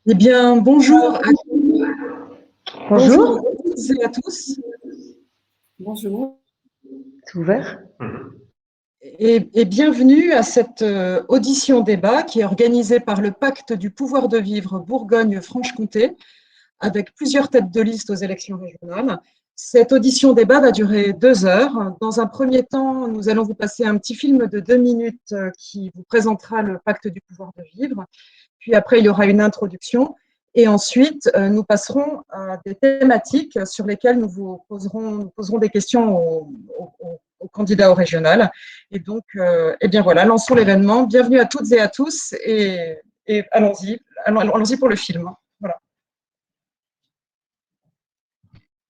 Eh bien, bonjour à Bonjour, toutes et à tous Bonjour. c'est ouvert. et bienvenue à cette audition débat qui est organisée par le Pacte du pouvoir de vivre Bourgogne-Franche-Comté avec plusieurs têtes de liste aux élections régionales. Cette audition débat va durer 2 heures. Dans un premier temps, nous allons vous passer un petit film de 2 minutes qui vous présentera le Pacte du pouvoir de vivre. Puis après, il y aura une introduction. Et ensuite, nous passerons à des thématiques sur lesquelles nous poserons des questions aux candidats au régional. Et donc, eh bien voilà, lançons l'événement. Bienvenue à toutes et à tous et allons-y pour le film. Voilà.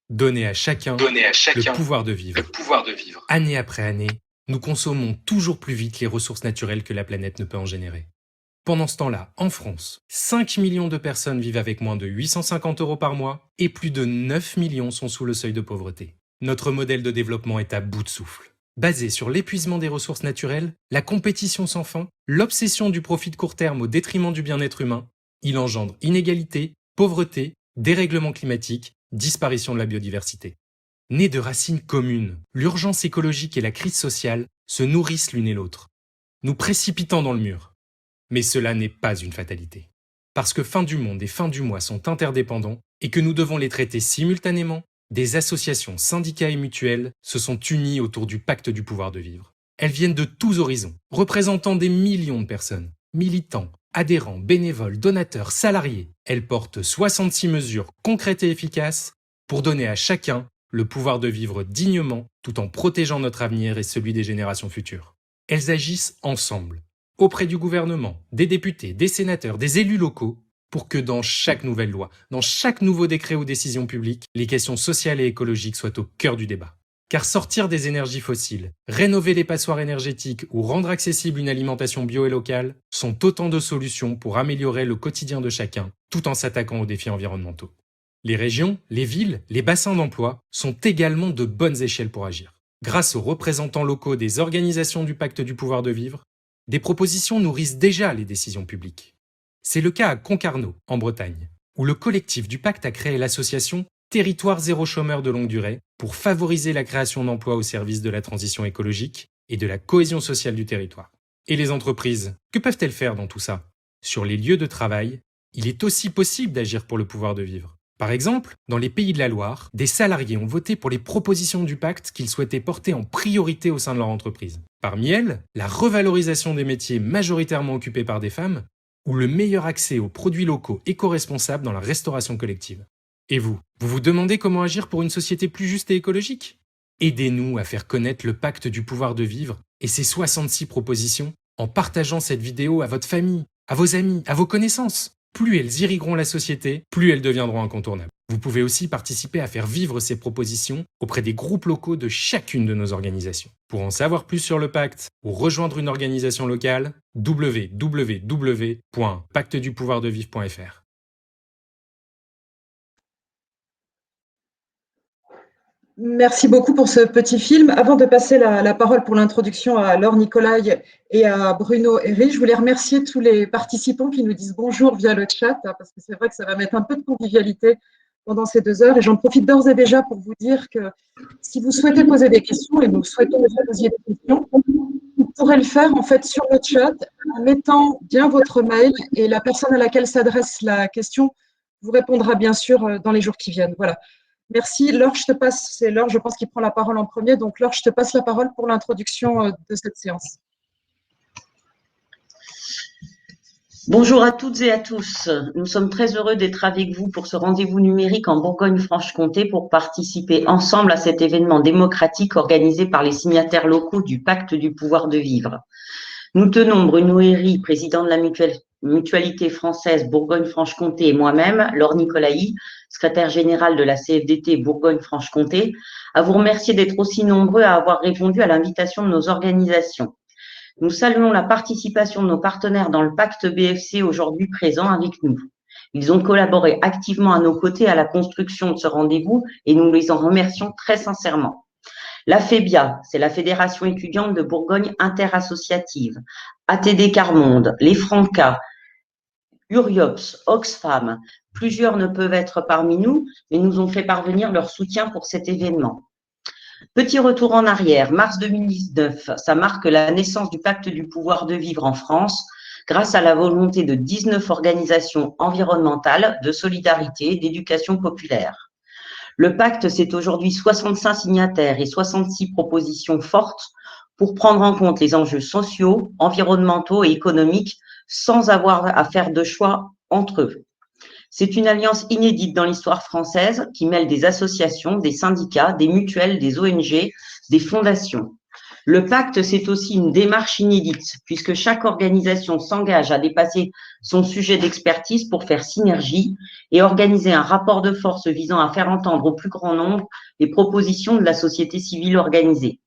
Donner à chacun le pouvoir de vivre. Année après année, nous consommons toujours plus vite les ressources naturelles que la planète ne peut en générer. Pendant ce temps-là, en France, 5 millions de personnes vivent avec moins de 850 € par mois et plus de 9 millions sont sous le seuil de pauvreté. Notre modèle de développement est à bout de souffle. Basé sur l'épuisement des ressources naturelles, la compétition sans fin, l'obsession du profit de court terme au détriment du bien-être humain, il engendre inégalité, pauvreté, dérèglement climatique, disparition de la biodiversité. Nés de racines communes, l'urgence écologique et la crise sociale se nourrissent l'une et l'autre, nous précipitant dans le mur. Mais cela n'est pas une fatalité. Parce que fin du monde et fin du mois sont interdépendants et que nous devons les traiter simultanément, des associations, syndicats et mutuelles se sont unies autour du pacte du pouvoir de vivre. Elles viennent de tous horizons, représentant des millions de personnes, militants, adhérents, bénévoles, donateurs, salariés. Elles portent 66 mesures concrètes et efficaces pour donner à chacun le pouvoir de vivre dignement tout en protégeant notre avenir et celui des générations futures. Elles agissent ensemble, auprès du gouvernement, des députés, des sénateurs, des élus locaux, pour que dans chaque nouvelle loi, dans chaque nouveau décret ou décision publique, les questions sociales et écologiques soient au cœur du débat. Car sortir des énergies fossiles, rénover les passoires énergétiques ou rendre accessible une alimentation bio et locale sont autant de solutions pour améliorer le quotidien de chacun, tout en s'attaquant aux défis environnementaux. Les régions, les villes, les bassins d'emploi sont également de bonnes échelles pour agir. Grâce aux représentants locaux des organisations du pacte du pouvoir de vivre, des propositions nourrissent déjà les décisions publiques. C'est le cas à Concarneau, en Bretagne, où le collectif du pacte a créé l'association Territoire zéro chômeur de longue durée pour favoriser la création d'emplois au service de la transition écologique et de la cohésion sociale du territoire. Et les entreprises, que peuvent-elles faire dans tout ça ? Sur les lieux de travail, il est aussi possible d'agir pour le pouvoir de vivre. Par exemple, dans les Pays de la Loire, des salariés ont voté pour les propositions du pacte qu'ils souhaitaient porter en priorité au sein de leur entreprise. Parmi elles, la revalorisation des métiers majoritairement occupés par des femmes ou le meilleur accès aux produits locaux éco-responsables dans la restauration collective. Et vous vous demandez comment agir pour une société plus juste et écologique ? Aidez-nous à faire connaître le pacte du pouvoir de vivre et ses 66 propositions en partageant cette vidéo à votre famille, à vos amis, à vos connaissances. Plus elles irrigueront la société, plus elles deviendront incontournables. Vous pouvez aussi participer à faire vivre ces propositions auprès des groupes locaux de chacune de nos organisations. Pour en savoir plus sur le pacte ou rejoindre une organisation locale, www.pactedupouvoirdevivre.fr. Merci beaucoup pour ce petit film. Avant de passer la parole pour l'introduction à Laure Nicolai et à Bruno Herry, je voulais remercier tous les participants qui nous disent bonjour via le chat, parce que c'est vrai que ça va mettre un peu de convivialité pendant ces 2 heures. Et j'en profite d'ores et déjà pour vous dire que si vous souhaitez poser des questions, et nous souhaitons que vous posiez des questions, vous pourrez le faire en fait sur le chat en mettant bien votre mail et la personne à laquelle s'adresse la question vous répondra bien sûr dans les jours qui viennent. Voilà. Merci. Laure, je te passe, c'est Laure, je pense, qui prend la parole en premier. Donc, Laure, je te passe la parole pour l'introduction de cette séance. Bonjour à toutes et à tous. Nous sommes très heureux d'être avec vous pour ce rendez-vous numérique en Bourgogne-Franche-Comté pour participer ensemble à cet événement démocratique organisé par les signataires locaux du Pacte du pouvoir de vivre. Nous tenons, Bruno Herry, président de la Mutualité française Bourgogne-Franche-Comté et moi-même, Laure Nicolai, secrétaire générale de la CFDT Bourgogne-Franche-Comté, à vous remercier d'être aussi nombreux à avoir répondu à l'invitation de nos organisations. Nous saluons la participation de nos partenaires dans le pacte BFC aujourd'hui présents avec nous. Ils ont collaboré activement à nos côtés à la construction de ce rendez-vous et nous les en remercions très sincèrement. La FEBIA, c'est la Fédération étudiante de Bourgogne interassociative, ATD Carmonde, les Francas, Uriops, Oxfam, plusieurs ne peuvent être parmi nous, mais nous ont fait parvenir leur soutien pour cet événement. Petit retour en arrière, mars 2019, ça marque la naissance du pacte du pouvoir de vivre en France, grâce à la volonté de 19 organisations environnementales, de solidarité, d'éducation populaire. Le pacte, c'est aujourd'hui 65 signataires et 66 propositions fortes pour prendre en compte les enjeux sociaux, environnementaux et économiques sans avoir à faire de choix entre eux. C'est une alliance inédite dans l'histoire française qui mêle des associations, des syndicats, des mutuelles, des ONG, des fondations. Le pacte, c'est aussi une démarche inédite puisque chaque organisation s'engage à dépasser son sujet d'expertise pour faire synergie et organiser un rapport de force visant à faire entendre au plus grand nombre les propositions de la société civile organisée.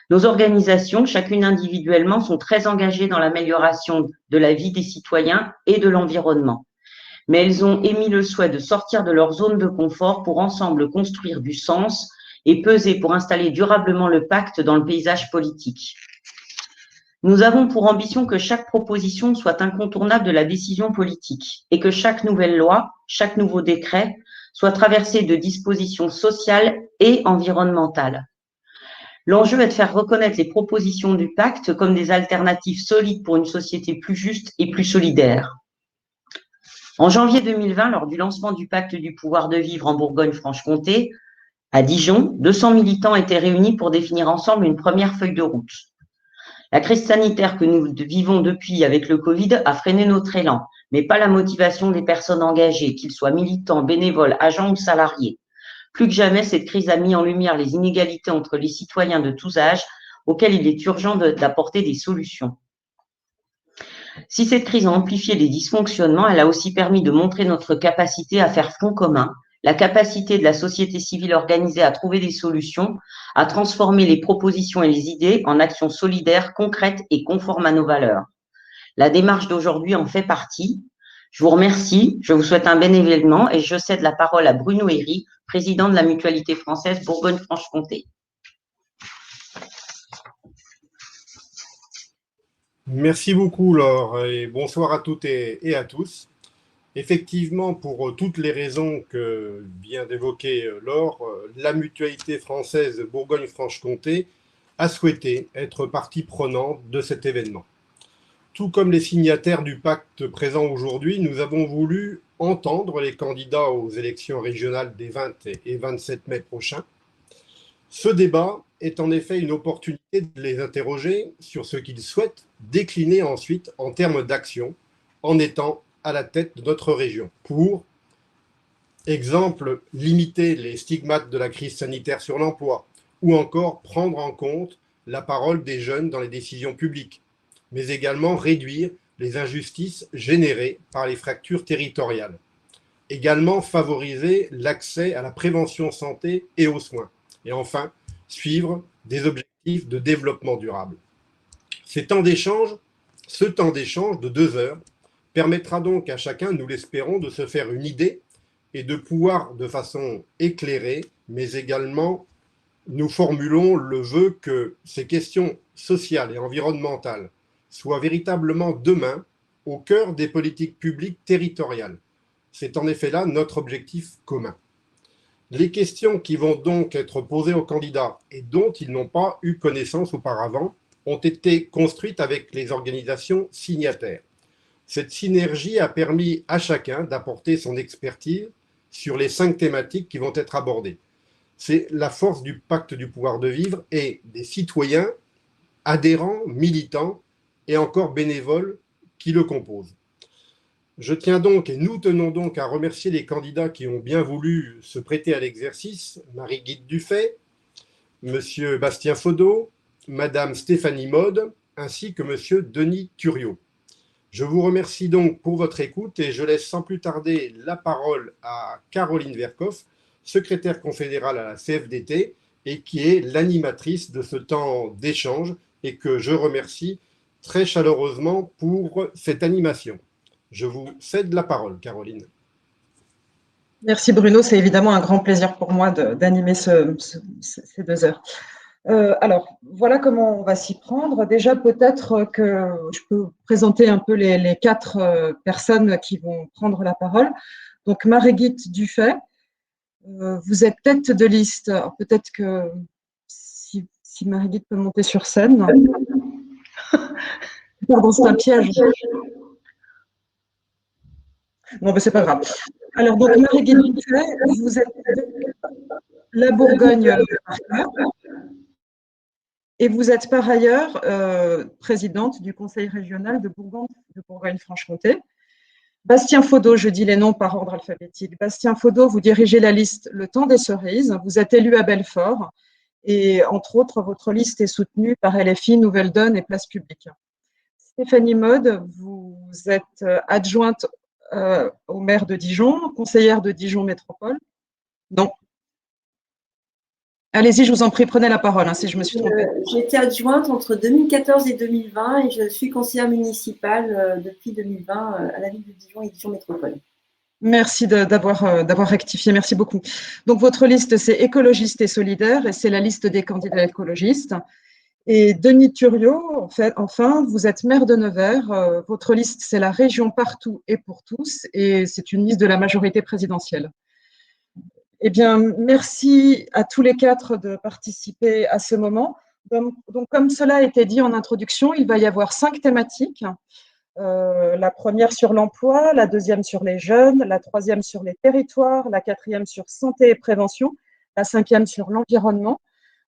Nos organisations, chacune individuellement, sont très engagées dans l'amélioration de la vie des citoyens et de l'environnement. Mais elles ont émis le souhait de sortir de leur zone de confort pour ensemble construire du sens et peser pour installer durablement le pacte dans le paysage politique. Nous avons pour ambition que chaque proposition soit incontournable de la décision politique et que chaque nouvelle loi, chaque nouveau décret soit traversé de dispositions sociales et environnementales. L'enjeu est de faire reconnaître les propositions du pacte comme des alternatives solides pour une société plus juste et plus solidaire. En janvier 2020, lors du lancement du pacte du pouvoir de vivre en Bourgogne-Franche-Comté, à Dijon, 200 militants étaient réunis pour définir ensemble une première feuille de route. La crise sanitaire que nous vivons depuis avec le Covid a freiné notre élan, mais pas la motivation des personnes engagées, qu'ils soient militants, bénévoles, agents ou salariés. Plus que jamais, cette crise a mis en lumière les inégalités entre les citoyens de tous âges auxquelles il est urgent d'apporter des solutions. Si cette crise a amplifié les dysfonctionnements, elle a aussi permis de montrer notre capacité à faire front commun, la capacité de la société civile organisée à trouver des solutions, à transformer les propositions et les idées en actions solidaires, concrètes et conformes à nos valeurs. La démarche d'aujourd'hui en fait partie. Je vous remercie, je vous souhaite un bon événement et je cède la parole à Bruno Héry, président de la Mutualité française Bourgogne-Franche-Comté. Merci beaucoup, Laure, et bonsoir à toutes et à tous. Effectivement, pour toutes les raisons que vient d'évoquer Laure, la Mutualité française Bourgogne-Franche-Comté a souhaité être partie prenante de cet événement. Tout comme les signataires du pacte présent aujourd'hui, nous avons voulu entendre les candidats aux élections régionales des 20 et 27 mai prochains. Ce débat est en effet une opportunité de les interroger sur ce qu'ils souhaitent décliner ensuite en termes d'action en étant à la tête de notre région pour, exemple, limiter les stigmates de la crise sanitaire sur l'emploi ou encore prendre en compte la parole des jeunes dans les décisions publiques, mais également réduire les injustices générées par les fractures territoriales. Également favoriser l'accès à la prévention santé et aux soins. Et enfin, suivre des objectifs de développement durable. Ce temps d'échange de 2 heures permettra donc à chacun, nous l'espérons, de se faire une idée et de pouvoir, de façon éclairée, mais également, nous formulons le vœu que ces questions sociales et environnementales soient véritablement demain au cœur des politiques publiques territoriales. C'est en effet là notre objectif commun. Les questions qui vont donc être posées aux candidats et dont ils n'ont pas eu connaissance auparavant ont été construites avec les organisations signataires. Cette synergie a permis à chacun d'apporter son expertise sur les 5 thématiques qui vont être abordées. C'est la force du pacte du pouvoir de vivre et des citoyens, adhérents, militants et encore bénévoles qui le composent. Je tiens donc et nous tenons donc à remercier les candidats qui ont bien voulu se prêter à l'exercice, Marie-Guide Dufay, Monsieur Bastien Faudot, Madame Stéphanie Maude, ainsi que Monsieur Denis Thuriot. Je vous remercie donc pour votre écoute et je laisse sans plus tarder la parole à Caroline Verkoff, secrétaire confédérale à la CFDT et qui est l'animatrice de ce temps d'échange et que je remercie très chaleureusement pour cette animation. Je vous cède la parole, Caroline. Merci Bruno, c'est évidemment un grand plaisir pour moi d'animer ces 2 heures. Alors, voilà comment on va s'y prendre. Déjà, peut-être que je peux présenter un peu les 4 personnes qui vont prendre la parole. Donc, Marie-Guite Dufay, vous êtes tête de liste. Peut-être que si Marie-Guite peut monter sur scène. Pardon, c'est un piège. Non, mais c'est pas grave. Alors, donc, Marie-Guite Dufay, vous êtes la Bourgogne par cœur. Et vous êtes par ailleurs présidente du Conseil régional de Bourgogne-Franche-Comté. Bastien Faudot, je dis les noms par ordre alphabétique. Bastien Faudot, vous dirigez la liste Le Temps des Cerises. Vous êtes élu à Belfort. Et entre autres, votre liste est soutenue par LFI, Nouvelle Donne et Place Publique. Stéphanie Maude, vous êtes adjointe au maire de Dijon, conseillère de Dijon Métropole. Non. Allez-y, je vous en prie, prenez la parole si je me suis trompée. J'ai été adjointe entre 2014 et 2020 et je suis conseillère municipale depuis 2020 à la ville de Dijon et Dijon Métropole. Merci d'avoir rectifié, merci beaucoup. Donc, votre liste, c'est écologiste et solidaire et c'est la liste des candidats écologistes. Et Denis Thuriot, enfin, vous êtes maire de Nevers. Votre liste, c'est la région partout et pour tous et c'est une liste de la majorité présidentielle. Eh bien, merci à tous les 4 de participer à ce moment. Donc, comme cela a été dit en introduction, il va y avoir 5 thématiques. La première sur l'emploi, la deuxième sur les jeunes, la troisième sur les territoires, la quatrième sur santé et prévention, la cinquième sur l'environnement.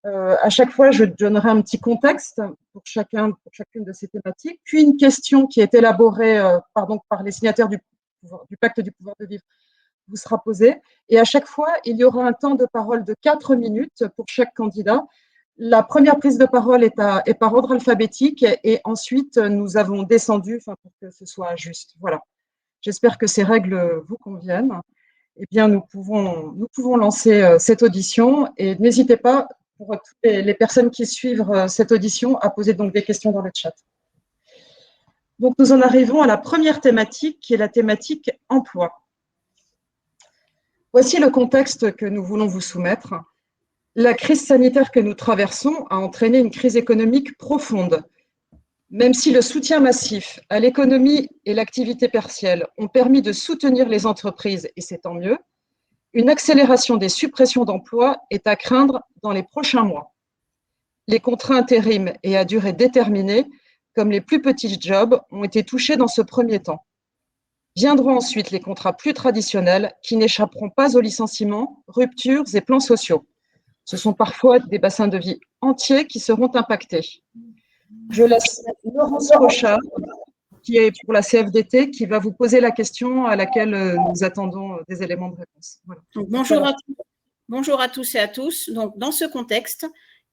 À chaque fois, je donnerai un petit contexte pour chacune de ces thématiques, puis une question qui est élaborée par les signataires du pacte du pouvoir de vivre vous sera posée. Et à chaque fois, il y aura un temps de parole de 4 minutes pour chaque candidat. La première prise de parole est par ordre alphabétique et ensuite, nous avons descendu pour que ce soit juste. Voilà. J'espère que ces règles vous conviennent. Eh bien, nous pouvons lancer cette audition et n'hésitez pas, pour toutes les personnes qui suivent cette audition, à poser donc des questions dans le chat. Donc, nous en arrivons à la première thématique, qui est la thématique emploi. Voici le contexte que nous voulons vous soumettre. La crise sanitaire que nous traversons a entraîné une crise économique profonde. Même si le soutien massif à l'économie et l'activité partielle ont permis de soutenir les entreprises, et c'est tant mieux, une accélération des suppressions d'emplois est à craindre dans les prochains mois. Les contrats intérim et à durée déterminée, comme les plus petits jobs, ont été touchés dans ce premier temps. Viendront ensuite les contrats plus traditionnels qui n'échapperont pas aux licenciements, ruptures et plans sociaux. Ce sont parfois des bassins de vie entiers qui seront impactés. Je laisse Laurence Rochard, qui est pour la CFDT, qui va vous poser la question à laquelle nous attendons des éléments de réponse. Voilà. Donc, bonjour à tous et à tous. Donc, dans ce contexte,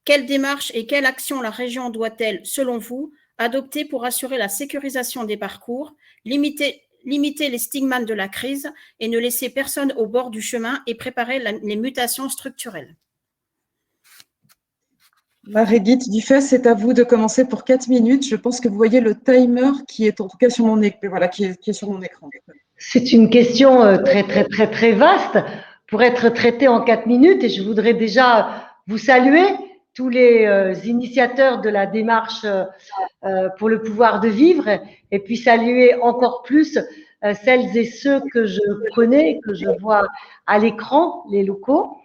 quelle démarche et quelle action la région doit-elle, selon vous, adopter pour assurer la sécurisation des parcours, limiter les stigmates de la crise et ne laisser personne au bord du chemin et préparer les mutations structurelles? Marie-Guite Dufay, c'est à vous de commencer pour 4 minutes. Je pense que vous voyez le timer qui est en tout cas sur mon écran. Voilà, qui est sur mon écran. C'est une question très vaste pour être traitée en 4 minutes et je voudrais déjà vous saluer, tous les initiateurs de la démarche pour le pouvoir de vivre et puis saluer encore plus celles et ceux que je connais, que je vois à l'écran, les locaux.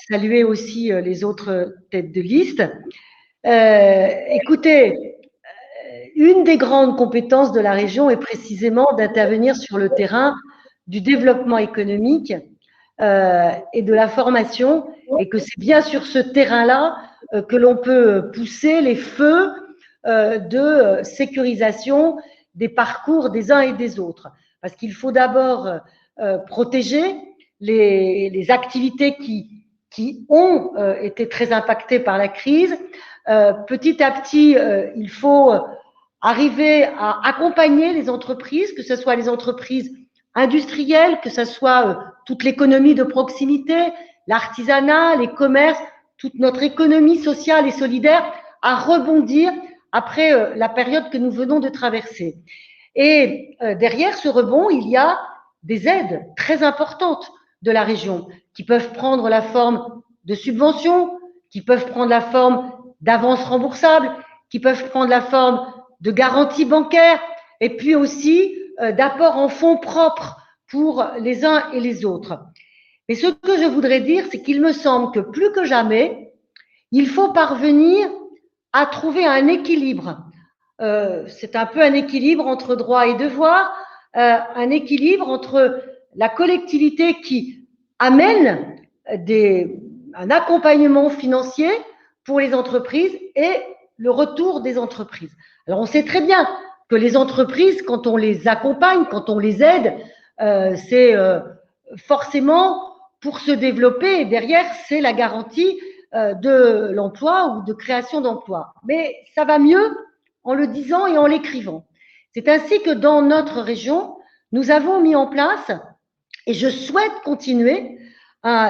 Saluer aussi les autres têtes de liste. Écoutez, une des grandes compétences de la région est précisément d'intervenir sur le terrain du développement économique et de la formation, et que c'est bien sur ce terrain-là que l'on peut pousser les feux de sécurisation des parcours des uns et des autres. Parce qu'il faut d'abord protéger les activités qui ont été très impactées par la crise. Petit à petit, il faut arriver à accompagner les entreprises, que ce soit les entreprises industrielles, que ce soit toute l'économie de proximité, l'artisanat, les commerces, toute notre économie sociale et solidaire à rebondir après la période que nous venons de traverser. Et derrière ce rebond, il y a des aides très importantes de la région qui peuvent prendre la forme de subventions, qui peuvent prendre la forme d'avances remboursables, qui peuvent prendre la forme de garanties bancaires, et puis aussi d'apports en fonds propres pour les uns et les autres. Mais ce que je voudrais dire, c'est qu'il me semble que plus que jamais, il faut parvenir à trouver un équilibre. C'est un peu un équilibre entre droit et devoir, un équilibre entre la collectivité qui amène un accompagnement financier pour les entreprises et le retour des entreprises. Alors, on sait très bien que les entreprises, quand on les accompagne, quand on les aide, c'est forcément pour se développer, et derrière, c'est la garantie de l'emploi ou de création d'emplois. Mais ça va mieux en le disant et en l'écrivant. C'est ainsi que dans notre région, nous avons mis en place, et je souhaite continuer,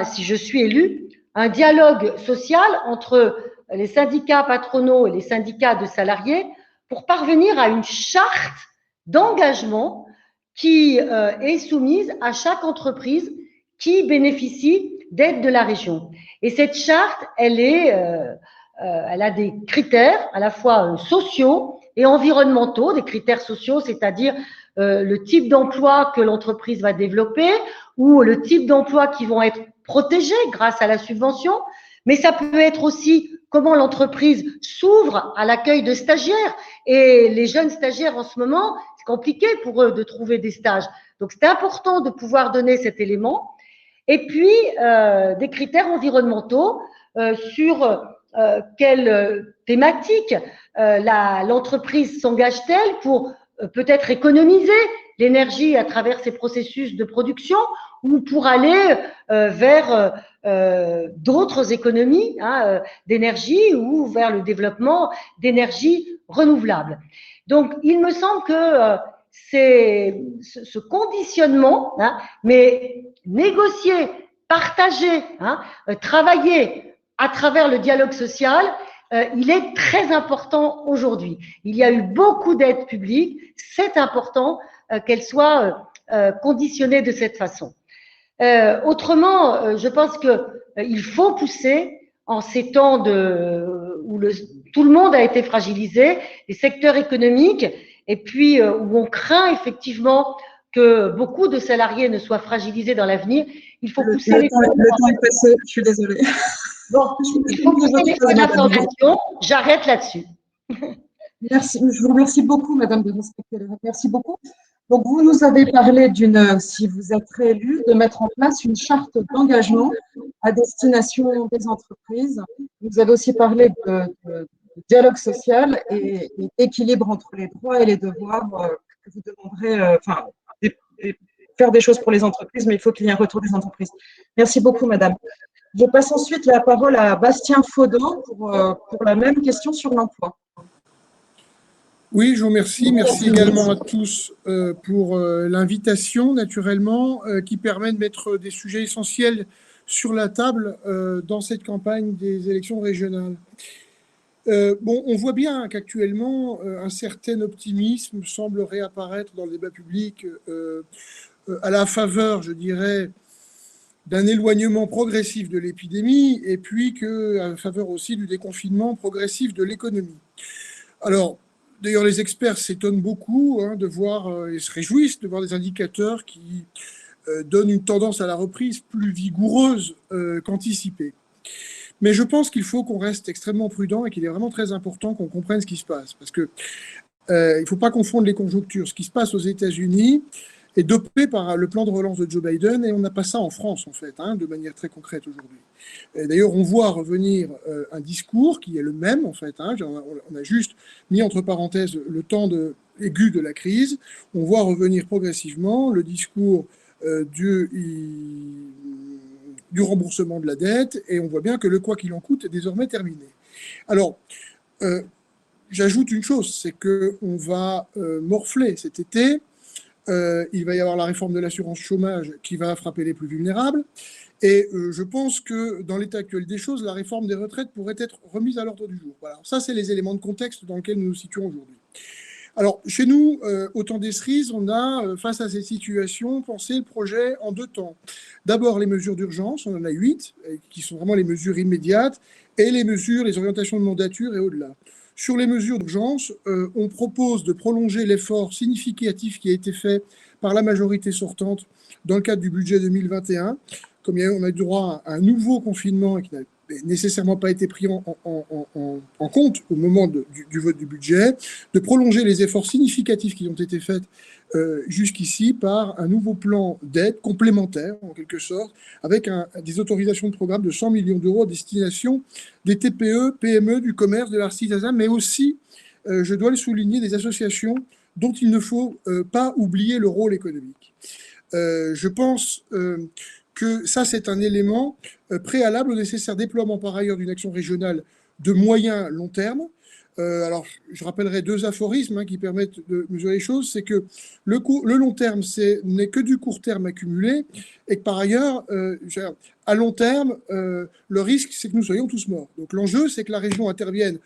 si je suis élue, un dialogue social entre les syndicats patronaux et les syndicats de salariés pour parvenir à une charte d'engagement qui est soumise à chaque entreprise qui bénéficie d'aide de la région. Et cette charte, elle a des critères à la fois sociaux et environnementaux, des critères sociaux, c'est-à-dire le type d'emploi que l'entreprise va développer ou le type d'emploi qui vont être protégés grâce à la subvention, mais ça peut être aussi comment l'entreprise s'ouvre à l'accueil de stagiaires. Et les jeunes stagiaires en ce moment, c'est compliqué pour eux de trouver des stages. Donc, c'est important de pouvoir donner cet élément. Et puis, des critères environnementaux sur quelle thématique l'entreprise s'engage-t-elle pour peut-être économiser l'énergie à travers ces processus de production ou pour aller vers d'autres économies d'énergie ou vers le développement d'énergie renouvelable. Donc, il me semble que c'est ce conditionnement, mais négocier, partager, travailler à travers le dialogue social, il est très important aujourd'hui. Il y a eu beaucoup d'aides publiques, c'est important qu'elles soient conditionnées de cette façon. Autrement, je pense qu'il faut pousser en ces temps où tout le monde a été fragilisé, les secteurs économiques, et puis où on craint effectivement que beaucoup de salariés ne soient fragilisés dans l'avenir. Il faut pousser le temps est passé, je suis désolée. Bon, il faut pousser les points d'information. J'arrête là-dessus. Merci, je vous remercie beaucoup, Madame de respecter les règles. Merci beaucoup. Donc, vous nous avez parlé si vous êtes réélu, de mettre en place une charte d'engagement à destination des entreprises. Vous avez aussi parlé de dialogue social et d'équilibre entre les droits et les devoirs que vous demanderez, faire des choses pour les entreprises, mais il faut qu'il y ait un retour des entreprises. Merci beaucoup, Madame. Je passe ensuite la parole à Bastien Faudot pour la même question sur l'emploi. Oui, je vous remercie. Merci également à tous pour l'invitation, naturellement, qui permet de mettre des sujets essentiels sur la table dans cette campagne des élections régionales. On voit bien qu'actuellement, un certain optimisme semble réapparaître dans le débat public à la faveur, je dirais, d'un éloignement progressif de l'épidémie et puis à la faveur aussi du déconfinement progressif de l'économie. Alors, d'ailleurs, les experts s'étonnent beaucoup de voir et se réjouissent de voir des indicateurs qui donnent une tendance à la reprise plus vigoureuse qu'anticipée. Mais je pense qu'il faut qu'on reste extrêmement prudent et qu'il est vraiment très important qu'on comprenne ce qui se passe. Parce qu'il ne faut pas confondre les conjonctures. Ce qui se passe aux États-Unis est dopé par le plan de relance de Joe Biden et on n'a pas ça en France, en fait, de manière très concrète aujourd'hui. D'ailleurs, on voit revenir un discours qui est le même, en fait. On a juste mis entre parenthèses le temps aigu de la crise. On voit revenir progressivement le discours du remboursement de la dette et on voit bien que le quoi qu'il en coûte est désormais terminé. Alors, j'ajoute une chose, c'est qu'on va morfler cet été. Il va y avoir la réforme de l'assurance chômage qui va frapper les plus vulnérables. Et je pense que dans l'état actuel des choses, la réforme des retraites pourrait être remise à l'ordre du jour. Voilà. Ça, c'est les éléments de contexte dans lesquels nous nous situons aujourd'hui. Alors, chez nous, au temps des cerises, on a, face à cette situation, pensé le projet en deux temps. D'abord, les mesures d'urgence, on en a 8, qui sont vraiment les mesures immédiates et les mesures, les orientations de mandature et au-delà. Sur les mesures d'urgence, on propose de prolonger l'effort significatif qui a été fait par la majorité sortante dans le cadre du budget 2021. Comme on a eu droit à un nouveau confinement et qui n'a nécessairement pas été pris en compte au moment du vote du budget, de prolonger les efforts significatifs qui ont été faits jusqu'ici par un nouveau plan d'aide complémentaire, en quelque sorte, avec des autorisations de programme de 100 millions d'euros à destination des TPE, PME, du commerce, de l'artisanat, mais aussi, je dois le souligner, des associations dont il ne faut pas oublier le rôle économique. Je pense que ça, c'est un élément préalable au nécessaire déploiement par ailleurs d'une action régionale de moyen long terme. Alors, je rappellerai deux aphorismes qui permettent de mesurer les choses. C'est que le long terme n'est que du court terme accumulé et que par ailleurs, à long terme, le risque, c'est que nous soyons tous morts. Donc l'enjeu, c'est que la région intervienne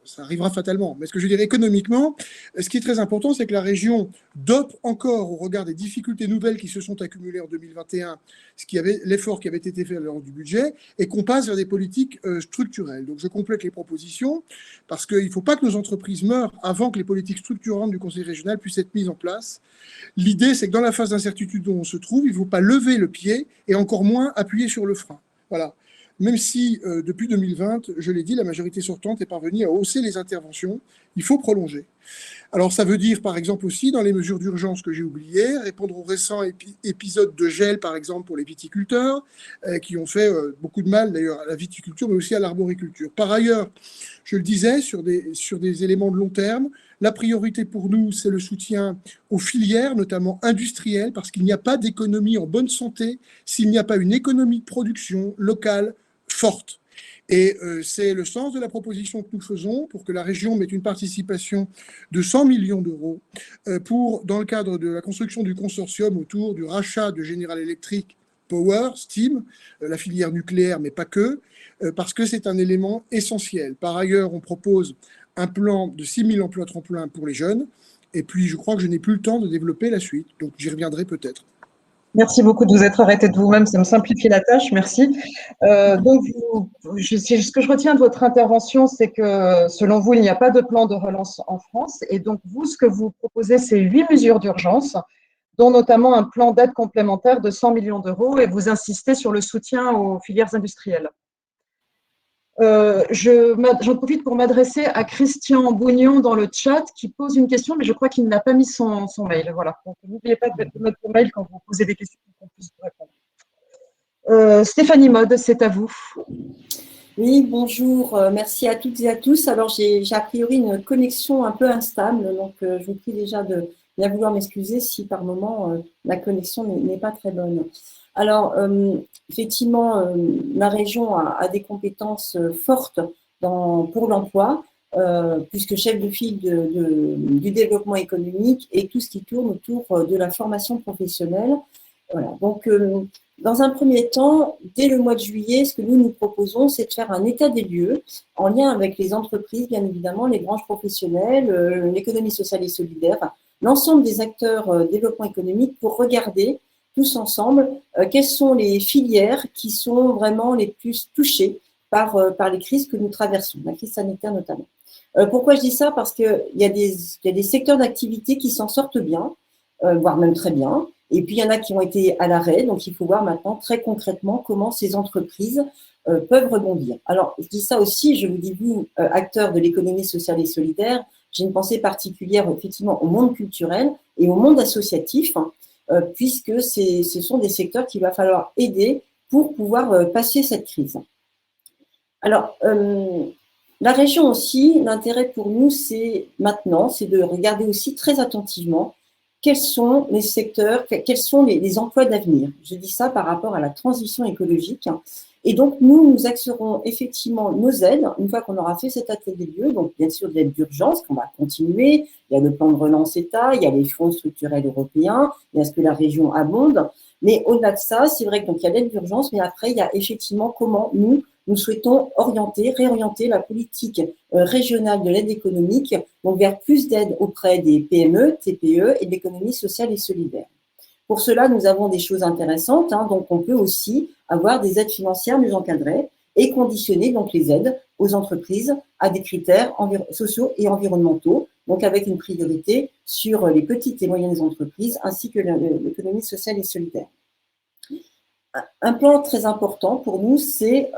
ça arrivera fatalement. Mais ce que je veux dire économiquement, ce qui est très important, c'est que la région dope encore au regard des difficultés nouvelles qui se sont accumulées en 2021, l'effort qui avait été fait lors du budget, et qu'on passe vers des politiques structurelles. Donc je complète les propositions, parce qu'il ne faut pas que nos entreprises meurent avant que les politiques structurantes du Conseil régional puissent être mises en place. L'idée, c'est que dans la phase d'incertitude dont on se trouve, il ne faut pas lever le pied et encore moins appuyer sur le frein. Voilà. Même si, depuis 2020, je l'ai dit, la majorité sortante est parvenue à hausser les interventions, il faut prolonger. Alors, ça veut dire, par exemple, aussi, dans les mesures d'urgence que j'ai oubliées, répondre aux récents épisodes de gel, par exemple, pour les viticulteurs, qui ont fait beaucoup de mal, d'ailleurs, à la viticulture, mais aussi à l'arboriculture. Par ailleurs, je le disais, sur des éléments de long terme, la priorité pour nous, c'est le soutien aux filières, notamment industrielles, parce qu'il n'y a pas d'économie en bonne santé s'il n'y a pas une économie de production locale forte. Et c'est le sens de la proposition que nous faisons pour que la région mette une participation de 100 millions d'euros dans le cadre de la construction du consortium autour du rachat de General Electric Power, Steam, la filière nucléaire, mais pas que, parce que c'est un élément essentiel. Par ailleurs, on propose un plan de 6 000 emplois tremplins pour les jeunes, et puis je crois que je n'ai plus le temps de développer la suite, donc j'y reviendrai peut-être. Merci beaucoup de vous être arrêté de vous-même, ça me simplifie la tâche, merci. Donc, ce que je retiens de votre intervention, c'est que selon vous, il n'y a pas de plan de relance en France. Et donc, vous, ce que vous proposez, c'est 8 mesures d'urgence, dont notamment un plan d'aide complémentaire de 100 millions d'euros, et vous insistez sur le soutien aux filières industrielles. J'en profite pour m'adresser à Christian Bougnon dans le chat qui pose une question, mais je crois qu'il n'a pas mis son mail. Voilà. Donc, n'oubliez pas de mettre votre mail quand vous posez des questions pour qu'on puisse vous répondre. Stéphanie Mode, c'est à vous. Oui, bonjour. Merci à toutes et à tous. Alors, j'ai a priori une connexion un peu instable, donc je vous prie déjà de bien vouloir m'excuser si par moment la connexion n'est pas très bonne. Alors, effectivement, la région a des compétences fortes pour l'emploi, puisque chef de file du développement économique et tout ce qui tourne autour de la formation professionnelle. Voilà. Donc, dans un premier temps, dès le mois de juillet, ce que nous proposons, c'est de faire un état des lieux en lien avec les entreprises, bien évidemment, les branches professionnelles, l'économie sociale et solidaire, enfin, l'ensemble des acteurs développement économique pour regarder tous ensemble quelles sont les filières qui sont vraiment les plus touchées par les crises que nous traversons, la crise sanitaire notamment. Pourquoi je dis ça? Parce qu'il y a des secteurs d'activité qui s'en sortent bien, voire même très bien, et puis il y en a qui ont été à l'arrêt, donc il faut voir maintenant très concrètement comment ces entreprises peuvent rebondir. Alors, je dis ça aussi, je vous dis, vous, acteurs de l'économie sociale et solidaire, j'ai une pensée particulière effectivement au monde culturel et au monde associatif, puisque ce sont des secteurs qu'il va falloir aider pour pouvoir passer cette crise. Alors, la région aussi, l'intérêt pour nous, c'est de regarder aussi très attentivement quels sont les secteurs, quels sont les emplois d'avenir. Je dis ça par rapport à la transition écologique. Et donc, nous axerons effectivement nos aides, une fois qu'on aura fait cet état des lieux, donc bien sûr de l'aide d'urgence qu'on va continuer, il y a le plan de relance État, il y a les fonds structurels européens, il y a ce que la région abonde, mais au-delà de ça, c'est vrai que donc il y a l'aide d'urgence, mais après, il y a effectivement comment nous souhaitons réorienter la politique régionale de l'aide économique, donc vers plus d'aide auprès des PME, TPE et de l'économie sociale et solidaire. Pour cela, nous avons des choses intéressantes, donc on peut aussi avoir des aides financières mieux encadrées et conditionner donc les aides aux entreprises à des critères sociaux et environnementaux, donc avec une priorité sur les petites et moyennes entreprises ainsi que l'économie sociale et solidaire. Un plan très important pour nous, c'est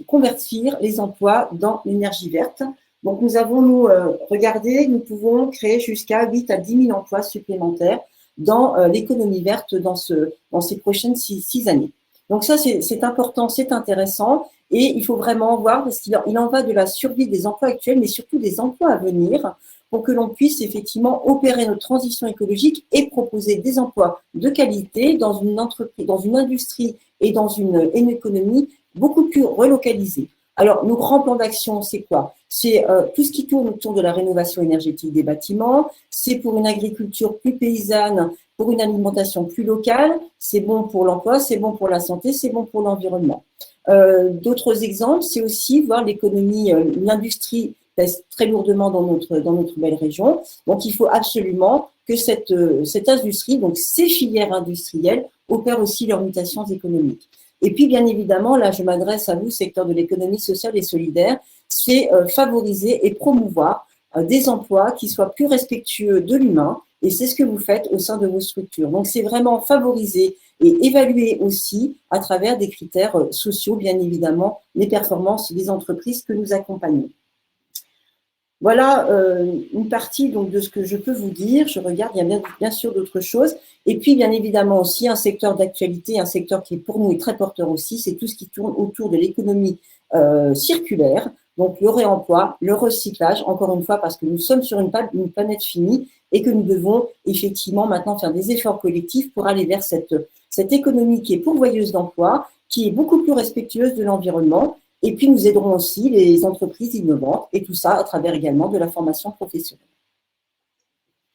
convertir les emplois dans l'énergie verte. Donc, nous avons regardé, nous pouvons créer jusqu'à 8 à 10 000 emplois supplémentaires dans l'économie verte dans ces prochaines 6 années. Donc, ça, c'est important, c'est intéressant et il faut vraiment voir, parce qu'il en va de la survie des emplois actuels, mais surtout des emplois à venir, pour que l'on puisse effectivement opérer notre transition écologique et proposer des emplois de qualité dans une entreprise, dans une industrie et dans une économie beaucoup plus relocalisée. Alors, nos grands plans d'action, c'est quoi? C'est tout ce qui tourne autour de la rénovation énergétique des bâtiments, c'est pour une agriculture plus paysanne, pour une alimentation plus locale, c'est bon pour l'emploi, c'est bon pour la santé, c'est bon pour l'environnement. D'autres exemples, c'est aussi voir l'économie, l'industrie pèse très lourdement dans notre belle région. Donc, il faut absolument que cette industrie, donc ces filières industrielles, opèrent aussi leurs mutations économiques. Et puis, bien évidemment, là, je m'adresse à vous, secteur de l'économie sociale et solidaire, c'est favoriser et promouvoir des emplois qui soient plus respectueux de l'humain, et c'est ce que vous faites au sein de vos structures. Donc, c'est vraiment favoriser et évaluer aussi à travers des critères sociaux, bien évidemment, les performances des entreprises que nous accompagnons. Voilà une partie donc, de ce que je peux vous dire. Je regarde, il y a bien sûr d'autres choses. Et puis, bien évidemment, aussi un secteur d'actualité, un secteur qui pour nous est très porteur aussi, c'est tout ce qui tourne autour de l'économie circulaire, donc le réemploi, le recyclage, encore une fois, parce que nous sommes sur une planète finie et que nous devons effectivement maintenant faire des efforts collectifs pour aller vers cette économie qui est pourvoyeuse d'emplois, qui est beaucoup plus respectueuse de l'environnement. Et puis, nous aiderons aussi les entreprises innovantes et tout ça à travers également de la formation professionnelle.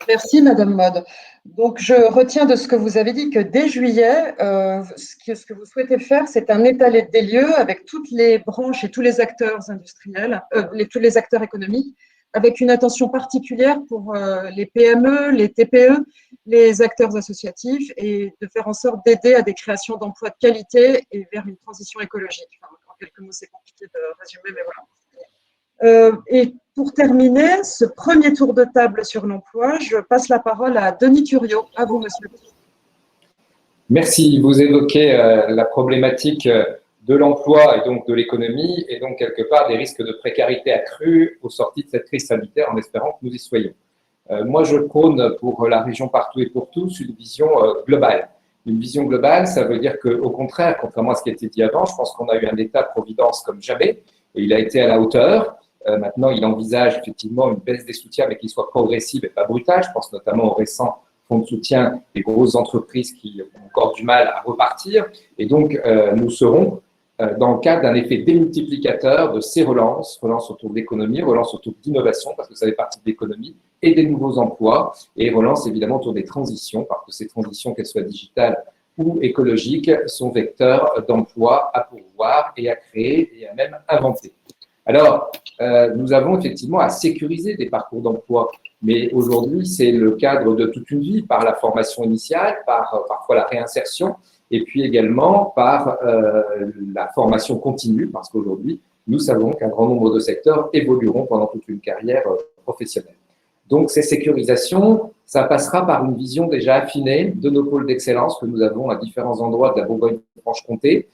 Merci, Madame Maude. Donc, je retiens de ce que vous avez dit que dès juillet, ce que vous souhaitez faire, c'est un état des lieux avec toutes les branches et tous les acteurs industriels, tous les acteurs économiques, avec une attention particulière pour les PME, les TPE, les acteurs associatifs et de faire en sorte d'aider à des créations d'emplois de qualité et vers une transition écologique. Enfin, en quelques mots, c'est compliqué de résumer, mais voilà. Et pour terminer ce premier tour de table sur l'emploi, je passe la parole à Denis Thuriot. À vous, monsieur. Merci. Vous évoquez la problématique de l'emploi et donc de l'économie et donc quelque part des risques de précarité accrus au sorti de cette crise sanitaire en espérant que nous y soyons. Moi, je prône pour la région partout et pour tous une vision globale. Une vision globale, ça veut dire qu'au contraire, contrairement à ce qui a été dit avant, je pense qu'on a eu un État-providence comme jamais et il a été à la hauteur. Maintenant, il envisage effectivement une baisse des soutiens, mais qui soit progressive et pas brutale. Je pense notamment aux récents fonds de soutien des grosses entreprises qui ont encore du mal à repartir. Et donc, nous serons dans le cadre d'un effet démultiplicateur de ces relances autour de l'économie, relances autour d'innovation, parce que ça fait partie de l'économie, et des nouveaux emplois, et relances évidemment autour des transitions, parce que ces transitions, qu'elles soient digitales ou écologiques, sont vecteurs d'emplois à pourvoir et à créer et à même inventer. Alors, nous avons effectivement à sécuriser des parcours d'emploi, mais aujourd'hui, c'est le cadre de toute une vie, par la formation initiale, par parfois la réinsertion, et puis également par la formation continue, parce qu'aujourd'hui, nous savons qu'un grand nombre de secteurs évolueront pendant toute une carrière professionnelle. Donc, ces sécurisations, ça passera par une vision déjà affinée de nos pôles d'excellence que nous avons à différents endroits de la Bourgogne-Franche-Comté,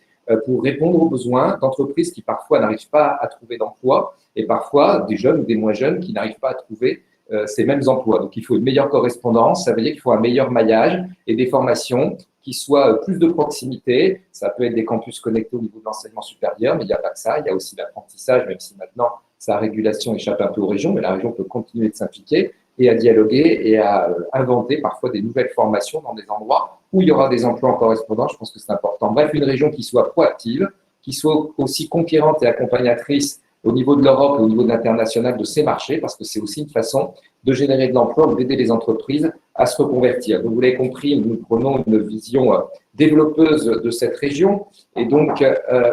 pour répondre aux besoins d'entreprises qui parfois n'arrivent pas à trouver d'emploi et parfois des jeunes ou des moins jeunes qui n'arrivent pas à trouver ces mêmes emplois. Donc, il faut une meilleure correspondance, ça veut dire qu'il faut un meilleur maillage et des formations qui soient plus de proximité. Ça peut être des campus connectés au niveau de l'enseignement supérieur, mais il n'y a pas que ça. Il y a aussi l'apprentissage, même si maintenant sa régulation échappe un peu aux régions, mais la région peut continuer de s'impliquer et à dialoguer et à inventer parfois des nouvelles formations dans des endroits où il y aura des emplois en correspondance. Je pense que c'est important. Bref, une région qui soit proactive, qui soit aussi conquérante et accompagnatrice au niveau de l'Europe et au niveau de l'international de ces marchés, parce que c'est aussi une façon de générer de l'emploi ou d'aider les entreprises à se reconvertir. Donc, vous l'avez compris, nous prenons une vision développeuse de cette région et donc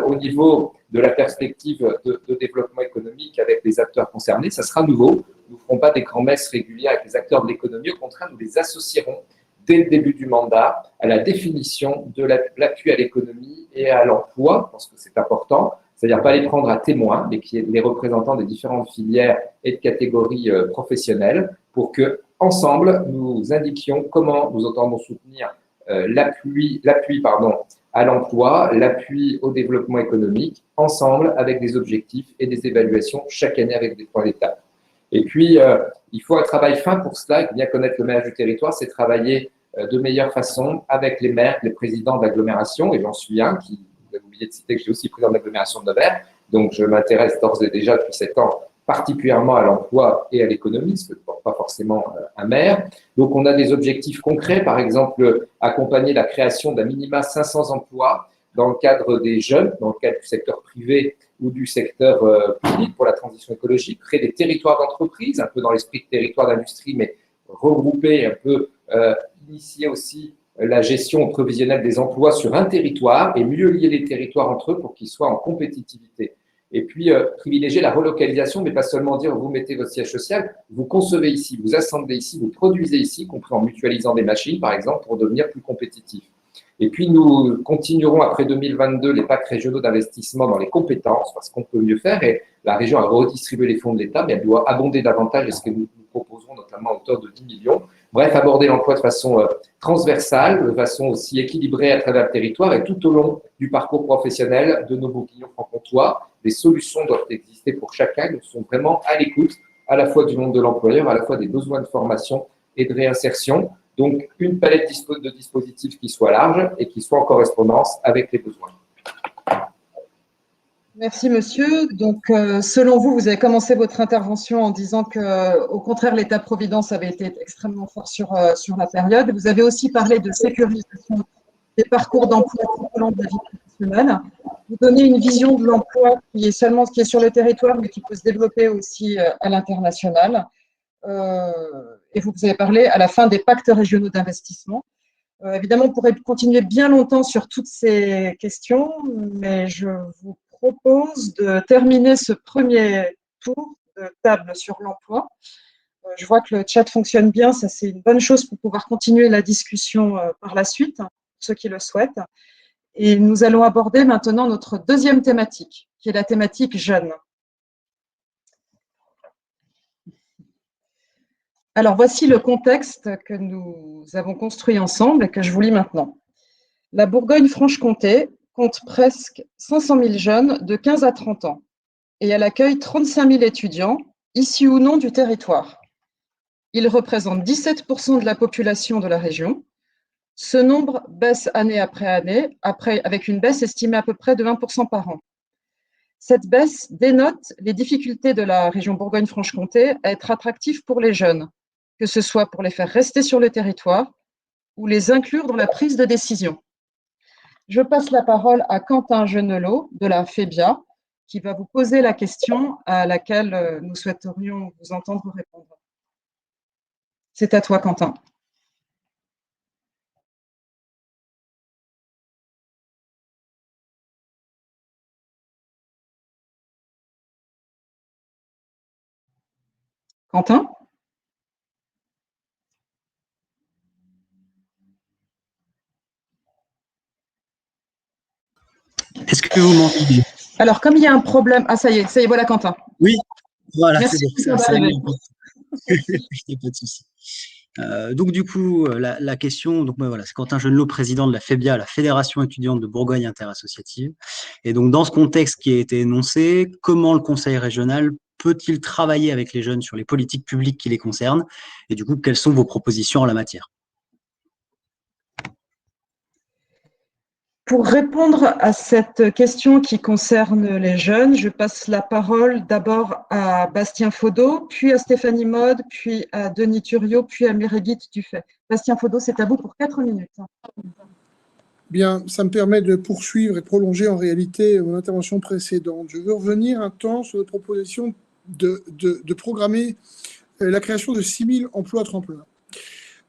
au niveau de la perspective de développement économique avec les acteurs concernés, ça sera nouveau. Nous ne ferons pas des grands-messes régulières avec les acteurs de l'économie, au contraire, nous les associerons dès le début du mandat à la définition de l'appui à l'économie et à l'emploi, parce que c'est important. c'est-à-dire pas les prendre à témoin, mais qui est les représentants des différentes filières et de catégories professionnelles, pour que ensemble nous indiquions comment nous entendons soutenir l'appui à l'emploi, l'appui au développement économique, ensemble avec des objectifs et des évaluations chaque année avec des points d'étape. Et puis, il faut un travail fin pour cela, et bien connaître le maillage du territoire, c'est travailler de meilleure façon avec les maires, les présidents d'agglomération, et j'en suis un qui, vous avez oublié de citer que je suis aussi président de l'agglomération de Nevers, donc je m'intéresse d'ores et déjà depuis 7 ans particulièrement à l'emploi et à l'économie, ce que ne porte pas forcément un maire. Donc, on a des objectifs concrets, par exemple, accompagner la création d'un minima 500 emplois dans le cadre des jeunes, dans le cadre du secteur privé ou du secteur public pour la transition écologique, créer des territoires d'entreprise, un peu dans l'esprit de territoire d'industrie, mais regrouper un peu, initier aussi la gestion prévisionnelle des emplois sur un territoire et mieux lier les territoires entre eux pour qu'ils soient en compétitivité. Et puis, privilégier la relocalisation, mais pas seulement dire vous mettez votre siège social, vous concevez ici, vous assemblez ici, vous produisez ici, y compris en mutualisant des machines, par exemple, pour devenir plus compétitif. Et puis, nous continuerons après 2022 les pactes régionaux d'investissement dans les compétences, parce qu'on peut mieux faire. Et la région a redistribué les fonds de l'État, mais elle doit abonder davantage, et ce que nous proposerons notamment à hauteur de 10 millions. Bref, aborder l'emploi de façon transversale, de façon aussi équilibrée à travers le territoire et tout au long du parcours professionnel de nos bourguignons franc-comtois. Des solutions doivent exister pour chacun. Nous sommes vraiment à l'écoute, à la fois du monde de l'employeur, à la fois des besoins de formation et de réinsertion. Donc, une palette de dispositifs qui soit large et qui soit en correspondance avec les besoins. Merci, monsieur. Donc, selon vous, vous avez commencé votre intervention en disant que, au contraire, l'État-providence avait été extrêmement fort sur la période. Vous avez aussi parlé de sécurisation des parcours d'emploi tout au long de la vie professionnelle. Vous donnez une vision de l'emploi qui est sur le territoire, mais qui peut se développer aussi à l'international. Et vous avez parlé à la fin des pactes régionaux d'investissement. Évidemment, on pourrait continuer bien longtemps sur toutes ces questions, mais je vous propose de terminer ce premier tour de table sur l'emploi. Je vois que le chat fonctionne bien, ça c'est une bonne chose pour pouvoir continuer la discussion par la suite, pour ceux qui le souhaitent. Et nous allons aborder maintenant notre deuxième thématique, qui est la thématique jeunes. Alors, voici le contexte que nous avons construit ensemble et que je vous lis maintenant. La Bourgogne-Franche-Comté compte presque 500 000 jeunes de 15 à 30 ans et elle accueille 35 000 étudiants, issus ou non du territoire. Ils représentent 17% de la population de la région. Ce nombre baisse année après année, avec une baisse estimée à peu près de 1% par an. Cette baisse dénote les difficultés de la région Bourgogne-Franche-Comté à être attractive pour les jeunes, que ce soit pour les faire rester sur le territoire ou les inclure dans la prise de décision. Je passe la parole à Quentin Genelot de la FEBIA, qui va vous poser la question à laquelle nous souhaiterions vous entendre répondre. C'est à toi, Quentin. Quentin ? Est-ce que vous m'entendez? Alors, comme il y a un problème… Ah, ça y est, voilà Quentin. Oui, voilà, c'est bon, ça a mis un peu. Il n'y a pas de souci. Donc, du coup, la question, donc, voilà, c'est Quentin Genelot, président de la FEBIA, la Fédération étudiante de Bourgogne interassociative. Et donc, dans ce contexte qui a été énoncé, comment le Conseil régional peut-il travailler avec les jeunes sur les politiques publiques qui les concernent? Et du coup, quelles sont vos propositions en la matière? Pour répondre à cette question qui concerne les jeunes, je passe la parole d'abord à Bastien Faudot, puis à Stéphanie Maude, puis à Denis Thuriot, puis à Mireguit Dufay. Bastien Faudot, c'est à vous pour 4 minutes. Bien, ça me permet de poursuivre et de prolonger en réalité mon intervention précédente. Je veux revenir un temps sur notre proposition de programmer la création de 6 000 emplois tremplins.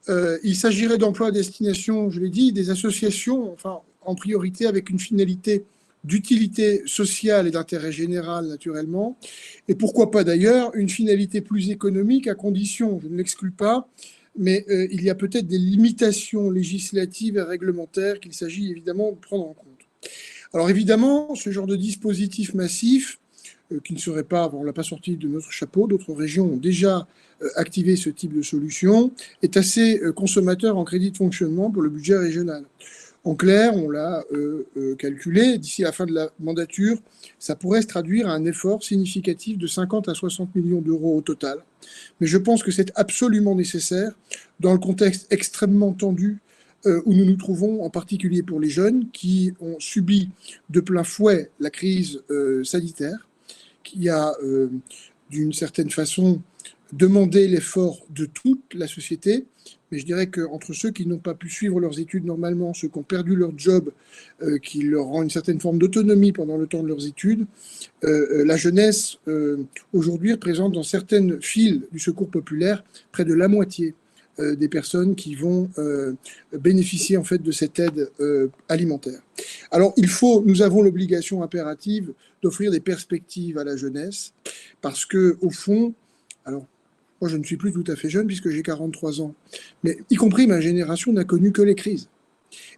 Il s'agirait d'emplois à destination, je l'ai dit, des associations, enfin en priorité avec une finalité d'utilité sociale et d'intérêt général naturellement, et pourquoi pas d'ailleurs une finalité plus économique à condition, je ne l'exclus pas, mais il y a peut-être des limitations législatives et réglementaires qu'il s'agit évidemment de prendre en compte. Alors évidemment, ce genre de dispositif massif, qui ne serait pas, on ne l'a pas sorti de notre chapeau, d'autres régions ont déjà activé ce type de solution, est assez consommateur en crédit de fonctionnement pour le budget régional. En clair, on l'a calculé, d'ici la fin de la mandature, ça pourrait se traduire à un effort significatif de 50 à 60 millions d'euros au total. Mais je pense que c'est absolument nécessaire dans le contexte extrêmement tendu où nous nous trouvons, en particulier pour les jeunes qui ont subi de plein fouet la crise sanitaire, qui a d'une certaine façon demandé l'effort de toute la société. Mais je dirais qu'entre ceux qui n'ont pas pu suivre leurs études normalement, ceux qui ont perdu leur job, qui leur rend une certaine forme d'autonomie pendant le temps de leurs études, la jeunesse, aujourd'hui, représente dans certaines files du secours populaire près de la moitié des personnes qui vont bénéficier en fait de cette aide alimentaire. Alors, nous avons l'obligation impérative d'offrir des perspectives à la jeunesse, parce que au fond, alors, moi, je ne suis plus tout à fait jeune puisque j'ai 43 ans, mais y compris ma génération n'a connu que les crises.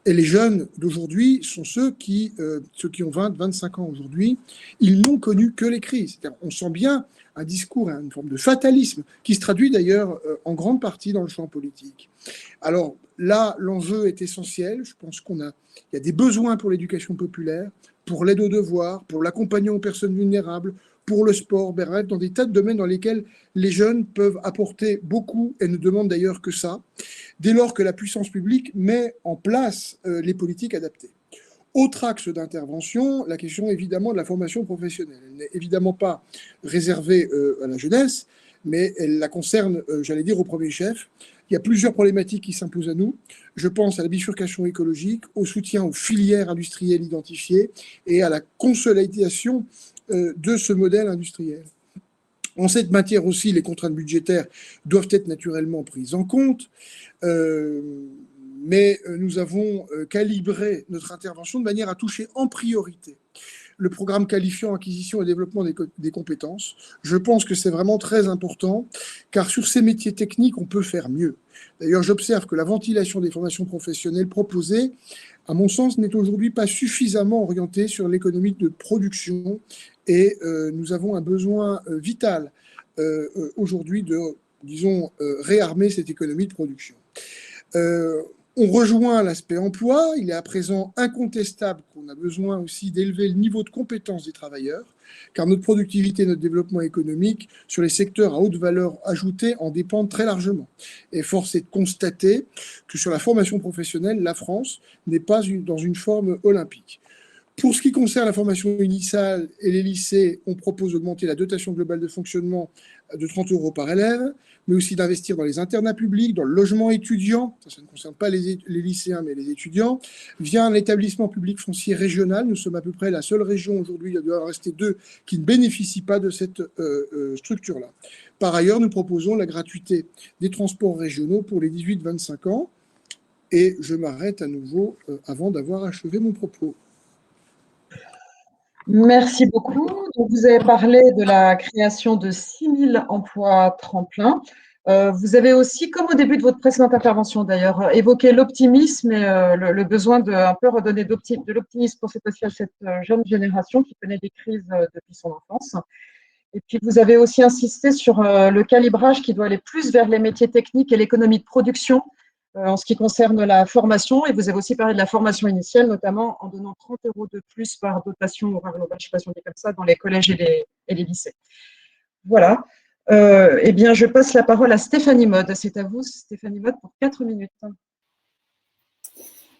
Et les jeunes d'aujourd'hui sont ceux qui ont 20, 25 ans aujourd'hui, ils n'ont connu que les crises. On sent bien un discours, une forme de fatalisme qui se traduit d'ailleurs en grande partie dans le champ politique. Alors là, l'enjeu est essentiel. Je pense il y a des besoins pour l'éducation populaire, pour l'aide aux devoirs, pour l'accompagnement aux personnes vulnérables, pour le sport, bref, dans des tas de domaines dans lesquels les jeunes peuvent apporter beaucoup et ne demandent d'ailleurs que ça, dès lors que la puissance publique met en place les politiques adaptées. Autre axe d'intervention, la question évidemment de la formation professionnelle. Elle n'est évidemment pas réservée à la jeunesse, mais elle la concerne, j'allais dire, au premier chef. Il y a plusieurs problématiques qui s'imposent à nous. Je pense à la bifurcation écologique, au soutien aux filières industrielles identifiées et à la consolidation de ce modèle industriel. En cette matière aussi, les contraintes budgétaires doivent être naturellement prises en compte, mais nous avons calibré notre intervention de manière à toucher en priorité le programme qualifiant acquisition et développement des compétences. Je pense que c'est vraiment très important, car sur ces métiers techniques, on peut faire mieux. D'ailleurs, j'observe que la ventilation des formations professionnelles proposées, à mon sens, n'est aujourd'hui pas suffisamment orientée sur l'économie de production, et nous avons un besoin vital aujourd'hui de, disons, réarmer cette économie de production. On rejoint l'aspect emploi. Il est à présent incontestable qu'on a besoin aussi d'élever le niveau de compétence des travailleurs, car notre productivité, notre développement économique sur les secteurs à haute valeur ajoutée en dépendent très largement. Et force est de constater que sur la formation professionnelle, la France n'est pas dans une forme olympique. Pour ce qui concerne la formation initiale et les lycées, on propose d'augmenter la dotation globale de fonctionnement de 30 € par élève, mais aussi d'investir dans les internats publics, dans le logement étudiant, ça ne concerne pas les lycéens, mais les étudiants, via un établissement public foncier régional. Nous sommes à peu près la seule région aujourd'hui, il doit en rester 2, qui ne bénéficient pas de cette structure-là. Par ailleurs, nous proposons la gratuité des transports régionaux pour les 18-25 ans, et je m'arrête à nouveau avant d'avoir achevé mon propos. Merci beaucoup. Donc, vous avez parlé de la création de 6 000 emplois tremplins. Vous avez aussi, comme au début de votre précédente intervention d'ailleurs, évoqué l'optimisme et le besoin de un peu redonner de l'optimisme pour cette jeune génération qui connaît des crises depuis son enfance. Et puis, vous avez aussi insisté sur le calibrage qui doit aller plus vers les métiers techniques et l'économie de production en ce qui concerne la formation. Et vous avez aussi parlé de la formation initiale, notamment en donnant 30 € de plus par dotation horaire globale, je ne sais pas si on dit comme ça, dans les collèges et les lycées. Voilà. Eh bien, je passe la parole à Stéphanie Maude. C'est à vous, Stéphanie Maude, pour 4 minutes.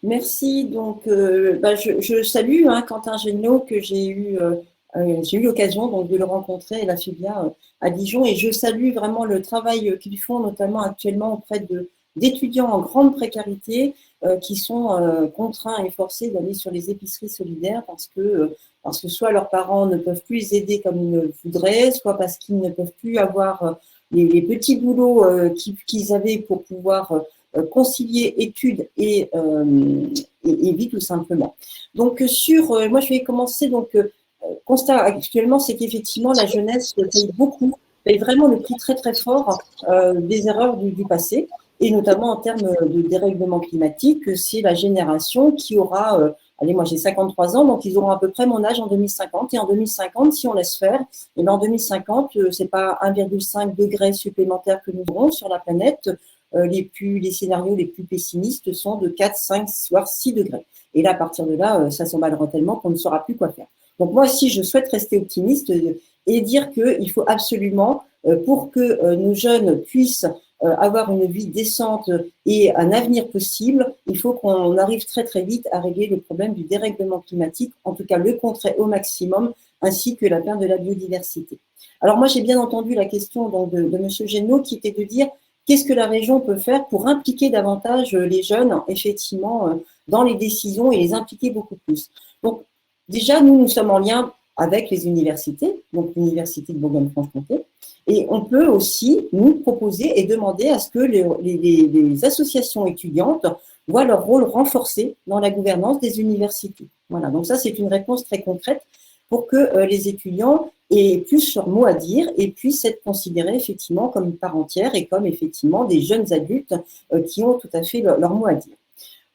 Merci. Donc, je salue Quentin Génaud, que j'ai eu l'occasion donc, de le rencontrer à la FEBIA à Dijon, et je salue vraiment le travail qu'ils font, notamment actuellement auprès d'étudiants en grande précarité qui sont contraints et forcés d'aller sur les épiceries solidaires parce que soit leurs parents ne peuvent plus les aider comme ils le voudraient, soit parce qu'ils ne peuvent plus avoir les petits boulots qu'ils avaient pour pouvoir concilier études et vie tout simplement. Donc moi je vais commencer constat actuellement, c'est qu'effectivement la jeunesse paye vraiment le prix très très fort des erreurs du passé. et notamment en termes de dérèglement climatique, c'est la génération qui aura, allez, moi j'ai 53 ans, donc ils auront à peu près mon âge en 2050, et en 2050, si on laisse faire, et bien en 2050, c'est pas 1,5 degré supplémentaire que nous aurons sur la planète, les scénarios les plus pessimistes sont de 4, 5, voire 6 degrés. Et là, à partir de là, ça s'emballera tellement qu'on ne saura plus quoi faire. Donc moi, si je souhaite rester optimiste et dire qu'il faut absolument, pour que nos jeunes puissent avoir une vie décente et un avenir possible, il faut qu'on arrive très très vite à régler le problème du dérèglement climatique, en tout cas le contrer au maximum, ainsi que la perte de la biodiversité. Alors moi, j'ai bien entendu la question donc, de M. Génaud qui était de dire qu'est-ce que la région peut faire pour impliquer davantage les jeunes, effectivement, dans les décisions et les impliquer beaucoup plus. Donc, déjà, nous sommes en lien avec les universités, donc l'Université de Bourgogne-Franche-Comté, et on peut aussi nous proposer et demander à ce que les associations étudiantes voient leur rôle renforcé dans la gouvernance des universités. Voilà, donc ça, c'est une réponse très concrète pour que les étudiants aient plus leur mot à dire et puissent être considérés effectivement comme une part entière et comme effectivement des jeunes adultes qui ont tout à fait leur mot à dire.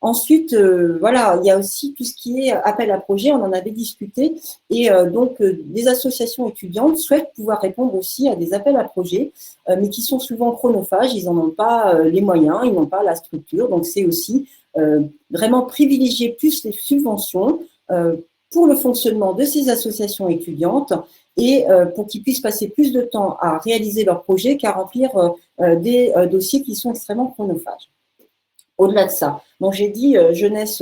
Ensuite, voilà, il y a aussi tout ce qui est appel à projet, on en avait discuté, et donc les associations étudiantes souhaitent pouvoir répondre aussi à des appels à projets, mais qui sont souvent chronophages, ils n'en ont pas les moyens, ils n'ont pas la structure, donc c'est aussi vraiment privilégier plus les subventions pour le fonctionnement de ces associations étudiantes et pour qu'ils puissent passer plus de temps à réaliser leurs projets qu'à remplir des dossiers qui sont extrêmement chronophages. Au-delà de ça, donc j'ai dit jeunesse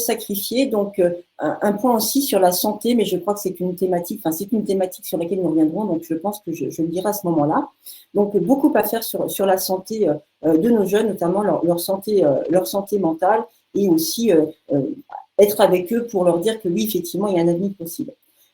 sacrifiée, donc un point aussi sur la santé, mais je crois que c'est une thématique, sur laquelle nous reviendrons, donc je pense que je le dirai à ce moment-là. Donc beaucoup à faire sur la santé de nos jeunes, notamment leur santé mentale, et aussi être avec eux pour leur dire que oui, effectivement, il y a un avenir possible.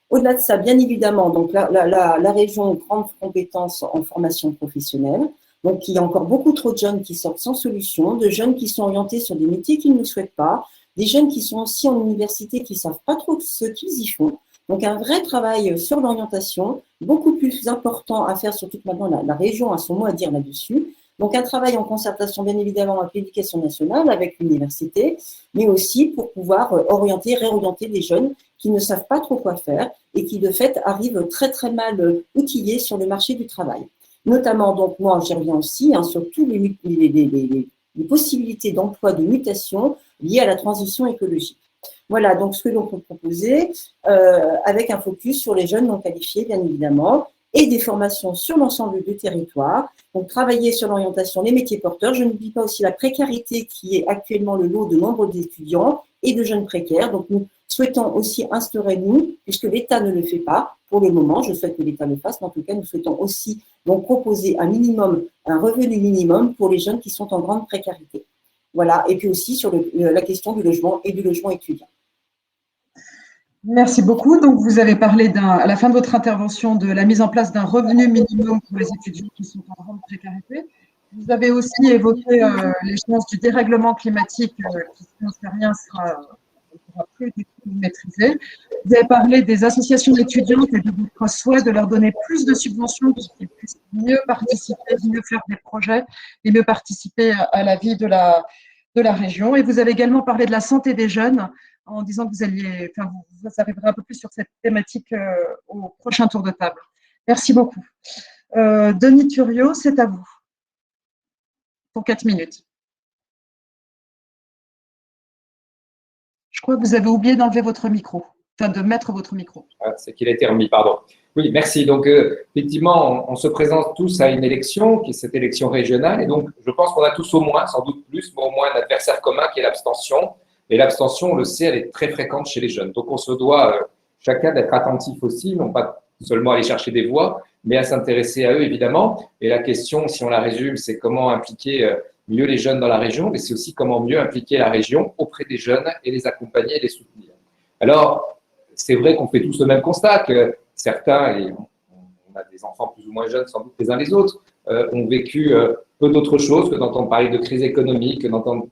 Au-delà de ça, bien évidemment, donc la région grande compétence en formation professionnelle. Donc, il y a encore beaucoup trop de jeunes qui sortent sans solution, de jeunes qui sont orientés sur des métiers qu'ils ne souhaitent pas, des jeunes qui sont aussi en université qui ne savent pas trop ce qu'ils y font. Donc, un vrai travail sur l'orientation, beaucoup plus important à faire, surtout que maintenant la région a son mot à dire là-dessus. Donc, un travail en concertation, bien évidemment, avec l'éducation nationale, avec l'université, mais aussi pour pouvoir réorienter les jeunes qui ne savent pas trop quoi faire et qui, de fait, arrivent très, très mal outillés sur le marché du travail. Notamment, donc moi, j'y reviens aussi, sur toutes les possibilités d'emploi, de mutation liées à la transition écologique. Voilà, donc ce que l'on peut proposer, avec un focus sur les jeunes non qualifiés, bien évidemment, et des formations sur l'ensemble du territoire. Donc, travailler sur l'orientation des métiers porteurs. Je n'oublie pas aussi la précarité qui est actuellement le lot de nombreux étudiants et de jeunes précaires. Donc, nous souhaitons aussi instaurer, nous, puisque l'État ne le fait pas pour le moment, je souhaite que l'État le fasse, mais en tout cas, nous souhaitons aussi donc proposer un revenu minimum pour les jeunes qui sont en grande précarité. Voilà, et puis aussi sur la question du logement et du logement étudiant. Merci beaucoup. Donc, vous avez parlé à la fin de votre intervention de la mise en place d'un revenu minimum pour les étudiants qui sont en grande précarité. Vous avez aussi évoqué l'échéance du dérèglement climatique qui, si on ne fait rien, ne pourra plus du tout maîtriser. Vous avez parlé des associations étudiantes et de votre souhait de leur donner plus de subventions pour qu'ils puissent mieux participer, mieux faire des projets et mieux participer à la vie de la région. Et vous avez également parlé de la santé des jeunes en disant que vous arriverez un peu plus sur cette thématique au prochain tour de table. Merci beaucoup. Denis Thuriot, c'est à vous pour 4 minutes. Je crois que vous avez oublié d'enlever votre micro, de mettre votre micro. Ah, c'est qu'il a été remis, pardon. Oui, merci. Donc, effectivement, on se présente tous à une élection, qui est cette élection régionale, et donc je pense qu'on a tous au moins, sans doute plus, mais au moins un adversaire commun qui est l'abstention. Et l'abstention, on le sait, elle est très fréquente chez les jeunes. Donc, on se doit chacun d'être attentif aussi, non pas seulement aller chercher des voix, mais à s'intéresser à eux, évidemment. Et la question, si on la résume, c'est comment impliquer mieux les jeunes dans la région, mais c'est aussi comment mieux impliquer la région auprès des jeunes et les accompagner et les soutenir. Alors, c'est vrai qu'on fait tous le même constat, que certains, et on a des enfants plus ou moins jeunes, sans doute les uns les autres, ont vécu peu d'autres choses que d'entendre parler de crise économique, que d'entendre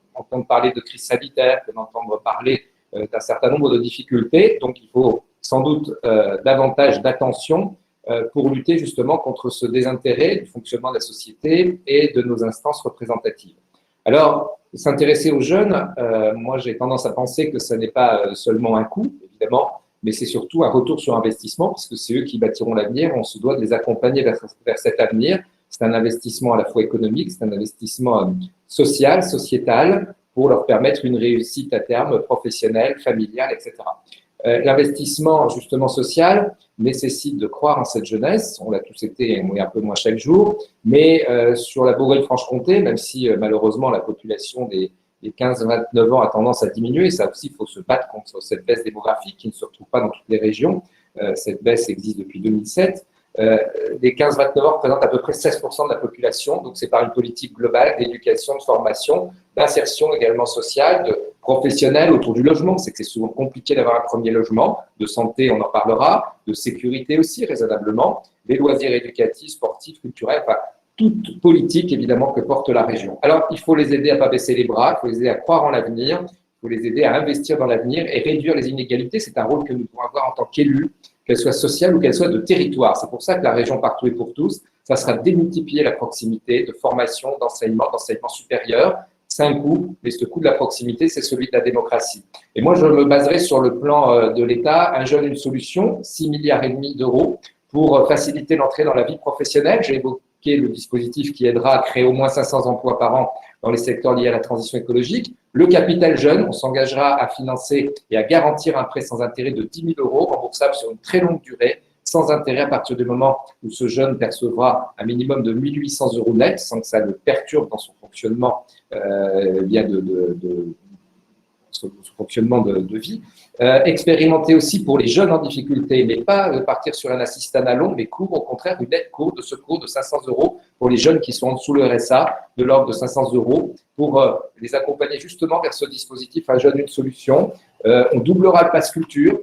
parler de crise sanitaire, que d'entendre parler d'un certain nombre de difficultés. Donc, il faut sans doute davantage d'attention pour lutter justement contre ce désintérêt du fonctionnement de la société et de nos instances représentatives. Alors, s'intéresser aux jeunes, moi j'ai tendance à penser que ce n'est pas seulement un coût, évidemment, mais c'est surtout un retour sur investissement, puisque c'est eux qui bâtiront l'avenir. On se doit de les accompagner vers cet avenir. C'est un investissement à la fois économique, c'est un investissement social, sociétal, pour leur permettre une réussite à terme professionnelle, familiale, etc. L'investissement justement social nécessite de croire en cette jeunesse. On l'a tous été, un peu moins chaque jour, mais sur la Bourgogne-Franche-Comté, même si malheureusement la population des 15-29 ans a tendance à diminuer, ça aussi il faut se battre contre cette baisse démographique qui ne se retrouve pas dans toutes les régions. Cette baisse existe depuis 2007. Les 15-29 ans représentent à peu près 16% de la population, donc c'est par une politique globale d'éducation, de formation, d'insertion également sociale, de professionnelle autour du logement. C'est que c'est souvent compliqué d'avoir un premier logement, de santé on en parlera, de sécurité aussi raisonnablement, des loisirs éducatifs, sportifs, culturels, enfin toute politique évidemment que porte la région. Alors il faut les aider à ne pas baisser les bras, il faut les aider à croire en l'avenir, il faut les aider à investir dans l'avenir et réduire les inégalités. C'est un rôle que nous devons avoir en tant qu'élus, qu'elle soit sociale ou qu'elle soit de territoire. C'est pour ça que la région Partout et pour tous, ça sera démultiplier la proximité de formation, d'enseignement supérieur. C'est un coût, mais ce coût de la proximité, c'est celui de la démocratie. Et moi, je me baserai sur le plan de l'État, un jeune, une solution, 6,5 milliards d'euros pour faciliter l'entrée dans la vie professionnelle. J'ai évoqué le dispositif qui aidera à créer au moins 500 emplois par an dans les secteurs liés à la transition écologique. Le capital jeune, on s'engagera à financer et à garantir un prêt sans intérêt de 10 000 euros, remboursable sur une très longue durée, sans intérêt à partir du moment où ce jeune percevra un minimum de 1 800 euros net, sans que ça le perturbe dans son fonctionnement son fonctionnement de vie. Expérimenter aussi pour les jeunes en difficulté, mais pas partir sur un assistanat long, mais court, au contraire, une aide courte de secours de 500 euros pour les jeunes qui sont en dessous le RSA, de l'ordre de 500 euros, pour les accompagner justement vers ce dispositif Un jeune, une solution. On doublera le pass culture,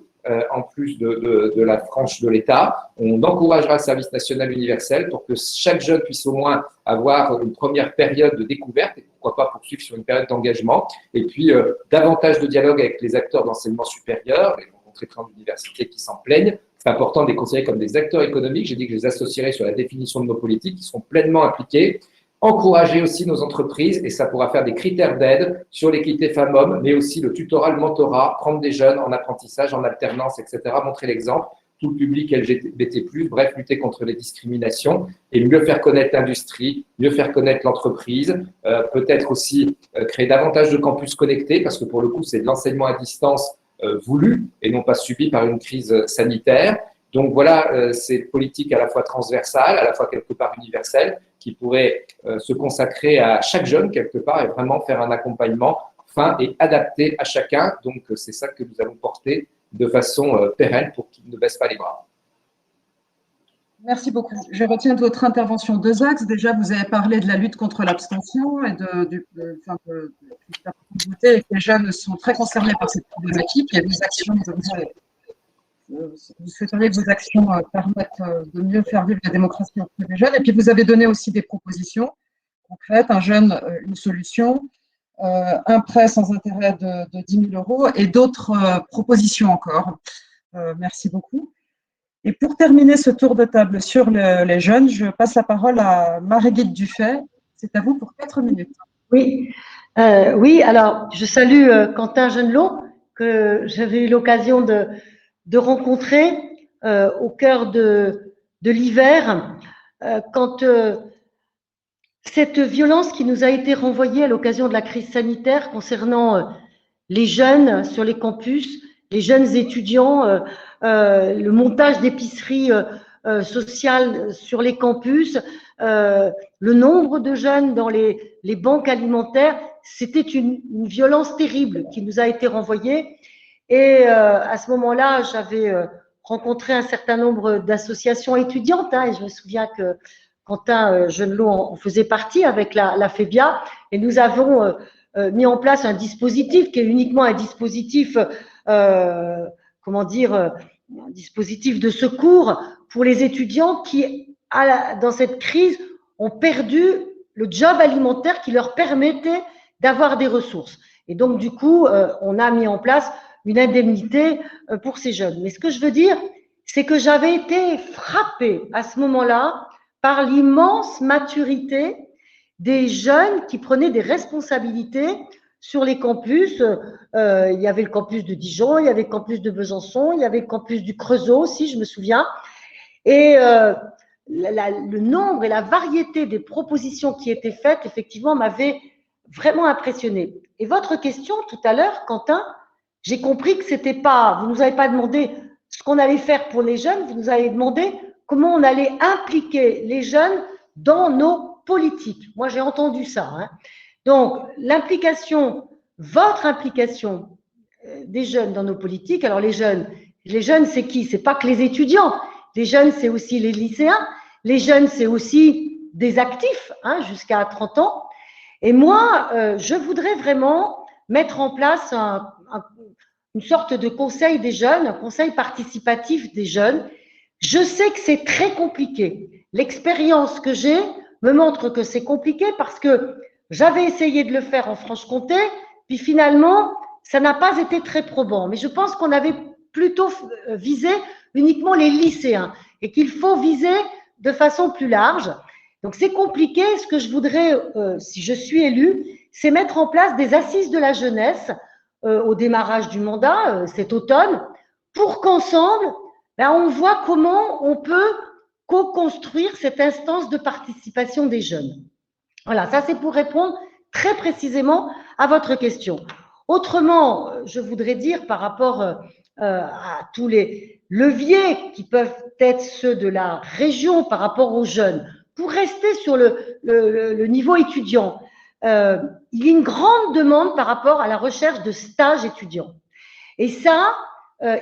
en plus de la tranche de l'État. On encouragera le service national universel pour que chaque jeune puisse au moins avoir une première période de découverte et pourquoi pas poursuivre sur une période d'engagement. Et puis, davantage de dialogue avec les acteurs d'enseignement supérieur, les rencontres d'universités qui s'en plaignent. C'est important de les considérer comme des acteurs économiques. J'ai dit que je les associerai sur la définition de nos politiques qui seront pleinement impliqués. Encourager aussi nos entreprises, et ça pourra faire des critères d'aide sur l'équité femmes-hommes, mais aussi le tutorat, le mentorat, prendre des jeunes en apprentissage, en alternance, etc., montrer l'exemple, tout le public LGBT+, bref, lutter contre les discriminations et mieux faire connaître l'industrie, mieux faire connaître l'entreprise, peut-être aussi créer davantage de campus connectés, parce que pour le coup, c'est de l'enseignement à distance voulu et non pas subi par une crise sanitaire. Donc voilà, ces politiques à la fois transversales, à la fois quelque part universelles, qui pourraient se consacrer à chaque jeune quelque part et vraiment faire un accompagnement fin et adapté à chacun. Donc c'est ça que nous allons porter de façon pérenne pour qu'ils ne baissent pas les bras. Merci beaucoup. Je retiens de votre intervention deux axes. Déjà, vous avez parlé de la lutte contre l'abstention et de la pauvreté. Les jeunes sont très concernés par cette problématique. Il y a des actions vous souhaiteriez que vos actions permettent de mieux faire vivre la démocratie auprès des jeunes. Et puis, vous avez donné aussi des propositions concrètes, un jeune, une solution, un prêt sans intérêt de 10 000 euros et d'autres propositions encore. Merci beaucoup. Et pour terminer ce tour de table sur les jeunes, je passe la parole à Marie-Guide Dufay. C'est à vous pour 4 minutes. Oui, alors je salue Quentin Jeannelot, que j'avais eu l'occasion de rencontrer au cœur de l'hiver, quand cette violence qui nous a été renvoyée à l'occasion de la crise sanitaire concernant les jeunes sur les campus, les jeunes étudiants, le montage d'épiceries sociales sur les campus, le nombre de jeunes dans les banques alimentaires, c'était une violence terrible qui nous a été renvoyée. Et à ce moment-là, j'avais rencontré un certain nombre d'associations étudiantes, et je me souviens que Quentin Jeannelot en faisait partie avec la FEBIA, et nous avons mis en place un dispositif qui est uniquement un dispositif, un dispositif de secours pour les étudiants qui, dans cette crise, ont perdu le job alimentaire qui leur permettait d'avoir des ressources. Et donc, du coup, on a mis en place une indemnité pour ces jeunes. Mais ce que je veux dire, c'est que j'avais été frappée à ce moment-là par l'immense maturité des jeunes qui prenaient des responsabilités sur les campus. Il y avait le campus de Dijon, il y avait le campus de Besançon, il y avait le campus du Creusot aussi, je me souviens. Et le nombre et la variété des propositions qui étaient faites, effectivement, m'avait vraiment impressionnée. Et votre question tout à l'heure, Quentin, j'ai compris que c'était pas, vous nous avez pas demandé ce qu'on allait faire pour les jeunes, vous nous avez demandé comment on allait impliquer les jeunes dans nos politiques. Moi, j'ai entendu ça. Hein. Donc, l'implication, votre implication des jeunes dans nos politiques. Alors, les jeunes, c'est qui? C'est pas que les étudiants. Les jeunes, c'est aussi les lycéens. Les jeunes, c'est aussi des actifs, hein, jusqu'à 30 ans. Et moi, je voudrais vraiment mettre en place une sorte de conseil des jeunes, un conseil participatif des jeunes. Je sais que c'est très compliqué. L'expérience que j'ai me montre que c'est compliqué parce que j'avais essayé de le faire en Franche-Comté, puis finalement, ça n'a pas été très probant. Mais je pense qu'on avait plutôt visé uniquement les lycéens et qu'il faut viser de façon plus large. Donc, c'est compliqué. Ce que je voudrais, si je suis élue, c'est mettre en place des assises de la jeunesse au démarrage du mandat, cet automne, pour qu'ensemble, on voit comment on peut co-construire cette instance de participation des jeunes. Voilà, ça c'est pour répondre très précisément à votre question. Autrement, je voudrais dire par rapport à tous les leviers qui peuvent être ceux de la région par rapport aux jeunes, pour rester sur le niveau étudiant, il y a une grande demande par rapport à la recherche de stages étudiants. Et ça,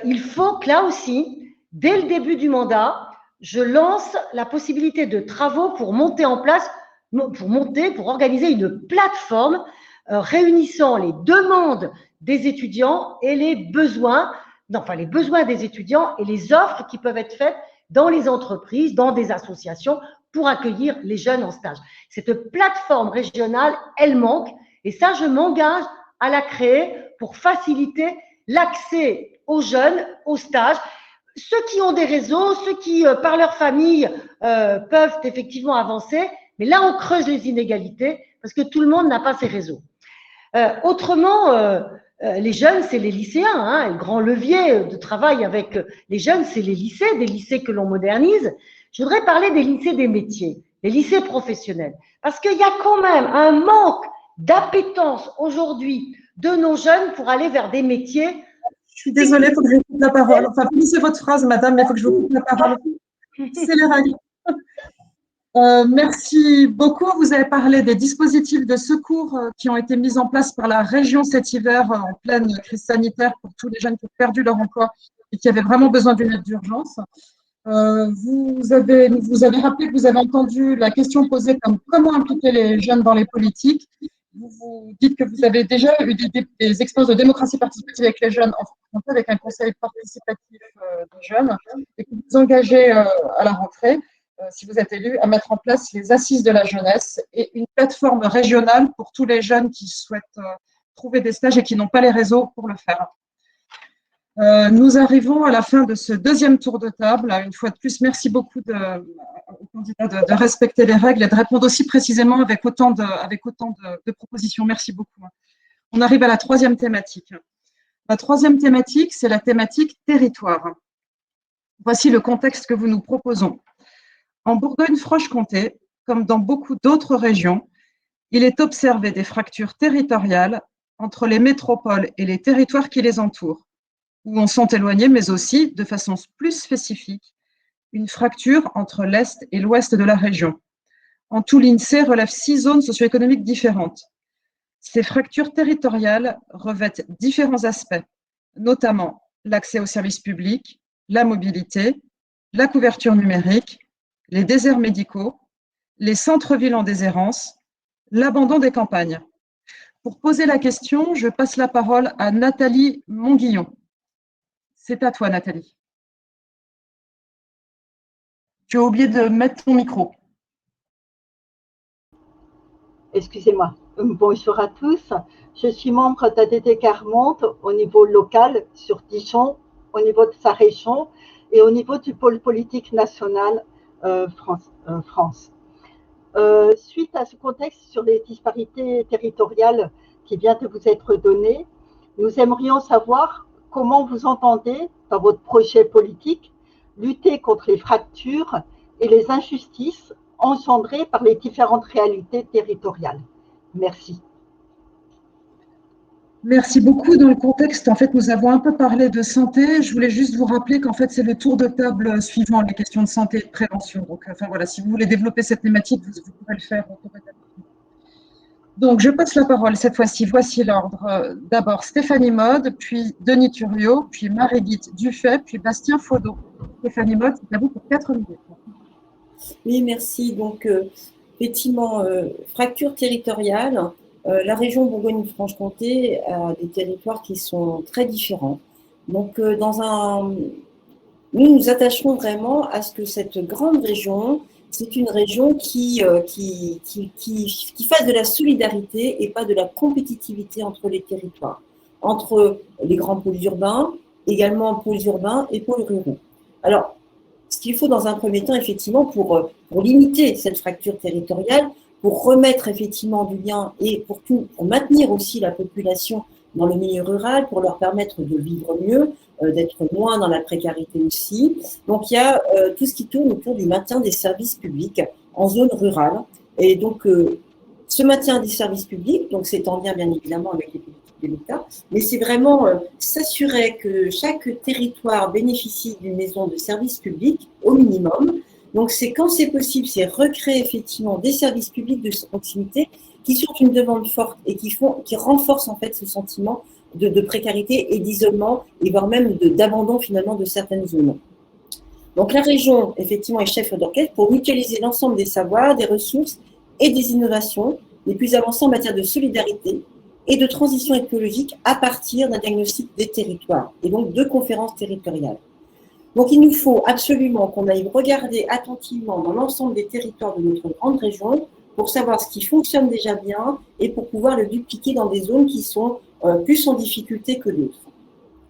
il faut que là aussi, dès le début du mandat, je lance la possibilité de travaux pour monter en place, pour organiser une plateforme réunissant les demandes des étudiants et les besoins des étudiants et les offres qui peuvent être faites dans les entreprises, dans des associations pour accueillir les jeunes en stage. Cette plateforme régionale, elle manque et ça, je m'engage à la créer pour faciliter l'accès aux jeunes au stage. Ceux qui ont des réseaux, ceux qui, par leur famille, peuvent effectivement avancer, mais là, on creuse les inégalités parce que tout le monde n'a pas ces réseaux. Autrement, les jeunes, c'est les lycéens. Hein, le grand levier de travail avec les jeunes, c'est les lycées, des lycées que l'on modernise. Je voudrais parler des lycées des métiers, les lycées professionnels, parce qu'il y a quand même un manque d'appétence aujourd'hui de nos jeunes pour aller vers des métiers. Je suis désolée, il faut que je vous coupe la parole. Enfin, finissez votre phrase, madame, mais il faut que je vous coupe la parole. C'est les règles. Merci beaucoup. Vous avez parlé des dispositifs de secours qui ont été mis en place par la région cet hiver en pleine crise sanitaire pour tous les jeunes qui ont perdu leur emploi et qui avaient vraiment besoin d'une aide d'urgence. Vous avez rappelé que vous avez entendu la question posée comme comment impliquer les jeunes dans les politiques. Vous dites que vous avez déjà eu des expériences de démocratie participative avec les jeunes en France, avec un conseil participatif des jeunes, et que vous engagez à la rentrée, si vous êtes élu, à mettre en place les assises de la jeunesse et une plateforme régionale pour tous les jeunes qui souhaitent trouver des stages et qui n'ont pas les réseaux pour le faire. Nous arrivons à la fin de ce deuxième tour de table. Une fois de plus, merci beaucoup aux candidats de respecter les règles et de répondre aussi précisément avec autant de propositions. Merci beaucoup. On arrive à la troisième thématique. La troisième thématique, c'est la thématique territoire. Voici le contexte que vous nous proposons. En Bourgogne-Franche-Comté, comme dans beaucoup d'autres régions, il est observé des fractures territoriales entre les métropoles et les territoires qui les entourent, où on sont éloignés, mais aussi, de façon plus spécifique, une fracture entre l'Est et l'Ouest de la région. En tout, l'INSEE relève 6 zones socio-économiques différentes. Ces fractures territoriales revêtent différents aspects, notamment l'accès aux services publics, la mobilité, la couverture numérique, les déserts médicaux, les centres-villes en déshérence, l'abandon des campagnes. Pour poser la question, je passe la parole à Nathalie Monguillon. C'est à toi, Nathalie. Tu as oublié de mettre ton micro. Excusez-moi. Bonjour à tous. Je suis membre d'ADD Carmonde au niveau local sur Dijon, au niveau de sa région. et au niveau du pôle politique national France. Suite à ce contexte sur les disparités territoriales qui vient de vous être donné, nous aimerions savoir comment vous entendez, dans votre projet politique, lutter contre les fractures et les injustices engendrées par les différentes réalités territoriales. Merci. Merci beaucoup. Dans le contexte, en fait, nous avons un peu parlé de santé. Je voulais juste vous rappeler qu'en fait, c'est le tour de table suivant les questions de santé et de prévention. Donc, enfin voilà, si vous voulez développer cette thématique, vous pourrez le faire. Donc, je passe la parole cette fois-ci. Voici l'ordre. D'abord, Stéphanie Maude, puis Denis Thuriot, puis Marie-Guite Dufay, puis Bastien Faudot. Stéphanie Maude, c'est à vous pour 4 minutes. Oui, merci. Donc, effectivement, fracture territoriale. La région Bourgogne-Franche-Comté a des territoires qui sont très différents. Donc, nous nous attacherons vraiment à ce que cette grande région, c'est une région qui fasse de la solidarité et pas de la compétitivité entre les territoires, entre les grands pôles urbains, également pôles urbains et pôles ruraux. Alors, ce qu'il faut dans un premier temps, effectivement, pour limiter cette fracture territoriale, pour remettre effectivement du lien et pour maintenir aussi la population dans le milieu rural, pour leur permettre de vivre mieux, d'être moins dans la précarité aussi. Donc, il y a tout ce qui tourne autour du maintien des services publics en zone rurale. Et donc, ce maintien des services publics, donc c'est en lien bien évidemment avec les politiques de l'État, mais c'est vraiment s'assurer que chaque territoire bénéficie d'une maison de services publics au minimum. Donc, c'est quand c'est possible, c'est recréer effectivement des services publics de proximité qui sont une demande forte et qui renforcent en fait ce sentiment de précarité et d'isolement, et voire même d'abandon finalement de certaines zones. Donc, la région, effectivement, est chef d'orchestre pour mutualiser l'ensemble des savoirs, des ressources et des innovations les plus avancées en matière de solidarité et de transition écologique à partir d'un diagnostic des territoires et donc de conférences territoriales. Donc, il nous faut absolument qu'on aille regarder attentivement dans l'ensemble des territoires de notre grande région pour savoir ce qui fonctionne déjà bien et pour pouvoir le dupliquer dans des zones qui sont plus en difficulté que d'autres.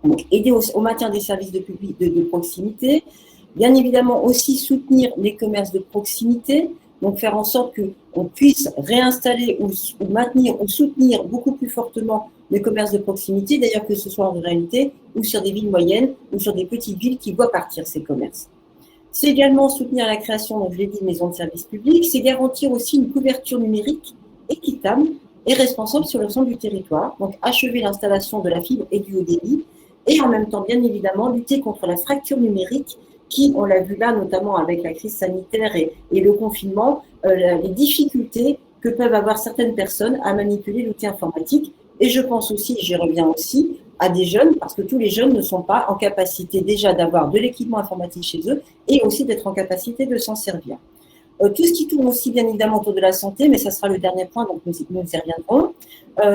Donc, aider au maintien des services de proximité, bien évidemment aussi soutenir les commerces de proximité, donc faire en sorte qu'on puisse réinstaller ou maintenir ou soutenir beaucoup plus fortement les commerces de proximité, d'ailleurs que ce soit en ruralité ou sur des villes moyennes ou sur des petites villes qui voient partir ces commerces. C'est également soutenir la création, donc je l'ai dit, de maisons de services publics, c'est garantir aussi une couverture numérique équitable et responsable sur l'ensemble du territoire, donc achever l'installation de la fibre et du haut débit, et en même temps, bien évidemment, lutter contre la fracture numérique qui, on l'a vu là, notamment avec la crise sanitaire et le confinement, les difficultés que peuvent avoir certaines personnes à manipuler l'outil informatique. Et je pense aussi, j'y reviens aussi, à des jeunes, parce que tous les jeunes ne sont pas en capacité déjà d'avoir de l'équipement informatique chez eux et aussi d'être en capacité de s'en servir. Tout ce qui tourne aussi bien évidemment autour de la santé, mais ça sera le dernier point, donc nous y reviendrons.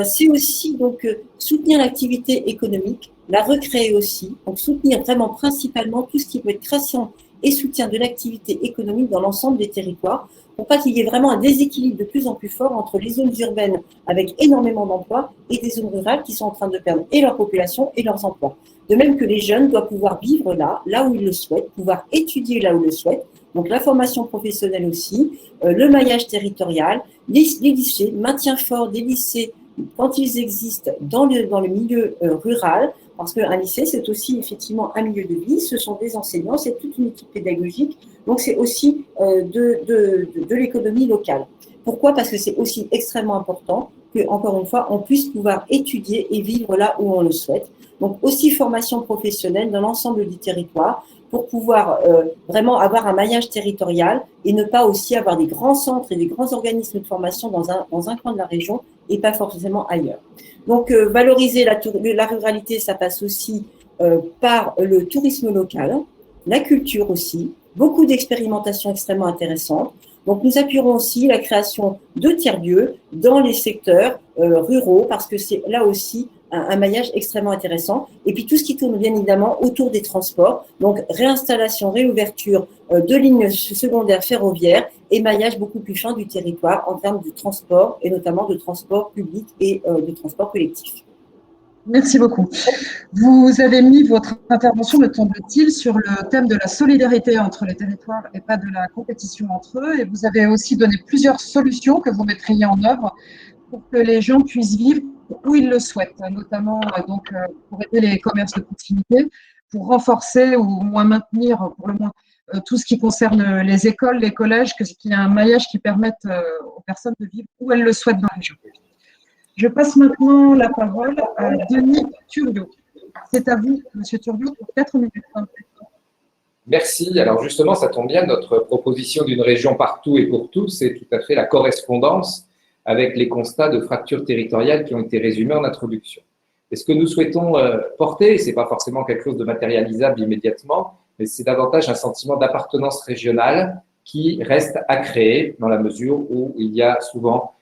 C'est aussi donc soutenir l'activité économique, la recréer aussi, donc soutenir vraiment principalement tout ce qui peut être création et soutien de l'activité économique dans l'ensemble des territoires, pour pas qu'il y ait vraiment un déséquilibre de plus en plus fort entre les zones urbaines avec énormément d'emplois et des zones rurales qui sont en train de perdre et leur population et leurs emplois. De même que les jeunes doivent pouvoir vivre là où ils le souhaitent, pouvoir étudier là où ils le souhaitent, donc la formation professionnelle aussi, le maillage territorial, les lycées, maintien fort des lycées quand ils existent dans le milieu rural, parce qu'un lycée, c'est aussi effectivement un milieu de vie, ce sont des enseignants, c'est toute une équipe pédagogique, donc c'est aussi de l'économie locale. Pourquoi ? Parce que c'est aussi extrêmement important que, encore une fois, on puisse pouvoir étudier et vivre là où on le souhaite. Donc aussi formation professionnelle dans l'ensemble du territoire pour pouvoir vraiment avoir un maillage territorial et ne pas aussi avoir des grands centres et des grands organismes de formation dans un coin de la région et pas forcément ailleurs. Donc, valoriser la ruralité, ça passe aussi par le tourisme local, la culture aussi, beaucoup d'expérimentations extrêmement intéressantes. Donc, nous appuierons aussi la création de tiers-lieux dans les secteurs ruraux parce que c'est là aussi un maillage extrêmement intéressant. Et puis, tout ce qui tourne bien évidemment autour des transports, donc réinstallation, réouverture de lignes secondaires ferroviaires et maillage beaucoup plus fin du territoire en termes de transport et notamment de transport public et de transport collectif. Merci beaucoup. Vous avez mis votre intervention, me semble-t-il, sur le thème de la solidarité entre les territoires et pas de la compétition entre eux. Et vous avez aussi donné plusieurs solutions que vous mettriez en œuvre pour que les gens puissent vivre où ils le souhaitent, notamment pour aider les commerces de proximité, pour renforcer ou au moins maintenir pour le moins tout ce qui concerne les écoles, les collèges, qu'il y ait un maillage qui permette aux personnes de vivre où elles le souhaitent dans la région. Je passe maintenant la parole à Denis Turriot. C'est à vous, Monsieur Turriot, pour 4 minutes. Merci. Alors justement, ça tombe bien, notre proposition d'une région partout et pour tous, c'est tout à fait la correspondance avec les constats de fractures territoriales qui ont été résumés en introduction. Et ce que nous souhaitons porter, ce n'est pas forcément quelque chose de matérialisable immédiatement, mais c'est davantage un sentiment d'appartenance régionale qui reste à créer dans la mesure où il y a souvent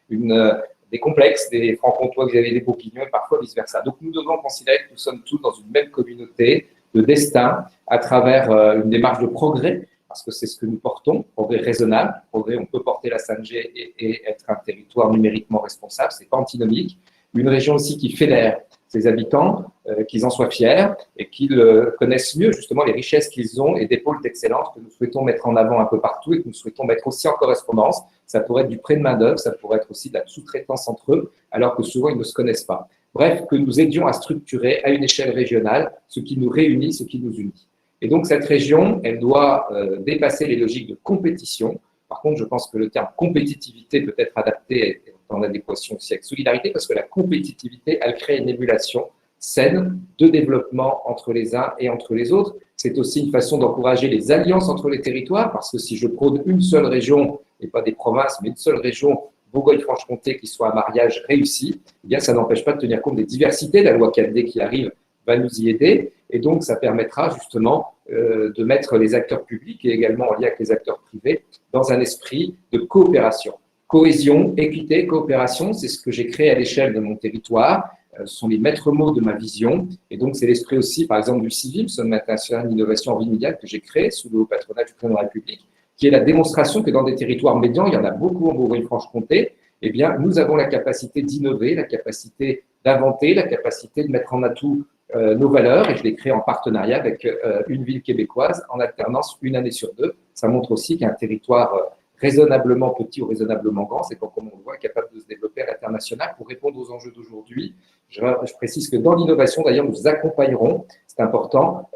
des complexes, des francs-comtois vis-à-vis des bourguignons et parfois vice-versa. Donc nous devons considérer que nous sommes tous dans une même communauté de destin à travers une démarche de progrès, parce que c'est ce que nous portons, progrès raisonnable, progrès, on peut porter la 5G et être un territoire numériquement responsable, c'est pas antinomique. Une région aussi qui fédère ses habitants, qu'ils en soient fiers et qu'ils connaissent mieux justement les richesses qu'ils ont et des pôles d'excellence que nous souhaitons mettre en avant un peu partout et que nous souhaitons mettre aussi en correspondance. Ça pourrait être du prêt de main-d'œuvre, ça pourrait être aussi de la sous-traitance entre eux, alors que souvent ils ne se connaissent pas. Bref, que nous aidions à structurer à une échelle régionale ce qui nous réunit, ce qui nous unit. Et donc cette région, elle doit dépasser les logiques de compétition. Par contre, je pense que le terme compétitivité peut être adapté en adéquation aussi avec solidarité, parce que la compétitivité, elle crée une émulation saine de développement entre les uns et entre les autres. C'est aussi une façon d'encourager les alliances entre les territoires, parce que si je prône une seule région, et pas des provinces, mais une seule région, Bourgogne-Franche-Comté, qui soit un mariage réussi, eh bien, ça n'empêche pas de tenir compte des diversités. La loi 4D qui arrive va nous y aider, et donc ça permettra justement de mettre les acteurs publics et également en lien avec les acteurs privés dans un esprit de coopération. Cohésion, équité, coopération, c'est ce que j'ai créé à l'échelle de mon territoire. Ce sont les maîtres mots de ma vision. Et donc, c'est l'esprit aussi, par exemple, du CIVIM, Sommet international d'innovation en vie médiale, que j'ai créé sous le haut patronat du président de la République, qui est la démonstration que dans des territoires médians, il y en a beaucoup en Bourgogne-Franche-Comté, eh bien, nous avons la capacité d'innover, la capacité d'inventer, la capacité de mettre en atout nos valeurs. Et je l'ai créé en partenariat avec une ville québécoise, en alternance une année sur 2. Ça montre aussi qu'un territoire raisonnablement petit ou raisonnablement grand, c'est quand, comme on le voit, est capable de se développer à l'international pour répondre aux enjeux d'aujourd'hui. Je précise que dans l'innovation, d'ailleurs, nous accompagnerons, c'est important,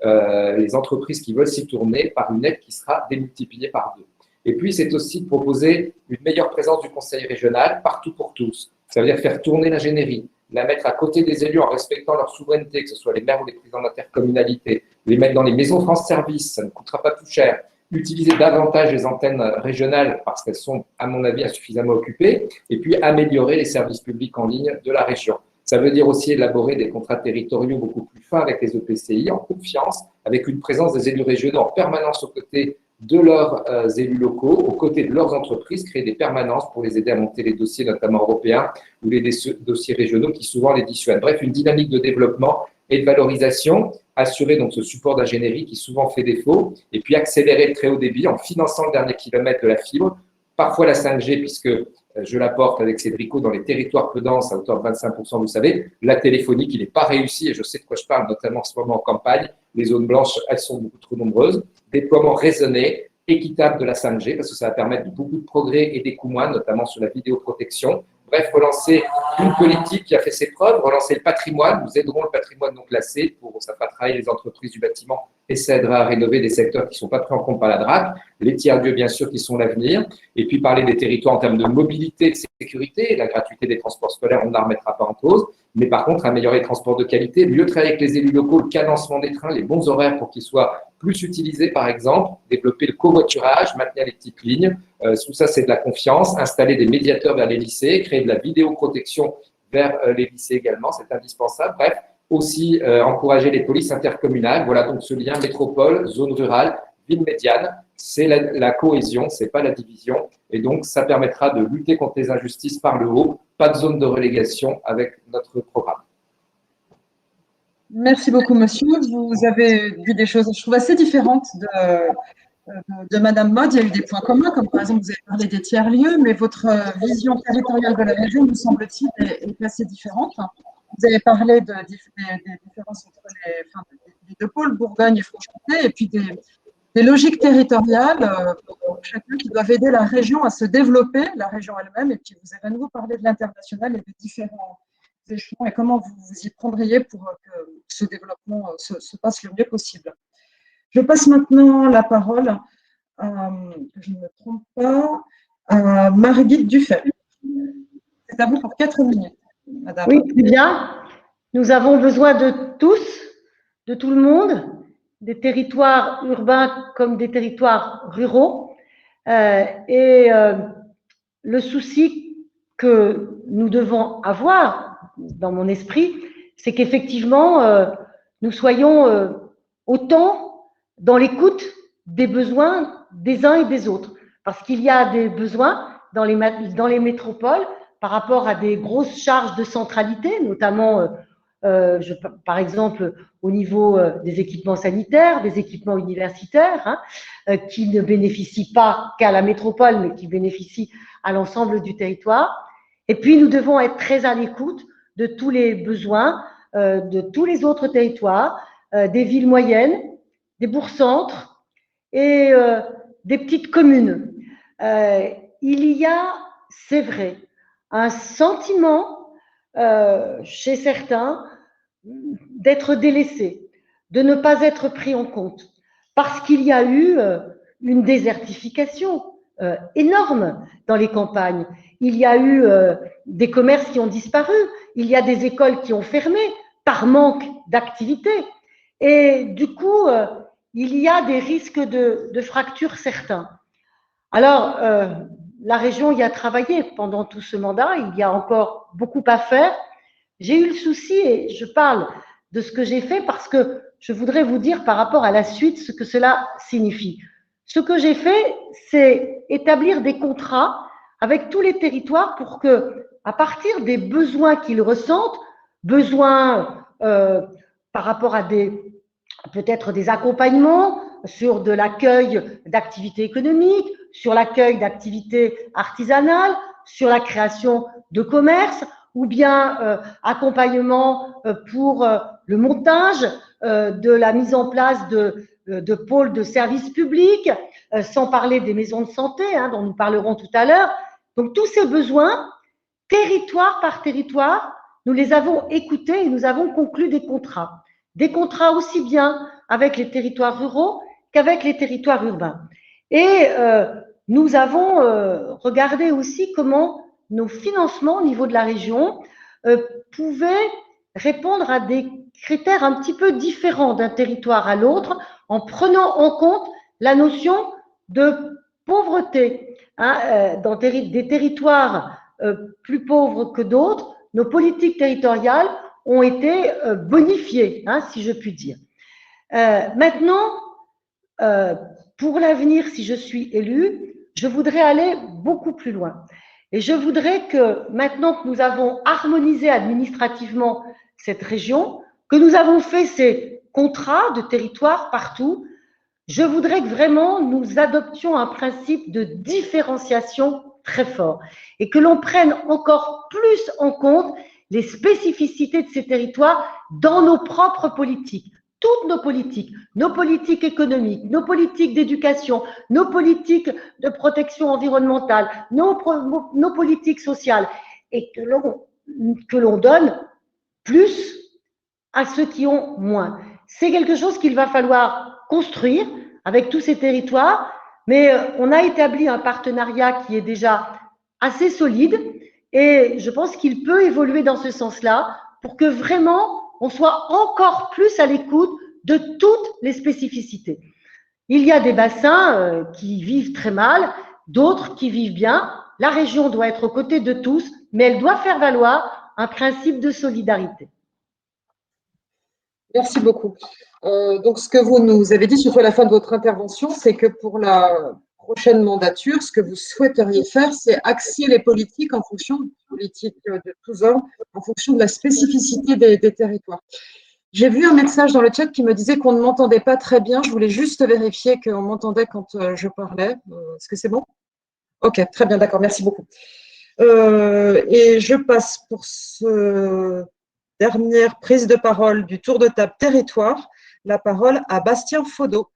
les entreprises qui veulent s'y tourner par une aide qui sera démultipliée par 2. Et puis, c'est aussi de proposer une meilleure présence du conseil régional partout pour tous. Ça veut dire faire tourner l'ingénierie, la mettre à côté des élus en respectant leur souveraineté, que ce soit les maires ou les présidents d'intercommunalité, les mettre dans les maisons France Service, ça ne coûtera pas plus cher, utiliser davantage les antennes régionales parce qu'elles sont, à mon avis, insuffisamment occupées, et puis améliorer les services publics en ligne de la région. Ça veut dire aussi élaborer des contrats territoriaux beaucoup plus fins avec les EPCI, en confiance, avec une présence des élus régionaux en permanence aux côtés de leurs élus locaux, aux côtés de leurs entreprises, créer des permanences pour les aider à monter les dossiers, notamment européens, ou les dossiers régionaux qui souvent les dissuadent. Bref, une dynamique de développement et de valorisation, assurer donc ce support d'ingénierie qui souvent fait défaut, et puis accélérer le très haut débit en finançant le dernier kilomètre de la fibre, parfois la 5G, puisque je la porte avec Cédrico dans les territoires peu denses à hauteur de 25%, vous savez, la téléphonie qui n'est pas réussie, et je sais de quoi je parle, notamment en ce moment en campagne, les zones blanches, elles sont beaucoup trop nombreuses, déploiement raisonné, équitable de la 5G, parce que ça va permettre beaucoup de progrès et des coûts moindres, notamment sur la vidéoprotection. Bref, relancer une politique qui a fait ses preuves, relancer le patrimoine. Nous aiderons le patrimoine non classé ça fera travailler les entreprises du bâtiment et ça aidera à rénover des secteurs qui ne sont pas pris en compte par la DRAC. Les tiers-lieux, bien sûr, qui sont l'avenir. Et puis parler des territoires en termes de mobilité, de sécurité. La gratuité des transports scolaires, on ne la remettra pas en cause. Mais par contre, améliorer les transports de qualité, mieux travailler avec les élus locaux, le cadencement des trains, les bons horaires pour qu'ils soient plus utilisés, par exemple, développer le covoiturage, maintenir les petites lignes. Tout ça, c'est de la confiance. Installer des médiateurs vers les lycées, créer de la vidéoprotection vers les lycées également, c'est indispensable. Bref, aussi encourager les polices intercommunales. Voilà donc ce lien métropole, zone rurale, ville médiane. C'est la cohésion, c'est pas la division. Et donc, ça permettra de lutter contre les injustices par le haut. Pas de zone de relégation avec notre programme. Merci beaucoup, monsieur. Vous avez dit des choses, je trouve, assez différentes de Madame Mode. Il y a eu des points communs, comme par exemple, vous avez parlé des tiers-lieux, mais votre vision territoriale de la région, nous semble-t-il, est assez différente. Vous avez parlé des différences entre les deux pôles, Bourgogne et Franche-Comté, et puis des logiques territoriales pour chacun qui doivent aider la région à se développer, la région elle-même. Et puis vous avez à nouveau parlé de l'international et des différents échelons et comment vous vous y prendriez pour que ce développement se passe le mieux possible. Je passe maintenant la parole, que je ne me trompe pas, à Margit Dufay. C'est à vous pour 4 minutes, madame. Oui, très bien. Nous avons besoin de tous, de tout le monde, des territoires urbains comme des territoires ruraux. Le souci que nous devons avoir dans mon esprit, c'est qu'effectivement, nous soyons autant dans l'écoute des besoins des uns et des autres. Parce qu'il y a des besoins dans les métropoles par rapport à des grosses charges de centralité, notamment, par exemple, au niveau des équipements sanitaires, des équipements universitaires, qui ne bénéficient pas qu'à la métropole, mais qui bénéficient à l'ensemble du territoire. Et puis, nous devons être très à l'écoute de tous les besoins de tous les autres territoires, des villes moyennes, des bourgs-centres et des petites communes. Il y a, c'est vrai, un sentiment chez certains d'être délaissés, de ne pas être pris en compte, parce qu'il y a eu une désertification énorme dans les campagnes. Il y a eu des commerces qui ont disparu, il y a des écoles qui ont fermé par manque d'activité. Et du coup, il y a des risques de fractures certains. Alors, la région y a travaillé pendant tout ce mandat, il y a encore beaucoup à faire. J'ai eu le souci, et je parle de ce que j'ai fait parce que je voudrais vous dire par rapport à la suite ce que cela signifie. Ce que j'ai fait, c'est établir des contrats avec tous les territoires pour que, à partir des besoins qu'ils ressentent, besoins par rapport à peut-être des accompagnements sur de l'accueil d'activités économiques, sur l'accueil d'activités artisanales, sur la création de commerces, ou bien accompagnement pour le montage de la mise en place de pôles de services publics, sans parler des maisons de santé, dont nous parlerons tout à l'heure. Donc tous ces besoins, territoire par territoire, nous les avons écoutés et nous avons conclu des contrats. Des contrats aussi bien avec les territoires ruraux qu'avec les territoires urbains. Et nous avons regardé aussi comment nos financements au niveau de la région pouvaient répondre à des critères un petit peu différents d'un territoire à l'autre, en prenant en compte la notion de pauvreté. Dans des territoires plus pauvres que d'autres, nos politiques territoriales ont été bonifiées, si je puis dire. Maintenant, pour l'avenir, si je suis élue, je voudrais aller beaucoup plus loin. Et je voudrais que, maintenant que nous avons harmonisé administrativement cette région, que nous avons fait ces contrats de territoire partout, je voudrais que vraiment nous adoptions un principe de différenciation très fort et que l'on prenne encore plus en compte les spécificités de ces territoires dans nos propres politiques. Toutes nos politiques économiques, nos politiques d'éducation, nos politiques de protection environnementale, nos politiques sociales, et que l'on donne plus à ceux qui ont moins. C'est quelque chose qu'il va falloir construire avec tous ces territoires, mais on a établi un partenariat qui est déjà assez solide et je pense qu'il peut évoluer dans ce sens-là pour que vraiment on soit encore plus à l'écoute de toutes les spécificités. Il y a des bassins qui vivent très mal, d'autres qui vivent bien. La région doit être aux côtés de tous, mais elle doit faire valoir un principe de solidarité. Merci beaucoup. Donc, ce que vous nous avez dit, surtout à la fin de votre intervention, c'est que pour la prochaine mandature, ce que vous souhaiteriez faire, c'est axer les politiques en fonction de politiques de tous ordres, en fonction de la spécificité des territoires. J'ai vu un message dans le chat qui me disait qu'on ne m'entendait pas très bien. Je voulais juste vérifier qu'on m'entendait quand je parlais. Est-ce que c'est bon? Ok, très bien, d'accord, merci beaucoup. Et je passe pour ce dernière prise de parole du tour de table territoire. La parole à Bastien Faudot.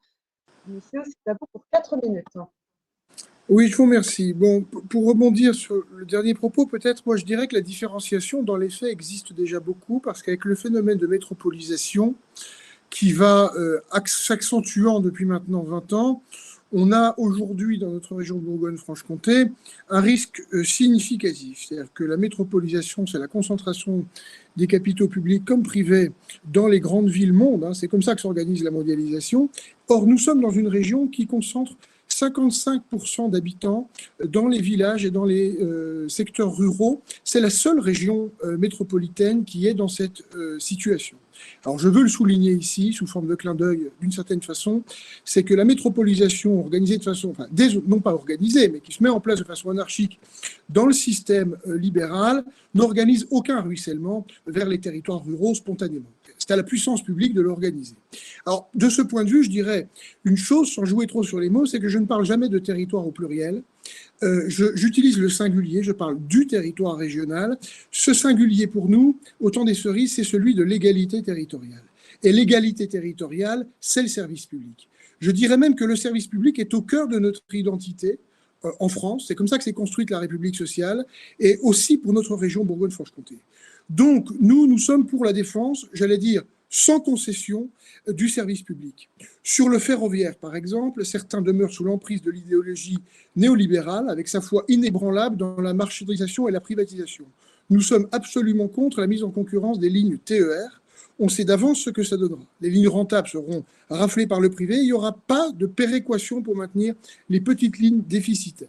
Monsieur, c'est à vous pour 4 minutes. Oui, je vous remercie. Bon, pour rebondir sur le dernier propos, peut-être, moi je dirais que la différenciation dans les faits existe déjà beaucoup parce qu'avec le phénomène de métropolisation qui va s'accentuant depuis maintenant 20 ans, on a aujourd'hui dans notre région de Bourgogne-Franche-Comté un risque significatif. C'est-à-dire que la métropolisation, c'est la concentration des capitaux publics comme privés dans les grandes villes mondes. Hein, c'est comme ça que s'organise la mondialisation. Or, nous sommes dans une région qui concentre 55% d'habitants dans les villages et dans les secteurs ruraux. C'est la seule région métropolitaine qui est dans cette situation. Alors, je veux le souligner ici, sous forme de clin d'œil, d'une certaine façon, c'est que la métropolisation organisée de façon, enfin, non pas organisée, mais qui se met en place de façon anarchique dans le système libéral, n'organise aucun ruissellement vers les territoires ruraux spontanément. C'est à la puissance publique de l'organiser. Alors, de ce point de vue, je dirais une chose, sans jouer trop sur les mots, c'est que je ne parle jamais de territoire au pluriel. J'utilise le singulier, je parle du territoire régional. Ce singulier, pour nous, au temps des cerises, c'est celui de l'égalité territoriale. Et l'égalité territoriale, c'est le service public. Je dirais même que le service public est au cœur de notre identité en France. C'est comme ça que s'est construite la République sociale, et aussi pour notre région Bourgogne-Franche-Comté. Donc, nous sommes pour la défense, j'allais dire, sans concession du service public. Sur le ferroviaire, par exemple, certains demeurent sous l'emprise de l'idéologie néolibérale, avec sa foi inébranlable dans la marchandisation et la privatisation. Nous sommes absolument contre la mise en concurrence des lignes TER. On sait d'avance ce que ça donnera. Les lignes rentables seront raflées par le privé. Il n'y aura pas de péréquation pour maintenir les petites lignes déficitaires.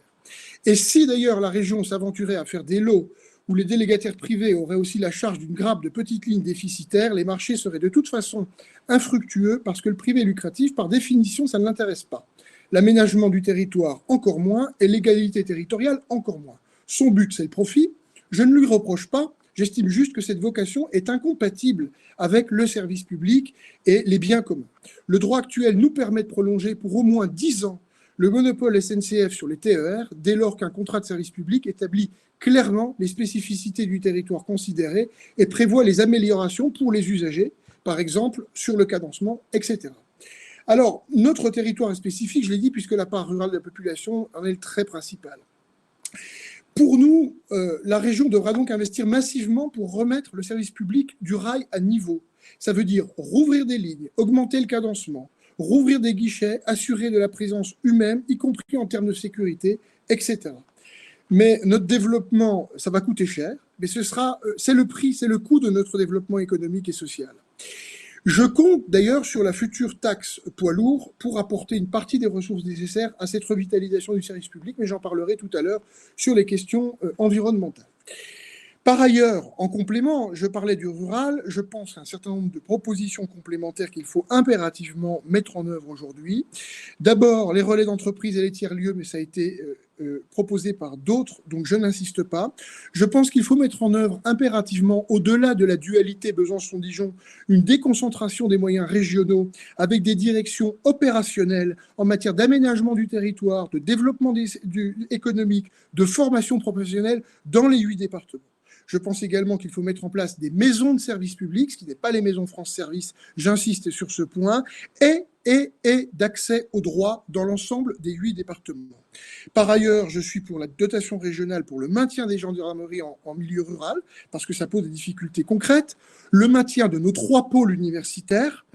Et si d'ailleurs la région s'aventurait à faire des lots où les délégataires privés auraient aussi la charge d'une grappe de petites lignes déficitaires, les marchés seraient de toute façon infructueux parce que le privé lucratif, par définition, ça ne l'intéresse pas. L'aménagement du territoire, encore moins, et l'égalité territoriale, encore moins. Son but, c'est le profit. Je ne lui reproche pas, j'estime juste que cette vocation est incompatible avec le service public et les biens communs. Le droit actuel nous permet de prolonger pour au moins 10 ans le monopole SNCF sur les TER, dès lors qu'un contrat de service public établit clairement les spécificités du territoire considéré et prévoit les améliorations pour les usagers, par exemple sur le cadencement, etc. Alors, notre territoire est spécifique, je l'ai dit, puisque la part rurale de la population en est le trait principal. Pour nous, la région devra donc investir massivement pour remettre le service public du rail à niveau. Ça veut dire rouvrir des lignes, augmenter le cadencement, rouvrir des guichets, assurer de la présence humaine, y compris en termes de sécurité, etc. Mais notre développement, ça va coûter cher, mais c'est le prix, c'est le coût de notre développement économique et social. Je compte d'ailleurs sur la future taxe poids lourd pour apporter une partie des ressources nécessaires à cette revitalisation du service public, mais j'en parlerai tout à l'heure sur les questions environnementales. Par ailleurs, en complément, je parlais du rural, je pense à un certain nombre de propositions complémentaires qu'il faut impérativement mettre en œuvre aujourd'hui. D'abord, les relais d'entreprise et les tiers-lieux, mais ça a été proposé par d'autres, donc je n'insiste pas. Je pense qu'il faut mettre en œuvre impérativement, au-delà de la dualité Besançon-Dijon, une déconcentration des moyens régionaux avec des directions opérationnelles en matière d'aménagement du territoire, de développement économique, de formation professionnelle dans les 8 départements. Je pense également qu'il faut mettre en place des maisons de service public, ce qui n'est pas les maisons France Service, j'insiste sur ce point, et d'accès aux droits dans l'ensemble des 8 départements. Par ailleurs, je suis pour la dotation régionale pour le maintien des gendarmeries en milieu rural, parce que ça pose des difficultés concrètes, le maintien de nos 3 pôles universitaires,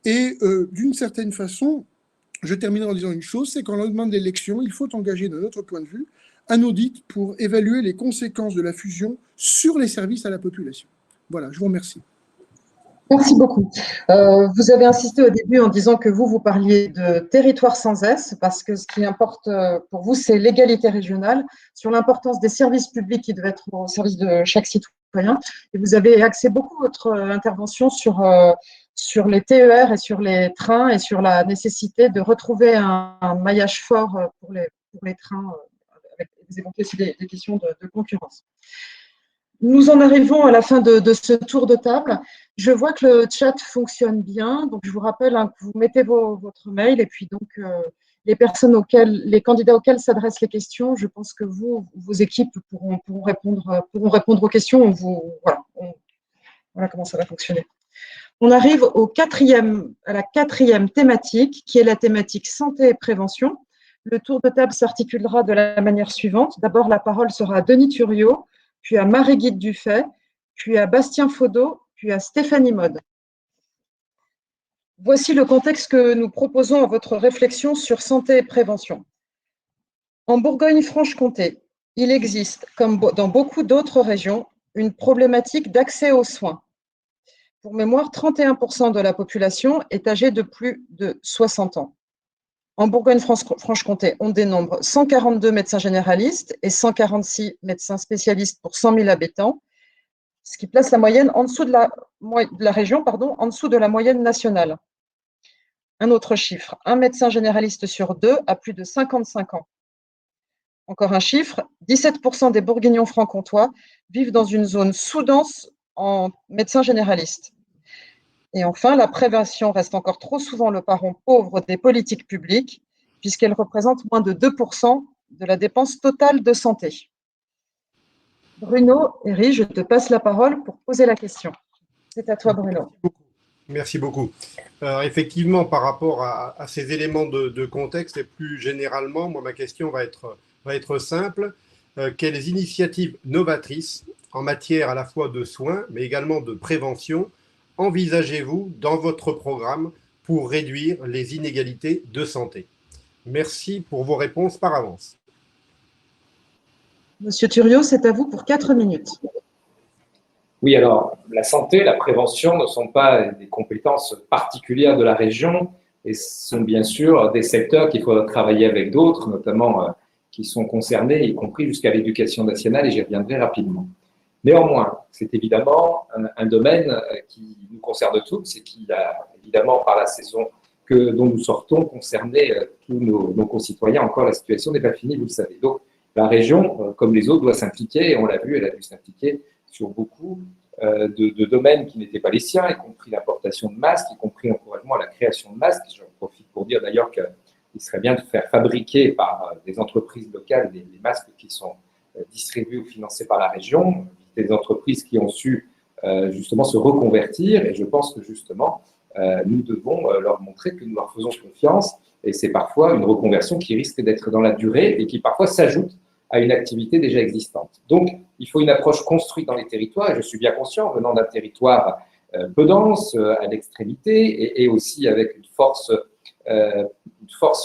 et d'une certaine façon, je terminerai en disant une chose, c'est qu'en lendemain de l'élection, il faut engager, de notre point de vue, un audit pour évaluer les conséquences de la fusion sur les services à la population. Voilà, je vous remercie. Merci beaucoup. Vous avez insisté au début en disant que vous parliez de territoire sans S, parce que ce qui importe pour vous, c'est l'égalité régionale, sur l'importance des services publics qui doivent être au service de chaque citoyen. Et vous avez axé beaucoup votre intervention sur les TER et sur les trains et sur la nécessité de retrouver un maillage fort pour les trains, avec vous évoquez aussi des questions de concurrence. Nous en arrivons à la fin de ce tour de table. Je vois que le chat fonctionne bien, donc je vous rappelle que vous mettez votre mail et puis donc les candidats auxquels s'adressent les questions, je pense que vos équipes pourront répondre aux questions. Voilà comment ça va fonctionner. On arrive à la quatrième thématique, qui est la thématique santé et prévention. Le tour de table s'articulera de la manière suivante. D'abord, la parole sera à Denis Thuriot, puis à Marie-Guide Dufay, puis à Bastien Faudot, puis à Stéphanie Mode. Voici le contexte que nous proposons à votre réflexion sur santé et prévention. En Bourgogne-Franche-Comté, il existe, comme dans beaucoup d'autres régions, une problématique d'accès aux soins. Pour mémoire, 31% de la population est âgée de plus de 60 ans. En Bourgogne-Franche-Comté, on dénombre 142 médecins généralistes et 146 médecins spécialistes pour 100 000 habitants, ce qui place la moyenne en dessous de la région, en dessous de la moyenne nationale. Un autre chiffre, un médecin généraliste sur 2 a plus de 55 ans. Encore un chiffre, 17% des bourguignons franc-comtois vivent dans une zone sous-dense en médecins généralistes. Et enfin, la prévention reste encore trop souvent le parent pauvre des politiques publiques, puisqu'elle représente moins de 2% de la dépense totale de santé. Bruno Herry, je te passe la parole pour poser la question. C'est à toi, Bruno. Merci beaucoup. Alors, effectivement, par rapport à ces éléments de contexte et plus généralement, moi, ma question va être simple. Quelles initiatives novatrices en matière à la fois de soins, mais également de prévention, envisagez-vous dans votre programme pour réduire les inégalités de santé? Merci pour vos réponses par avance. Monsieur Thuriot, c'est à vous pour 4 minutes. Oui, alors la santé, la prévention ne sont pas des compétences particulières de la région et sont bien sûr des secteurs qu'il faut travailler avec d'autres, notamment qui sont concernés, y compris jusqu'à l'éducation nationale, et j'y reviendrai rapidement. Néanmoins, c'est évidemment un domaine qui nous concerne tous et qui a évidemment, par la saison dont nous sortons, concerné tous nos concitoyens. Encore, la situation n'est pas finie, vous le savez. Donc, la région, comme les autres, doit s'impliquer, et on l'a vu, elle a dû s'impliquer sur beaucoup de domaines qui n'étaient pas les siens, y compris l'importation de masques, y compris l'encouragement à la création de masques. J'en profite pour dire d'ailleurs qu'il serait bien de faire fabriquer par des entreprises locales des masques qui sont distribués ou financés par la région, des entreprises qui ont su justement se reconvertir, et je pense que justement, nous devons leur montrer que nous leur faisons confiance, et c'est parfois une reconversion qui risque d'être dans la durée et qui parfois s'ajoute à une activité déjà existante. Donc, il faut une approche construite dans les territoires, et je suis bien conscient, venant d'un territoire peu dense, à l'extrémité, et aussi avec une force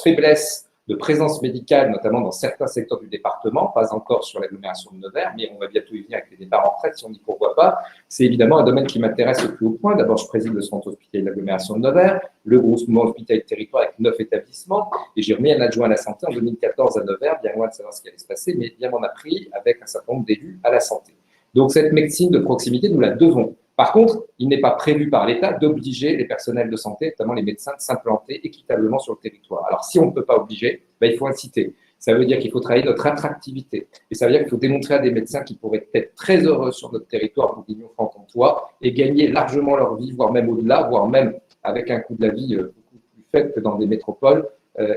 faiblesse de présence médicale, notamment dans certains secteurs du département, pas encore sur l'agglomération de Nevers, mais on va bientôt y venir avec les départs en retraite si on n'y pourvoit pas. C'est évidemment un domaine qui m'intéresse au plus haut point. D'abord, je préside le centre hospitalier de l'agglomération de Nevers, le groupement hospitalier de territoire avec 9 établissements, et j'ai remis un adjoint à la santé en 2014 à Nevers, bien loin de savoir ce qui allait se passer, mais bien m'en a pris avec un certain nombre d'élus à la santé. Donc, cette médecine de proximité, nous la devons. Par contre, il n'est pas prévu par l'État d'obliger les personnels de santé, notamment les médecins, de s'implanter équitablement sur le territoire. Alors, si on ne peut pas obliger, il faut inciter. Ça veut dire qu'il faut travailler notre attractivité. Et ça veut dire qu'il faut démontrer à des médecins qui pourraient être très heureux sur notre territoire bourguignon-franc-comtois et gagner largement leur vie, voire même au-delà, voire même avec un coût de la vie beaucoup plus faible que dans des métropoles,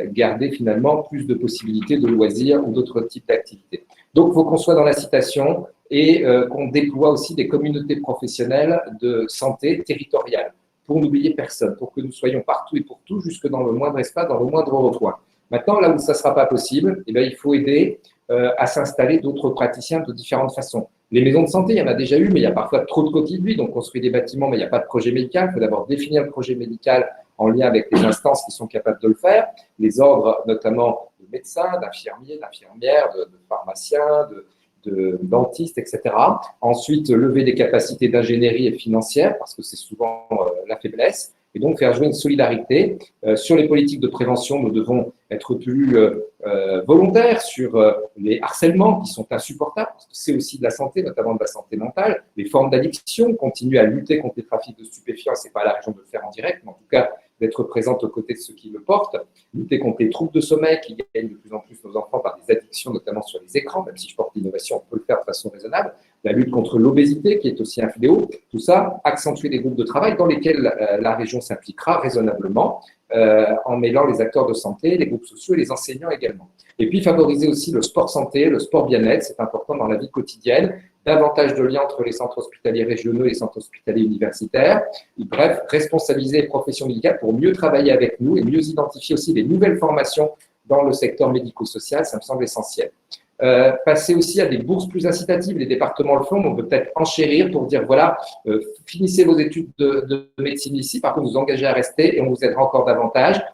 garder finalement plus de possibilités de loisirs ou d'autres types d'activités. Donc, il faut qu'on soit dans l'incitation et qu'on déploie aussi des communautés professionnelles de santé territoriale pour n'oublier personne, pour que nous soyons partout et pour tout, jusque dans le moindre espace, dans le moindre recoin. Maintenant, là où ça ne sera pas possible, il faut aider à s'installer d'autres praticiens de différentes façons. Les maisons de santé, il y en a déjà eu, mais il y a parfois trop de coquilles de vie, donc on construit des bâtiments, mais il n'y a pas de projet médical. Il faut d'abord définir le projet médical en lien avec les instances qui sont capables de le faire, les ordres notamment de médecins, d'infirmiers, d'infirmières, de pharmaciens, de dentistes, etc. Ensuite, lever des capacités d'ingénierie et financière, parce que c'est souvent la faiblesse, et donc faire jouer une solidarité. Sur les politiques de prévention, nous devons être plus volontaires sur les harcèlements qui sont insupportables, parce que c'est aussi de la santé, notamment de la santé mentale, les formes d'addiction, continuer à lutter contre les trafics de stupéfiants, c'est pas à la région de le faire en direct, mais en tout cas d'être présente aux côtés de ceux qui le portent, lutter contre les troubles de sommeil qui gagnent de plus en plus nos enfants par des addictions, notamment sur les écrans, même si je porte l'innovation, on peut le faire de façon raisonnable, la lutte contre l'obésité qui est aussi un fléau, tout ça, accentuer des groupes de travail dans lesquels la région s'impliquera raisonnablement en mêlant les acteurs de santé, les groupes sociaux et les enseignants également. Et puis favoriser aussi le sport santé, le sport bien-être, c'est important dans la vie quotidienne, davantage de liens entre les centres hospitaliers régionaux et les centres hospitaliers universitaires. Et bref, responsabiliser les professions médicales pour mieux travailler avec nous et mieux identifier aussi les nouvelles formations dans le secteur médico-social, ça me semble essentiel. Passer aussi à des bourses plus incitatives, les départements le font, mais on peut peut-être enchérir pour dire, voilà, finissez vos études de médecine ici, par contre, vous engagez à rester et on vous aidera encore davantage.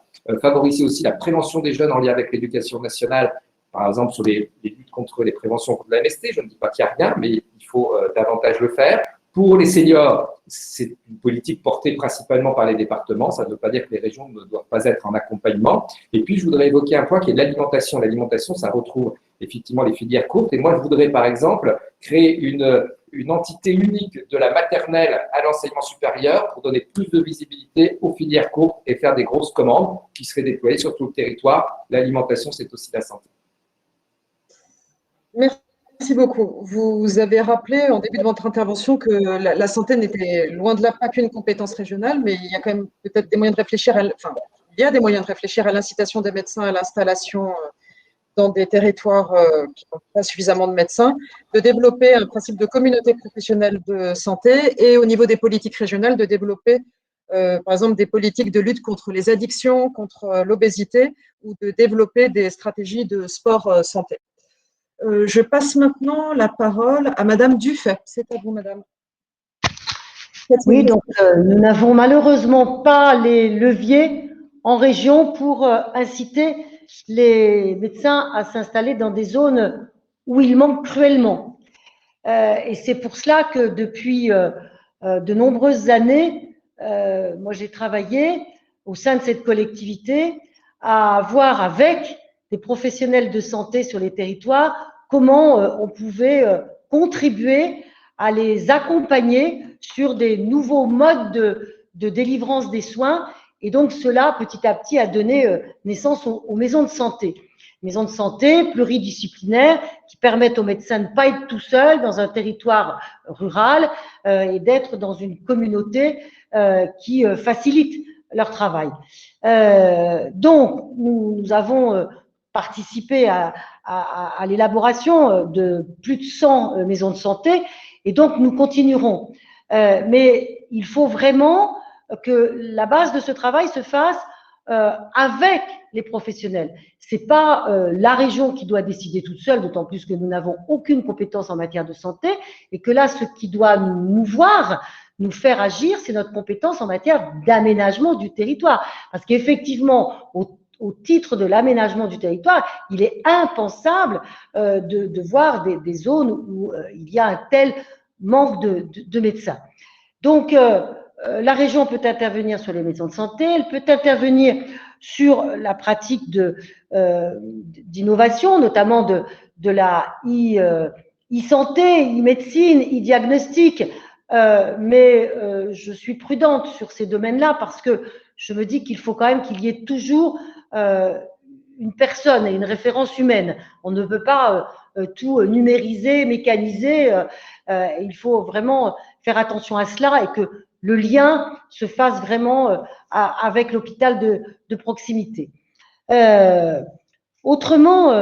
Favoriser aussi la prévention des jeunes en lien avec l'éducation nationale, par exemple sur les luttes contre les préventions contre la MST, je ne dis pas qu'il n'y a rien, mais il faut davantage le faire. Pour les seniors, c'est une politique portée principalement par les départements, ça ne veut pas dire que les régions ne doivent pas être en accompagnement. Et puis, je voudrais évoquer un point qui est l'alimentation. L'alimentation, ça retrouve effectivement les filières courtes. Et moi, je voudrais par exemple créer une entité unique de la maternelle à l'enseignement supérieur pour donner plus de visibilité aux filières courtes et faire des grosses commandes qui seraient déployées sur tout le territoire. L'alimentation, c'est aussi la santé. Merci beaucoup. Vous avez rappelé en début de votre intervention que la santé n'était loin de là pas qu'une compétence régionale, mais il y a quand même peut-être des moyens de réfléchir, il y a des moyens de réfléchir à l'incitation des médecins à l'installation dans des territoires qui n'ont pas suffisamment de médecins, de développer un principe de communauté professionnelle de santé et au niveau des politiques régionales, de développer par exemple des politiques de lutte contre les addictions, contre l'obésité ou de développer des stratégies de sport santé. Je passe maintenant la parole à Madame Dufay. C'est à vous, Madame. Oui, donc nous n'avons malheureusement pas les leviers en région pour inciter les médecins à s'installer dans des zones où il manque cruellement. Et c'est pour cela que depuis de nombreuses années, moi j'ai travaillé au sein de cette collectivité à voir avec des professionnels de santé sur les territoires comment on pouvait contribuer à les accompagner sur des nouveaux modes de délivrance des soins. Et donc, cela, petit à petit, a donné naissance aux maisons de santé. Maisons de santé pluridisciplinaires qui permettent aux médecins de ne pas être tout seuls dans un territoire rural et d'être dans une communauté qui facilite leur travail. Donc, nous avons participé à l'élaboration de plus de 100 maisons de santé et donc nous continuerons. Mais il faut vraiment que la base de ce travail se fasse avec les professionnels. C'est pas la région qui doit décider toute seule, d'autant plus que nous n'avons aucune compétence en matière de santé et que là, ce qui doit nous voir, nous faire agir, c'est notre compétence en matière d'aménagement du territoire. Parce qu'effectivement, au titre de l'aménagement du territoire, il est impensable de voir des zones où il y a un tel manque de médecins. Donc, la région peut intervenir sur les maisons de santé, elle peut intervenir sur la pratique d'innovation, notamment de la e-santé, e-médecine, e-diagnostic, mais je suis prudente sur ces domaines-là parce que je me dis qu'il faut quand même qu'il y ait toujours une personne et une référence humaine. On ne peut pas tout numériser, mécaniser. Il faut vraiment faire attention à cela et que le lien se fasse vraiment avec l'hôpital de proximité. Autrement,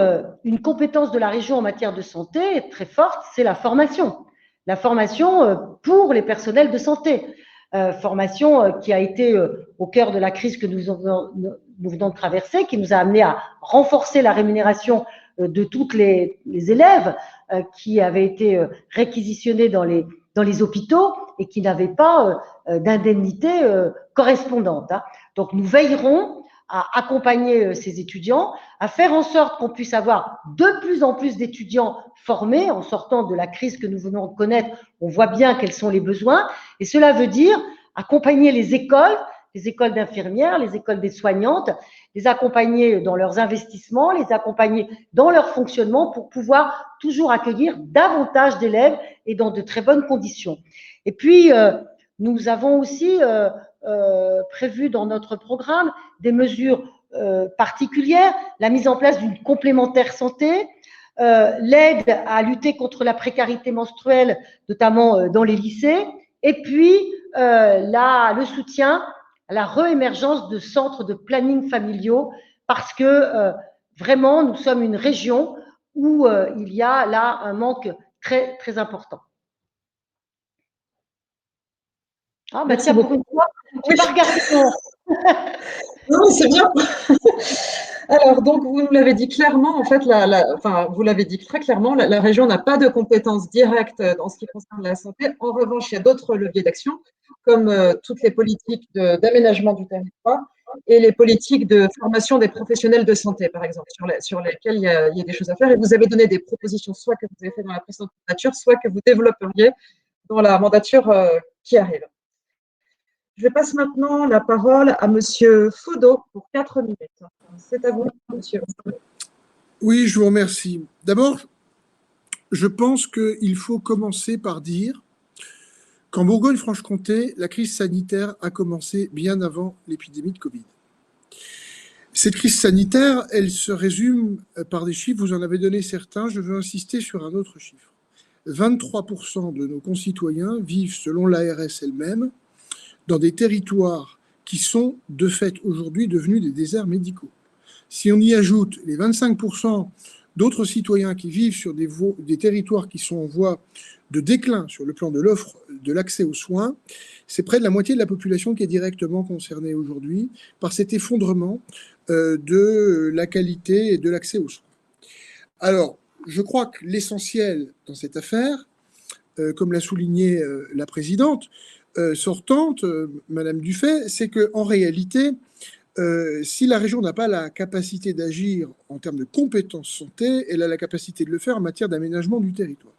une compétence de la région en matière de santé très forte, c'est la formation. La formation pour les personnels de santé. Formation qui a été au cœur de la crise que nous venons de traverser, qui nous a amené à renforcer la rémunération de toutes les élèves qui avaient été réquisitionnés dans les hôpitaux et qui n'avaient pas d'indemnité correspondante. Donc, nous veillerons à accompagner ces étudiants, à faire en sorte qu'on puisse avoir de plus en plus d'étudiants formés en sortant de la crise que nous venons de connaître. On voit bien quels sont les besoins et cela veut dire accompagner les écoles d'infirmières, les écoles des soignantes, les accompagner dans leurs investissements, les accompagner dans leur fonctionnement pour pouvoir toujours accueillir davantage d'élèves et dans de très bonnes conditions. Et puis, nous avons aussi prévu dans notre programme des mesures particulières, la mise en place d'une complémentaire santé, l'aide à lutter contre la précarité menstruelle, notamment dans les lycées, et puis le soutien à la réémergence de centres de planning familiaux, parce que vraiment, nous sommes une région où il y a là un manque très, très important. Ah, bah Merci tiens, pour beaucoup. une fois, je n'ai pas regardé l'heure. Non, c'est bien. Alors, donc, vous nous l'avez dit clairement, en fait, enfin, vous l'avez dit très clairement, la région n'a pas de compétences directes dans ce qui concerne la santé. En revanche, il y a d'autres leviers d'action, comme toutes les politiques d'aménagement du territoire et les politiques de formation des professionnels de santé, par exemple, sur lesquelles il y a des choses à faire. Et vous avez donné des propositions, soit que vous avez fait dans la précédente mandature, soit que vous développeriez dans la mandature qui arrive. Je passe maintenant la parole à Monsieur Faudot pour 4 minutes. C'est à vous, monsieur. Oui, je vous remercie. D'abord, je pense qu'il faut commencer par dire qu'en Bourgogne-Franche-Comté, la crise sanitaire a commencé bien avant l'épidémie de Covid. Cette crise sanitaire, elle se résume par des chiffres, vous en avez donné certains, je veux insister sur un autre chiffre. 23% de nos concitoyens vivent, selon l'ARS elle-même, dans des territoires qui sont de fait aujourd'hui devenus des déserts médicaux. Si on y ajoute les 25% d'autres citoyens qui vivent sur des territoires qui sont en voie de déclin sur le plan de l'offre de l'accès aux soins, c'est près de la moitié de la population qui est directement concernée aujourd'hui par cet effondrement de la qualité et de l'accès aux soins. Alors, je crois que l'essentiel dans cette affaire, comme l'a souligné la présidente sortante, Madame Dufay, c'est qu'en réalité, si la région n'a pas la capacité d'agir en termes de compétences santé, elle a la capacité de le faire en matière d'aménagement du territoire.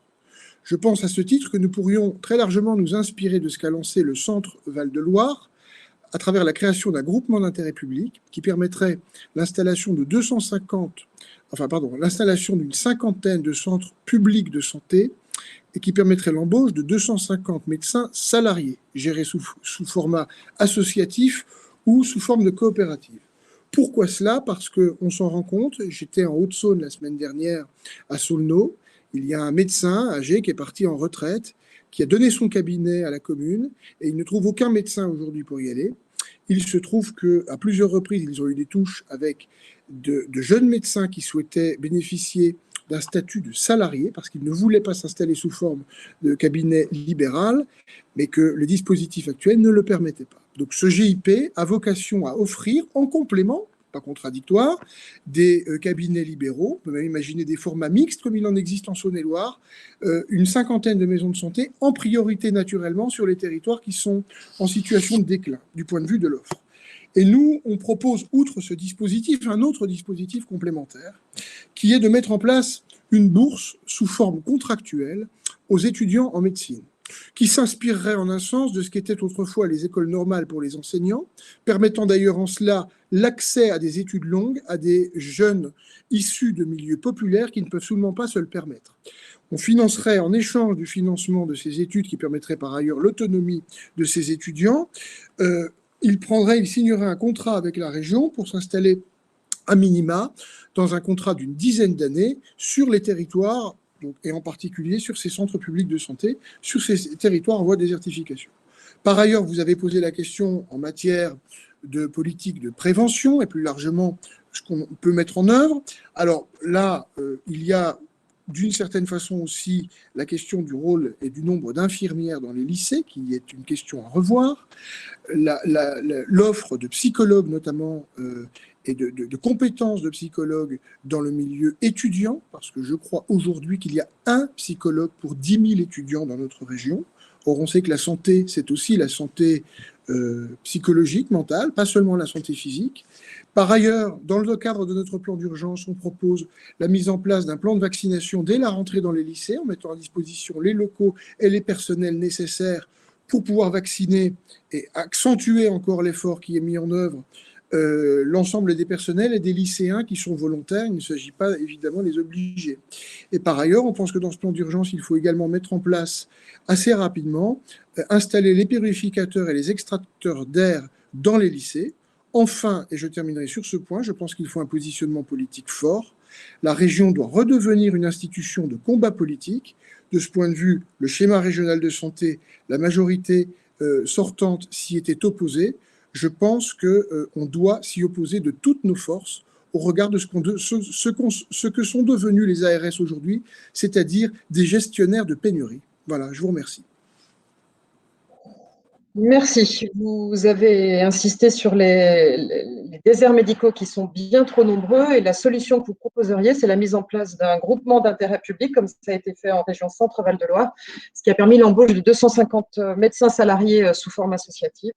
Je pense à ce titre que nous pourrions très largement nous inspirer de ce qu'a lancé le Centre Val-de-Loire à travers la création d'un groupement d'intérêt public qui permettrait l'installation de l'installation d'une cinquantaine de centres publics de santé et qui permettrait l'embauche de 250 médecins salariés, gérés sous format associatif ou sous forme de coopérative. Pourquoi cela? Parce qu'on s'en rend compte, j'étais en Haute-Saône la semaine dernière à Saulneau, il y a un médecin âgé qui est parti en retraite, qui a donné son cabinet à la commune, et il ne trouve aucun médecin aujourd'hui pour y aller. Il se trouve qu'à plusieurs reprises, ils ont eu des touches avec de jeunes médecins qui souhaitaient bénéficier d'un statut de salarié, parce qu'ils ne voulaient pas s'installer sous forme de cabinet libéral, mais que le dispositif actuel ne le permettait pas. Donc ce GIP a vocation à offrir en complément, pas contradictoire, des cabinets libéraux, on peut même imaginer des formats mixtes comme il en existe en Saône-et-Loire, une cinquantaine de maisons de santé, en priorité naturellement sur les territoires qui sont en situation de déclin du point de vue de l'offre. Et nous, on propose, outre ce dispositif, un autre dispositif complémentaire, qui est de mettre en place une bourse sous forme contractuelle aux étudiants en médecine, qui s'inspirerait en un sens de ce qu'étaient autrefois les écoles normales pour les enseignants, permettant d'ailleurs en cela l'accès à des études longues à des jeunes issus de milieux populaires qui ne peuvent absolument pas se le permettre. On financerait, en échange du financement de ces études, qui permettrait par ailleurs l'autonomie de ces étudiants, il signerait un contrat avec la région pour s'installer à minima dans un contrat d'une dizaine d'années sur les territoires, donc, et en particulier sur ces centres publics de santé, sur ces territoires en voie de désertification. Par ailleurs, vous avez posé la question en matière de politique de prévention et plus largement ce qu'on peut mettre en œuvre. Alors là, il y a d'une certaine façon aussi la question du rôle et du nombre d'infirmières dans les lycées, qui est une question à revoir. L'offre de psychologues notamment et de compétences de psychologues dans le milieu étudiant, parce que je crois aujourd'hui qu'il y a un psychologue pour 10 000 étudiants dans notre région. Or, on sait que la santé, c'est aussi la santé psychologique, mentale, pas seulement la santé physique. Par ailleurs, dans le cadre de notre plan d'urgence, on propose la mise en place d'un plan de vaccination dès la rentrée dans les lycées, en mettant à disposition les locaux et les personnels nécessaires pour pouvoir vacciner et accentuer encore l'effort qui est mis en œuvre l'ensemble des personnels et des lycéens qui sont volontaires. Il ne s'agit pas évidemment de les obliger. Et par ailleurs, on pense que dans ce plan d'urgence, il faut également mettre en place assez rapidement, installer les purificateurs et les extracteurs d'air dans les lycées. Enfin, et je terminerai sur ce point, je pense qu'il faut un positionnement politique fort. La région doit redevenir une institution de combat politique. De ce point de vue, le schéma régional de santé, la majorité sortante s'y était opposée. Je pense qu'on doit s'y opposer de toutes nos forces au regard de ce que sont devenus les ARS aujourd'hui, c'est-à-dire des gestionnaires de pénurie. Voilà, je vous remercie. Merci. Vous avez insisté sur les déserts médicaux qui sont bien trop nombreux et la solution que vous proposeriez, c'est la mise en place d'un groupement d'intérêt public, comme ça a été fait en région Centre-Val de Loire, ce qui a permis l'embauche de 250 médecins salariés sous forme associative.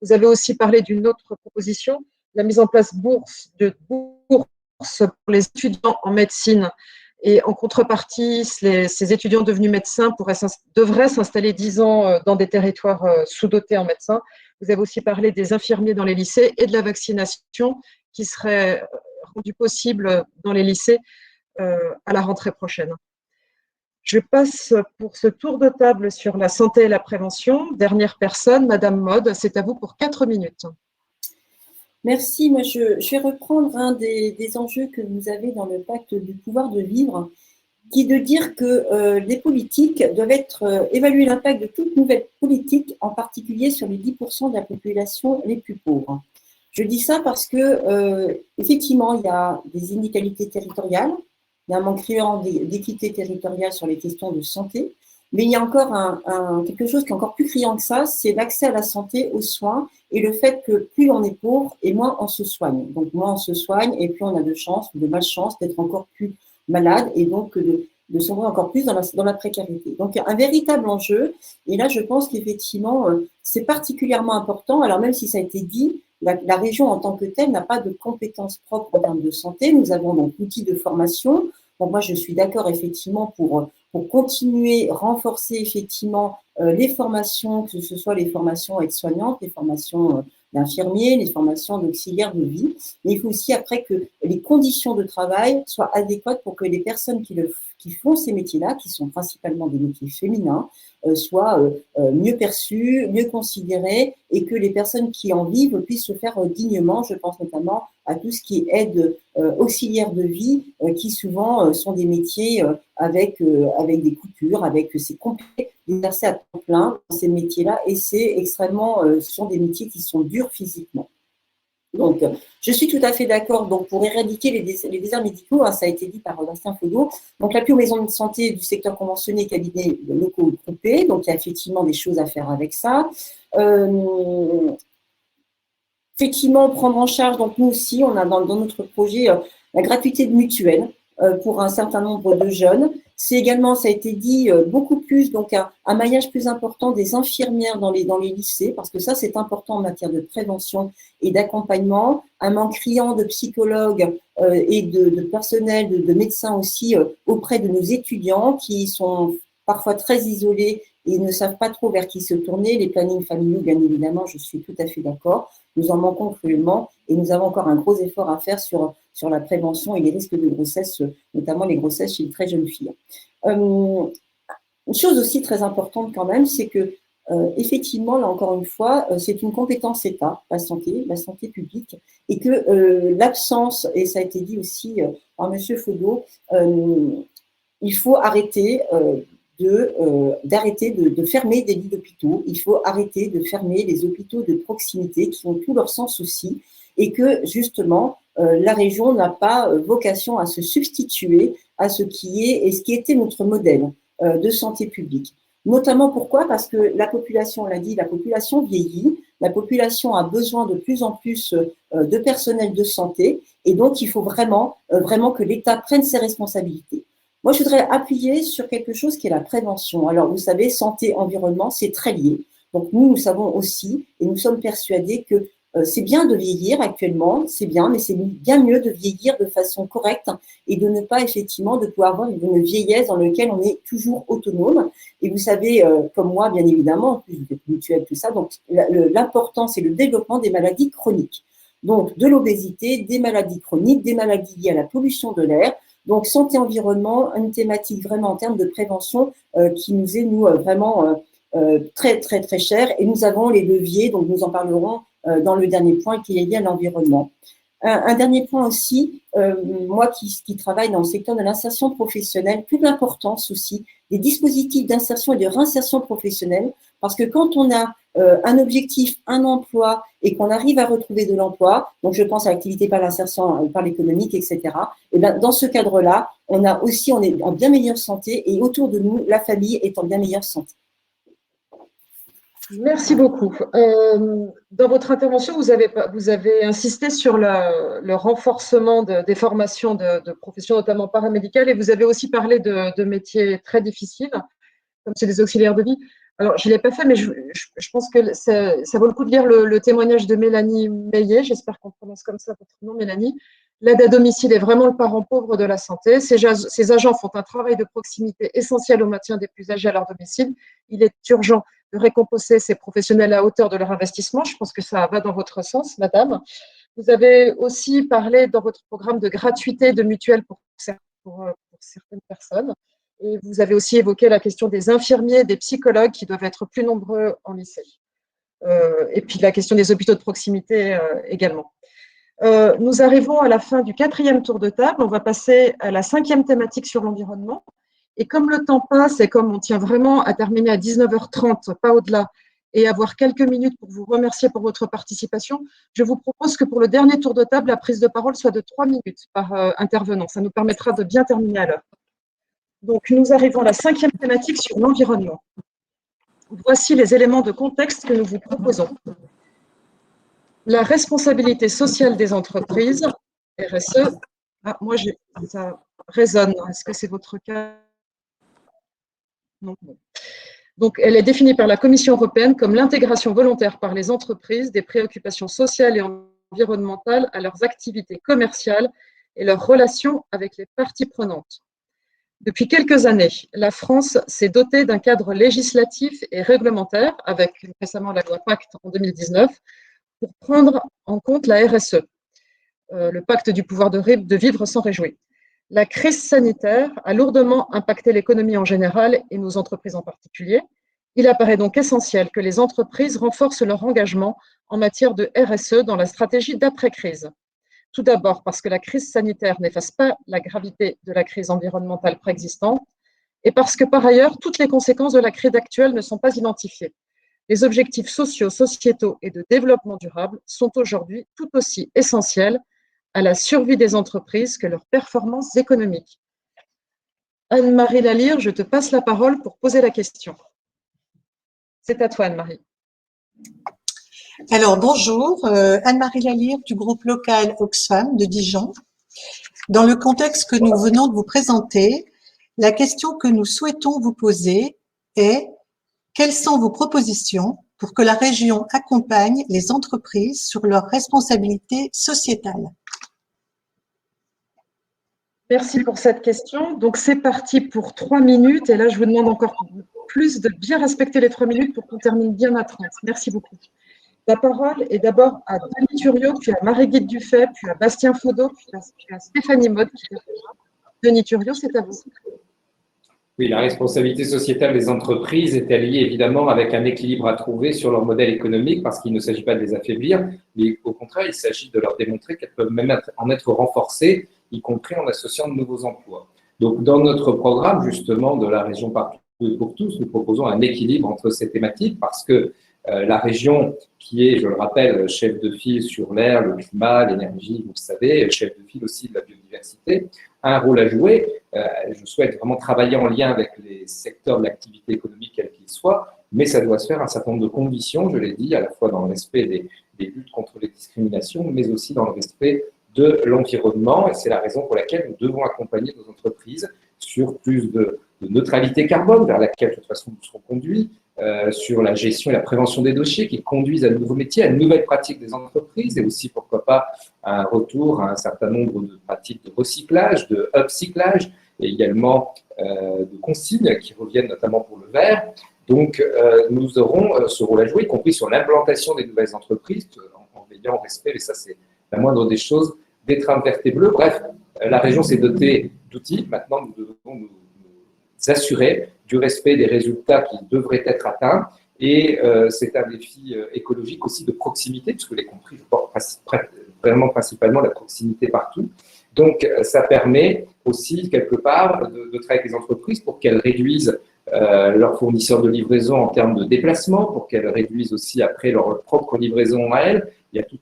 Vous avez aussi parlé d'une autre proposition, la mise en place de bourses pour les étudiants en médecine. Et en contrepartie, ces étudiants devenus médecins devraient s'installer 10 ans dans des territoires sous-dotés en médecins. Vous avez aussi parlé des infirmiers dans les lycées et de la vaccination qui serait rendue possible dans les lycées à la rentrée prochaine. Je passe pour ce tour de table sur la santé et la prévention. Dernière personne, Madame Maude, c'est à vous pour 4 minutes. Merci. Moi, je vais reprendre un des enjeux que vous avez dans le pacte du pouvoir de vivre, qui est de dire que les politiques doivent évaluer l'impact de toute nouvelle politique, en particulier sur les 10% de la population les plus pauvres. Je dis ça parce que, effectivement, il y a des inégalités territoriales, il y a un manque criant d'équité territoriale sur les questions de santé, mais il y a encore quelque chose qui est encore plus criant que ça, c'est l'accès à la santé, aux soins, et le fait que plus on est pauvre et moins on se soigne. Donc moins on se soigne et plus on a de chance ou de malchance d'être encore plus malade et donc de sombrer encore plus dans la précarité. Donc un véritable enjeu, et là je pense qu'effectivement c'est particulièrement important, alors même si ça a été dit, la région en tant que telle n'a pas de compétences propres en termes de santé, nous avons donc l'outil de formation. Donc moi je suis d'accord effectivement pour continuer, renforcer effectivement les formations, que ce soit les formations aides-soignantes, les formations d'infirmiers, les formations d'auxiliaires de vie. Mais il faut aussi après que les conditions de travail soient adéquates pour que les personnes qui font ces métiers-là, qui sont principalement des métiers féminins, soient mieux perçues, mieux considérées et que les personnes qui en vivent puissent se faire dignement. Je pense notamment à tout ce qui est aide auxiliaire de vie, qui souvent sont des métiers avec des coupures, c'est compliqué d'exercer à temps plein dans ces métiers-là et ce sont des métiers qui sont durs physiquement. Donc, je suis tout à fait d'accord. Donc, pour éradiquer les déserts médicaux, ça a été dit par Bastien Faudot, donc l'appui aux maisons de santé du secteur conventionné, cabinets locaux groupés, donc il y a effectivement des choses à faire avec ça. Effectivement, prendre en charge, donc nous aussi, on a dans notre projet la gratuité de mutuelle pour un certain nombre de jeunes. C'est également, ça a été dit, beaucoup plus, donc un maillage plus important des infirmières dans les lycées, parce que ça, c'est important en matière de prévention et d'accompagnement. Un manque criant de psychologues et de personnel, de médecins aussi auprès de nos étudiants qui sont parfois très isolés et ne savent pas trop vers qui se tourner. Les plannings familiaux, bien évidemment, je suis tout à fait d'accord. Nous en manquons cruellement et nous avons encore un gros effort à faire sur la prévention et les risques de grossesse, notamment les grossesses chez les très jeunes filles. Une chose aussi très importante quand même, c'est que effectivement, là encore une fois, c'est une compétence État, la santé publique, et que l'absence, et ça a été dit aussi par M. Faudot, il faut arrêter de fermer des lits d'hôpitaux, il faut arrêter de fermer les hôpitaux de proximité qui ont tout leur sens aussi, et que justement, la région n'a pas vocation à se substituer à ce qui était notre modèle de santé publique. Notamment pourquoi ? Parce que la population, on l'a dit, la population vieillit, la population a besoin de plus en plus de personnel de santé, et donc il faut vraiment que l'État prenne ses responsabilités. Moi, je voudrais appuyer sur quelque chose qui est la prévention. Alors, vous savez, santé, environnement, c'est très lié. Donc, nous savons aussi, et nous sommes persuadés que c'est bien de vieillir actuellement, c'est bien, mais c'est bien mieux de vieillir de façon correcte et de ne pas effectivement de pouvoir avoir une vieillesse dans laquelle on est toujours autonome. Et vous savez, comme moi, bien évidemment, en plus de mutuelle, tout ça, donc l'important, c'est le développement des maladies chroniques. Donc, de l'obésité, des maladies chroniques, des maladies liées à la pollution de l'air. Donc, santé-environnement, une thématique vraiment en termes de prévention qui nous est, nous, vraiment très, très, très chère. Et nous avons les leviers, donc nous en parlerons dans le dernier point qui est lié à l'environnement. Un dernier point aussi, moi qui travaille dans le secteur de l'insertion professionnelle, toute l'importance aussi des dispositifs d'insertion et de réinsertion professionnelle, parce que quand on a un objectif, un emploi, et qu'on arrive à retrouver de l'emploi, donc je pense à l'activité par l'insertion, par l'économique, etc. Et ben, dans ce cadre-là, on est en bien meilleure santé, et autour de nous, la famille est en bien meilleure santé. Merci beaucoup. Dans votre intervention, vous avez insisté sur le renforcement des formations de professions, notamment paramédicales, et vous avez aussi parlé de métiers très difficiles, comme c'est les auxiliaires de vie. Alors, je ne l'ai pas fait, mais je pense que ça vaut le coup de lire le témoignage de Mélanie Meillet, j'espère qu'on prononce comme ça votre nom, Mélanie. L'aide à domicile est vraiment le parent pauvre de la santé. Ces agents font un travail de proximité essentiel au maintien des plus âgés à leur domicile. Il est urgent de récompenser ces professionnels à hauteur de leur investissement. Je pense que ça va dans votre sens, madame. Vous avez aussi parlé dans votre programme de gratuité de mutuelles pour certaines personnes. Et vous avez aussi évoqué la question des infirmiers, des psychologues qui doivent être plus nombreux en lycée. Et puis la question des hôpitaux de proximité également. Nous arrivons à la fin du 4e tour de table. On va passer à la 5e thématique sur l'environnement. Et comme le temps passe et comme on tient vraiment à terminer à 19h30, pas au-delà, et avoir quelques minutes pour vous remercier pour votre participation, je vous propose que pour le dernier tour de table, la prise de parole soit de 3 minutes par intervenant. Ça nous permettra de bien terminer à l'heure. Donc, nous arrivons à la 5e thématique sur l'environnement. Voici les éléments de contexte que nous vous proposons. La responsabilité sociale des entreprises, RSE. Ah, moi, ça résonne. Est-ce que c'est votre cas? Non. Donc, elle est définie par la Commission européenne comme l'intégration volontaire par les entreprises des préoccupations sociales et environnementales à leurs activités commerciales et leurs relations avec les parties prenantes. Depuis quelques années, la France s'est dotée d'un cadre législatif et réglementaire, avec récemment la loi Pacte en 2019, pour prendre en compte la RSE, le pacte du pouvoir de vivre sans réjouir. La crise sanitaire a lourdement impacté l'économie en général et nos entreprises en particulier. Il apparaît donc essentiel que les entreprises renforcent leur engagement en matière de RSE dans la stratégie d'après-crise. Tout d'abord parce que la crise sanitaire n'efface pas la gravité de la crise environnementale préexistante et parce que par ailleurs, toutes les conséquences de la crise actuelle ne sont pas identifiées. Les objectifs sociaux, sociétaux et de développement durable sont aujourd'hui tout aussi essentiels à la survie des entreprises que leurs performances économiques. Anne-Marie Lalire, je te passe la parole pour poser la question. C'est à toi, Anne-Marie. Alors, bonjour, Anne-Marie Lalire du groupe local Oxfam de Dijon. Dans le contexte que nous venons de vous présenter, la question que nous souhaitons vous poser est: quelles sont vos propositions pour que la région accompagne les entreprises sur leurs responsabilités sociétales? Merci pour cette question. Donc, c'est parti pour 3 minutes. Et là, je vous demande encore plus de bien respecter les 3 minutes pour qu'on termine bien à 30. Merci beaucoup. La parole est d'abord à Denis Thuriot, puis à Marie-Guide Dufay, puis à Bastien Faudot, puis à Stéphanie Mode. Denis Thuriot, c'est à vous. Oui, la responsabilité sociétale des entreprises est liée évidemment avec un équilibre à trouver sur leur modèle économique, parce qu'il ne s'agit pas de les affaiblir, mais au contraire, il s'agit de leur démontrer qu'elles peuvent même en être renforcées, y compris en associant de nouveaux emplois. Donc, dans notre programme, justement, de la région Partout pour tous, nous proposons un équilibre entre ces thématiques, parce que la région qui est, je le rappelle, chef de file sur l'air, le climat, l'énergie, vous le savez, chef de file aussi de la biodiversité, a un rôle à jouer. Je souhaite vraiment travailler en lien avec les secteurs de l'activité économique, quels qu'ils soient, mais ça doit se faire à un certain nombre de conditions, je l'ai dit, à la fois dans le respect des luttes contre les discriminations, mais aussi dans le respect de l'environnement. Et c'est la raison pour laquelle nous devons accompagner nos entreprises sur plus de neutralité carbone, vers laquelle, de toute façon, nous serons conduits, sur la gestion et la prévention des dossiers qui conduisent à de nouveaux métiers, à de nouvelles pratiques des entreprises et aussi, pourquoi pas, à un retour à un certain nombre de pratiques de recyclage, de upcyclage et également de consignes qui reviennent notamment pour le verre. Donc, nous aurons ce rôle à jouer, y compris sur l'implantation des nouvelles entreprises, en veillant au respect, et ça c'est la moindre des choses, des trames vertes et bleues. Bref, la région s'est dotée d'outils. Maintenant, nous devons nous assurer du respect des résultats qui devraient être atteints. Et c'est un défi écologique aussi de proximité, puisque les compris, je porte vraiment principalement la proximité partout. Donc, ça permet aussi, quelque part, de travailler avec les entreprises pour qu'elles réduisent leurs fournisseurs de livraison en termes de déplacement pour qu'elles réduisent aussi après leur propre livraison à elles. Il y a tout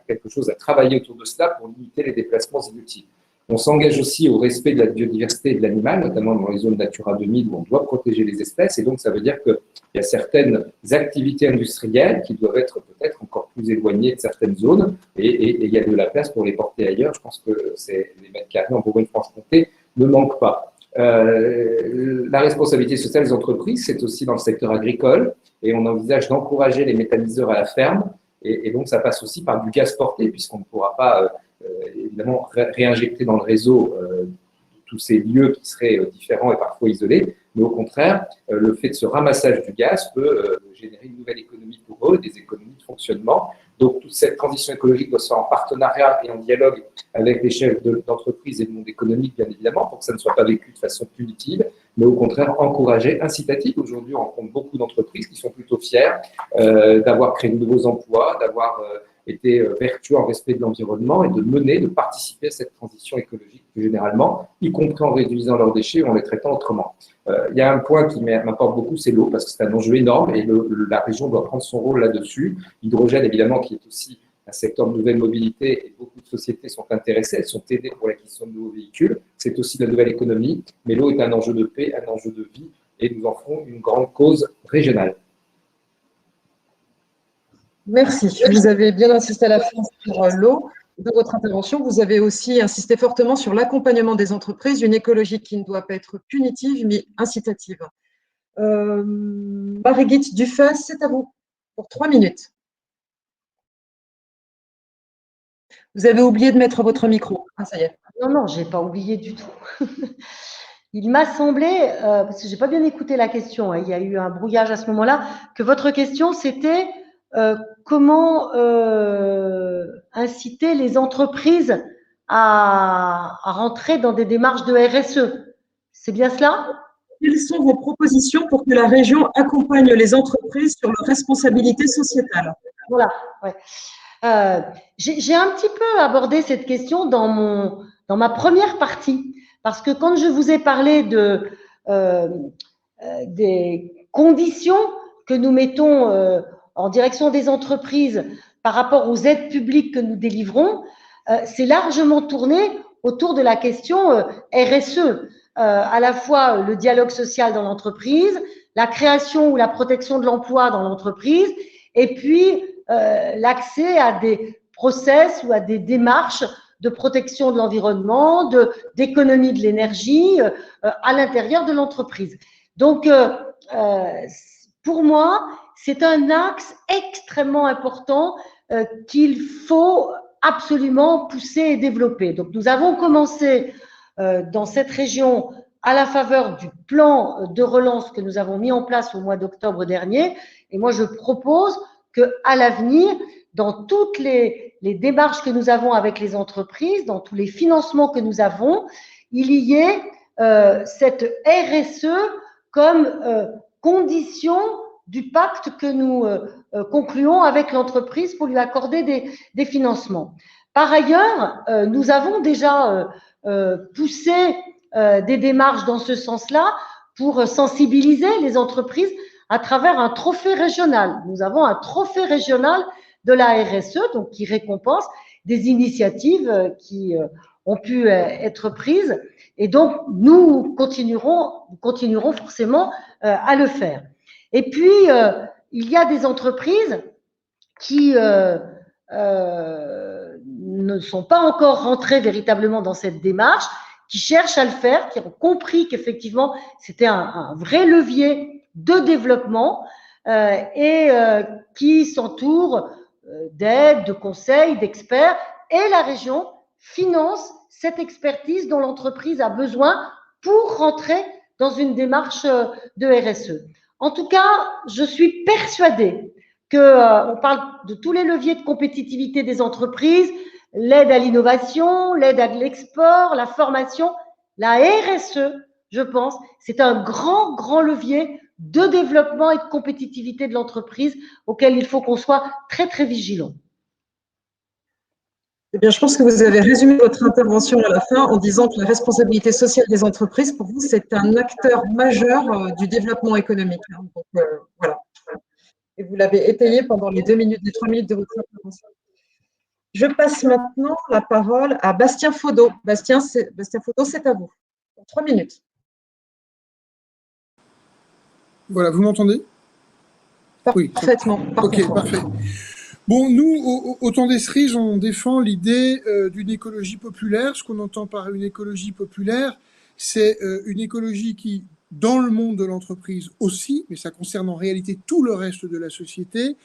quelque chose à travailler autour de cela pour limiter les déplacements inutiles. On s'engage aussi au respect de la biodiversité et de l'animal, notamment dans les zones Natura 2000 où on doit protéger les espèces. Et donc, ça veut dire qu'il y a certaines activités industrielles qui doivent être peut-être encore plus éloignées de certaines zones et il y a de la place pour les porter ailleurs. Je pense que les mètres carrés en Bourgogne-Franche-Comté ne manquent pas. La responsabilité sociale des entreprises, c'est aussi dans le secteur agricole et on envisage d'encourager les méthaniseurs à la ferme. Et donc, ça passe aussi par du gaz porté puisqu'on ne pourra pas évidemment réinjecter dans le réseau tous ces lieux qui seraient différents et parfois isolés, mais au contraire, le fait de ce ramassage du gaz peut générer une nouvelle économie pour eux, des économies de fonctionnement. Donc, toute cette transition écologique doit se faire en partenariat et en dialogue avec les chefs d'entreprise et le monde économique, bien évidemment, pour que ça ne soit pas vécu de façon punitive, mais au contraire encouragé, incitatif. Aujourd'hui, on rencontre beaucoup d'entreprises qui sont plutôt fières d'avoir créé de nouveaux emplois, d'avoir été vertueux en respect de l'environnement et de participer à cette transition écologique plus généralement, y compris en réduisant leurs déchets ou en les traitant autrement. Il y a un point qui m'importe beaucoup, c'est l'eau, parce que c'est un enjeu énorme et la région doit prendre son rôle là-dessus. L'hydrogène, évidemment, qui est aussi un secteur de nouvelle mobilité et beaucoup de sociétés sont intéressées, elles sont aidées pour l'acquisition de nouveaux véhicules. C'est aussi la nouvelle économie, mais l'eau est un enjeu de paix, un enjeu de vie et nous en ferons une grande cause régionale. Merci. Vous avez bien insisté à la fin sur l'eau. Dans votre intervention, vous avez aussi insisté fortement sur l'accompagnement des entreprises, une écologie qui ne doit pas être punitive, mais incitative. Marie-Guite Dufay, c'est à vous pour 3 minutes. Vous avez oublié de mettre votre micro. Ah, ça y est. Non, je n'ai pas oublié du tout. Il m'a semblé, parce que je n'ai pas bien écouté la question, il y a eu un brouillage à ce moment-là, que votre question, c'était comment inciter les entreprises à rentrer dans des démarches de RSE. C'est bien cela ? Quelles sont vos propositions pour que la région accompagne les entreprises sur leur responsabilité sociétale ? Voilà, ouais. J'ai un petit peu abordé cette question dans ma première partie, parce que quand je vous ai parlé des conditions que nous mettons en direction des entreprises par rapport aux aides publiques que nous délivrons, c'est largement tourné autour de la question RSE, à la fois le dialogue social dans l'entreprise, la création ou la protection de l'emploi dans l'entreprise, et puis l'accès à des process ou à des démarches de protection de l'environnement, d'économie de l'énergie à l'intérieur de l'entreprise. Donc, pour moi, c'est un axe extrêmement important qu'il faut absolument pousser et développer. Donc, nous avons commencé dans cette région à la faveur du plan de relance que nous avons mis en place au mois d'octobre dernier. Et moi, je propose qu'à l'avenir, dans toutes les démarches que nous avons avec les entreprises, dans tous les financements que nous avons, il y ait cette RSE comme condition du pacte que nous concluons avec l'entreprise pour lui accorder des financements. Par ailleurs, nous avons déjà poussé des démarches dans ce sens-là pour sensibiliser les entreprises à travers un trophée régional. Nous avons un trophée régional de la RSE, donc qui récompense des initiatives qui ont pu être prises. Et donc, nous continuerons forcément à le faire. Et puis, il y a des entreprises qui ne sont pas encore rentrées véritablement dans cette démarche, qui cherchent à le faire, qui ont compris qu'effectivement, c'était un vrai levier de développement et qui s'entourent d'aides, de conseils, d'experts, et la région finance cette expertise dont l'entreprise a besoin pour rentrer dans une démarche de RSE. En tout cas, je suis persuadée qu'on parle de tous les leviers de compétitivité des entreprises, l'aide à l'innovation, l'aide à l'export, la formation, la RSE, je pense, c'est un grand, grand levier de développement et de compétitivité de l'entreprise auquel il faut qu'on soit très, très vigilant. Eh bien, je pense que vous avez résumé votre intervention à la fin en disant que la responsabilité sociale des entreprises, pour vous, c'est un acteur majeur du développement économique. Donc, voilà. Et vous l'avez étayé pendant les 3 minutes de votre intervention. Je passe maintenant la parole à Bastien Faudot. Bastien Faudot, c'est à vous. 3 minutes. Voilà, vous m'entendez? Oui. Parfaitement. Ok, parfait. Bon, nous, au Temps d'Esrige, on défend l'idée d'une écologie populaire. Ce qu'on entend par une écologie populaire, c'est une écologie qui, dans le monde de l'entreprise aussi, mais ça concerne en réalité tout le reste de la société,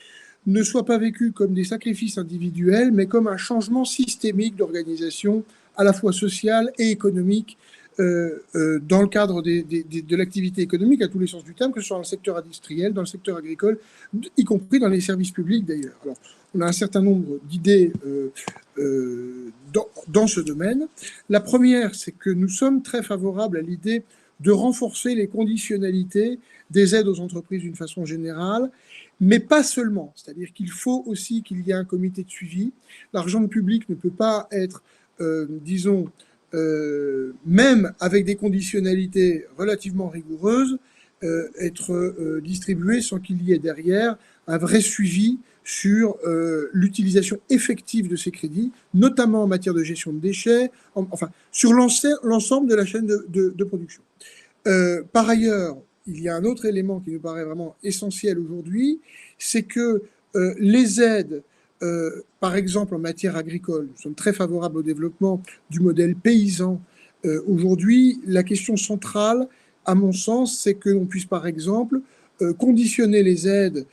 ne soit pas vécue comme des sacrifices individuels, mais comme un changement systémique d'organisation à la fois sociale et économique dans le cadre de l'activité économique à tous les sens du terme, que ce soit dans le secteur industriel, dans le secteur agricole, y compris dans les services publics d'ailleurs. Alors, on a un certain nombre d'idées dans ce domaine. La première, c'est que nous sommes très favorables à l'idée de renforcer les conditionnalités des aides aux entreprises d'une façon générale, mais pas seulement. C'est-à-dire qu'il faut aussi qu'il y ait un comité de suivi. L'argent public ne peut pas être, disons, même avec des conditionnalités relativement rigoureuses, être distribué sans qu'il y ait derrière un vrai suivi sur l'utilisation effective de ces crédits, notamment en matière de gestion de déchets, enfin, sur l'ensemble de la chaîne de production. Par ailleurs, il y a un autre élément qui nous paraît vraiment essentiel aujourd'hui, c'est que les aides, par exemple en matière agricole, nous sommes très favorables au développement du modèle paysan. Aujourd'hui, la question centrale, à mon sens, c'est que l'on puisse, par exemple, conditionner les aides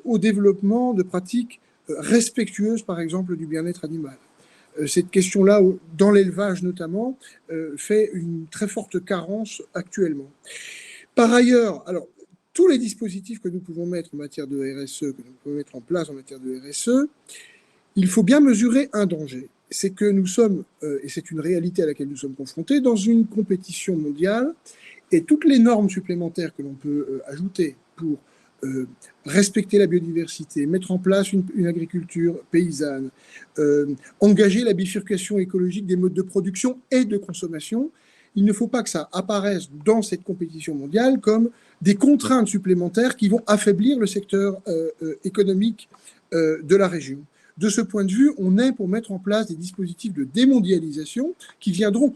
au développement de pratiques respectueuses, par exemple, du bien-être animal. Cette question-là, dans l'élevage notamment, fait une très forte carence actuellement. Par ailleurs, alors, tous les dispositifs que nous pouvons mettre en matière de RSE, que nous pouvons mettre en place en matière de RSE, il faut bien mesurer un danger. C'est que nous sommes, et c'est une réalité à laquelle nous sommes confrontés, dans une compétition mondiale, et toutes les normes supplémentaires que l'on peut ajouter pour respecter la biodiversité, mettre en place une agriculture paysanne, engager la bifurcation écologique des modes de production et de consommation, il ne faut pas que ça apparaisse dans cette compétition mondiale comme des contraintes supplémentaires qui vont affaiblir le secteur économique de la région. De ce point de vue, on est pour mettre en place des dispositifs de démondialisation qui viendront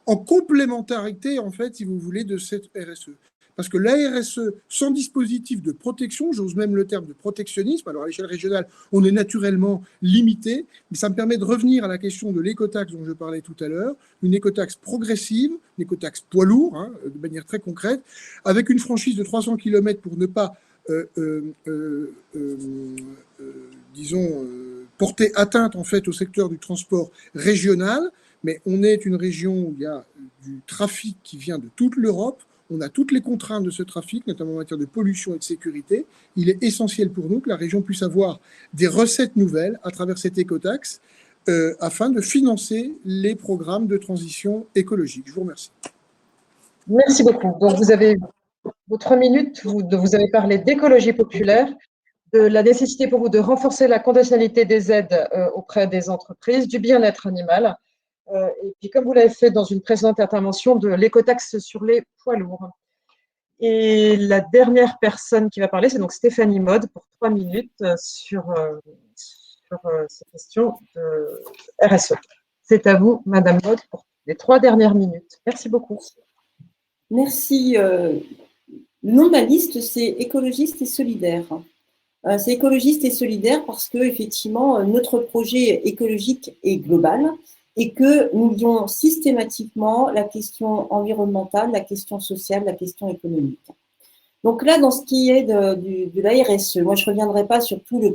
en complémentarité, en fait, si vous voulez, de cette RSE. Parce que la RSE, sans dispositif de protection, j'ose même le terme de protectionnisme, alors à l'échelle régionale, on est naturellement limité, mais ça me permet de revenir à la question de l'écotaxe dont je parlais tout à l'heure, une écotaxe progressive, une écotaxe poids lourd, hein, de manière très concrète, avec une franchise de 300 km pour ne pas, disons, porter atteinte en fait au secteur du transport régional, mais on est une région où il y a du trafic qui vient de toute l'Europe. On a toutes les contraintes de ce trafic, notamment en matière de pollution et de sécurité. Il est essentiel pour nous que la région puisse avoir des recettes nouvelles à travers cette écotaxe afin de financer les programmes de transition écologique. Je vous remercie. Merci beaucoup. Donc, vous avez vos 3 minutes, vous avez parlé d'écologie populaire, de la nécessité pour vous de renforcer la conditionnalité des aides auprès des entreprises, du bien-être animal, et puis comme vous l'avez fait dans une précédente intervention, de l'écotaxe sur les poids lourds. Et la dernière personne qui va parler, c'est donc Stéphanie Maude pour 3 minutes sur ces questions de RSE. C'est à vous, Madame Maude, pour les 3 dernières minutes. Merci beaucoup. Merci. Le nom de la liste, c'est écologiste et solidaire. C'est écologiste et solidaire parce que effectivement notre projet écologique est global et que nous lions systématiquement la question environnementale, la question sociale, la question économique. Donc là, dans ce qui est de la RSE, moi je ne reviendrai pas sur tout le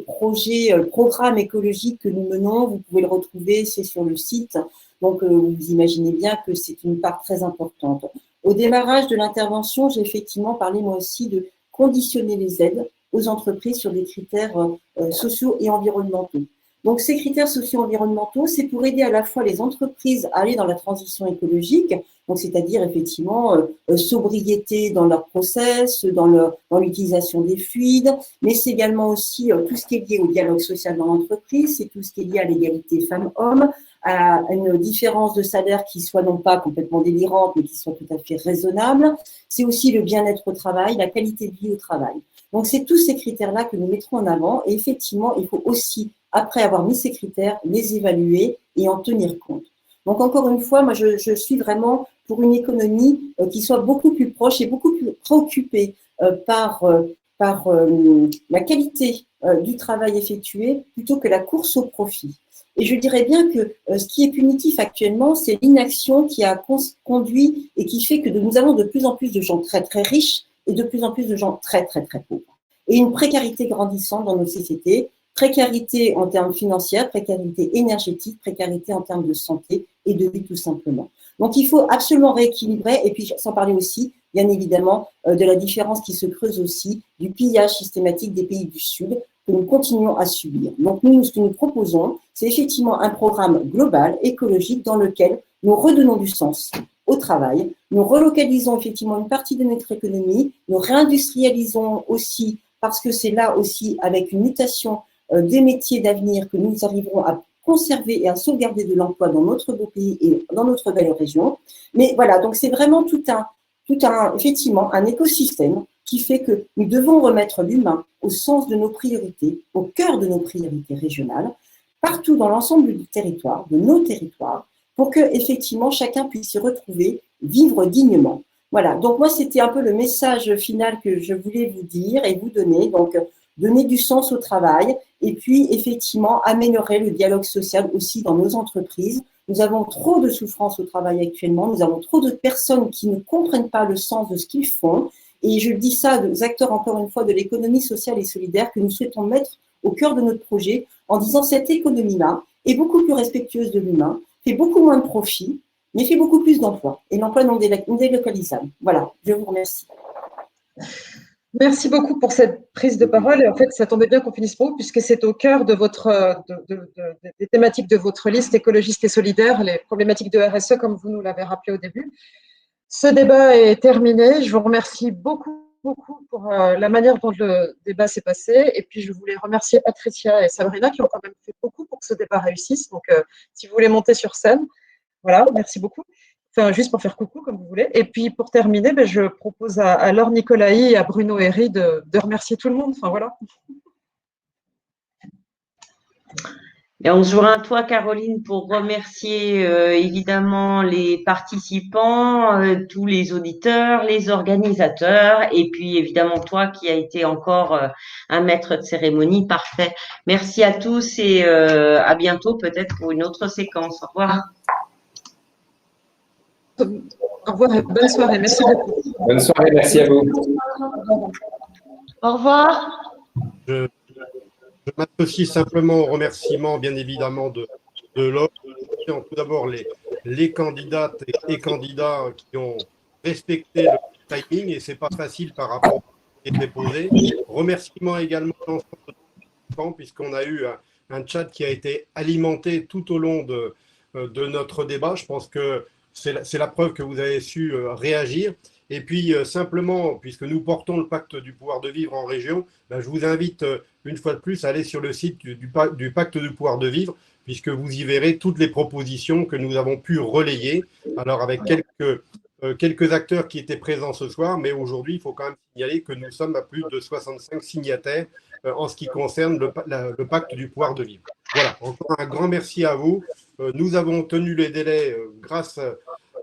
programme écologique que nous menons. Vous pouvez le retrouver, c'est sur le site. Donc vous imaginez bien que c'est une part très importante. Au démarrage de l'intervention, j'ai effectivement parlé moi aussi de conditionner les aides aux entreprises sur des critères sociaux et environnementaux. Donc, ces critères sociaux-environnementaux, c'est pour aider à la fois les entreprises à aller dans la transition écologique, donc c'est-à-dire effectivement sobriété dans leur process, dans l'utilisation des fluides, mais c'est également aussi tout ce qui est lié au dialogue social dans l'entreprise, c'est tout ce qui est lié à l'égalité femmes-hommes, à une différence de salaire qui soit non pas complètement délirante, mais qui soit tout à fait raisonnable. C'est aussi le bien-être au travail, la qualité de vie au travail. Donc, c'est tous ces critères-là que nous mettrons en avant. Et effectivement, il faut aussi, après avoir mis ces critères, les évaluer et en tenir compte. Donc, encore une fois, moi, je suis vraiment pour une économie qui soit beaucoup plus proche et beaucoup plus préoccupée par la qualité du travail effectué plutôt que la course au profit. Et je dirais bien que ce qui est punitif actuellement, c'est l'inaction qui a conduit et qui fait que nous avons de plus en plus de gens très, très riches et de plus en plus de gens très, très, très pauvres. Et une précarité grandissante dans nos sociétés, précarité en termes financiers, précarité énergétique, précarité en termes de santé et de vie tout simplement. Donc, il faut absolument rééquilibrer, et puis sans parler aussi, bien évidemment, de la différence qui se creuse aussi du pillage systématique des pays du Sud que nous continuons à subir. Donc, nous, ce que nous proposons, c'est effectivement un programme global, écologique, dans lequel nous redonnons du sens au travail, nous relocalisons effectivement une partie de notre économie, nous réindustrialisons aussi, parce que c'est là aussi, avec une mutation des métiers d'avenir, que nous arriverons à conserver et à sauvegarder de l'emploi dans notre beau pays et dans notre belle région. Mais voilà, donc c'est vraiment effectivement, un écosystème qui fait que nous devons remettre l'humain au sens de nos priorités, au cœur de nos priorités régionales, partout dans l'ensemble du territoire, de nos territoires, pour que effectivement chacun puisse s'y retrouver, vivre dignement. Voilà, donc moi c'était un peu le message final que je voulais vous dire et vous donner, donc donner du sens au travail et puis effectivement améliorer le dialogue social aussi dans nos entreprises. Nous avons trop de souffrance au travail actuellement, nous avons trop de personnes qui ne comprennent pas le sens de ce qu'ils font et je dis ça aux acteurs encore une fois de l'économie sociale et solidaire que nous souhaitons mettre au cœur de notre projet en disant cette économie-là est beaucoup plus respectueuse de l'humain, fait beaucoup moins de profit, mais fait beaucoup plus d'emplois et l'emploi non délocalisable. Voilà, je vous remercie. Merci beaucoup pour cette prise de parole. Et en fait, ça tombait bien qu'on finisse par vous, puisque c'est au cœur de des thématiques de votre liste écologiste et solidaire, les problématiques de RSE, comme vous nous l'avez rappelé au début. Ce débat est terminé. Je vous remercie beaucoup pour la manière dont le débat s'est passé. Et puis, je voulais remercier Patricia et Sabrina qui ont quand même fait beaucoup pour que ce débat réussisse. Donc, si vous voulez monter sur scène, voilà, merci beaucoup. Enfin, juste pour faire coucou, comme vous voulez. Et puis, pour terminer, je propose à Laure Nicolaï et à Bruno Herry de remercier tout le monde. Enfin, voilà. Et on se joint à toi, Caroline, pour remercier évidemment les participants, tous les auditeurs, les organisateurs, et puis évidemment toi qui as été encore un maître de cérémonie parfait. Merci à tous et à bientôt peut-être pour une autre séquence. Au revoir. Au revoir et bonne soirée. Merci beaucoup. Bonne soirée, merci à vous. Au revoir. Je m'associe simplement au remerciement, bien évidemment, de Laure. Tout d'abord, les candidates et candidats qui ont respecté le timing, et ce n'est pas facile par rapport à ce qui était posé. Remerciement également de l'ensemble de participants, puisqu'on a eu un chat qui a été alimenté tout au long de notre débat. Je pense que c'est la preuve que vous avez su réagir. Et puis, simplement, puisque nous portons le pacte du pouvoir de vivre en région, je vous invite une fois de plus à aller sur le site du pacte du pouvoir de vivre, puisque vous y verrez toutes les propositions que nous avons pu relayer. Alors, avec quelques acteurs qui étaient présents ce soir, mais aujourd'hui, il faut quand même signaler que nous sommes à plus de 65 signataires en ce qui concerne le pacte du pouvoir de vivre. Voilà, encore un grand merci à vous. Nous avons tenu les délais grâce,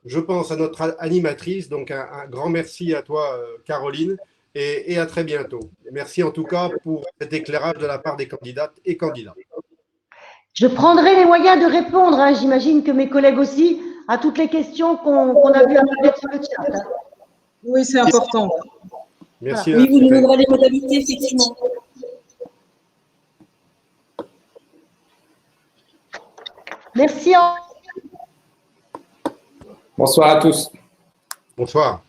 je pense, à notre animatrice. Donc, un grand merci à toi, Caroline, et à très bientôt. Merci en tout cas pour cet éclairage de la part des candidates et candidats. Je prendrai les moyens de répondre, hein, j'imagine que mes collègues aussi, à toutes les questions qu'on a vues apparaître sur le chat. Oui, c'est important. Merci. Voilà. Oui, vous nous donnerez les modalités, effectivement. Merci. Bonsoir à tous. Bonsoir.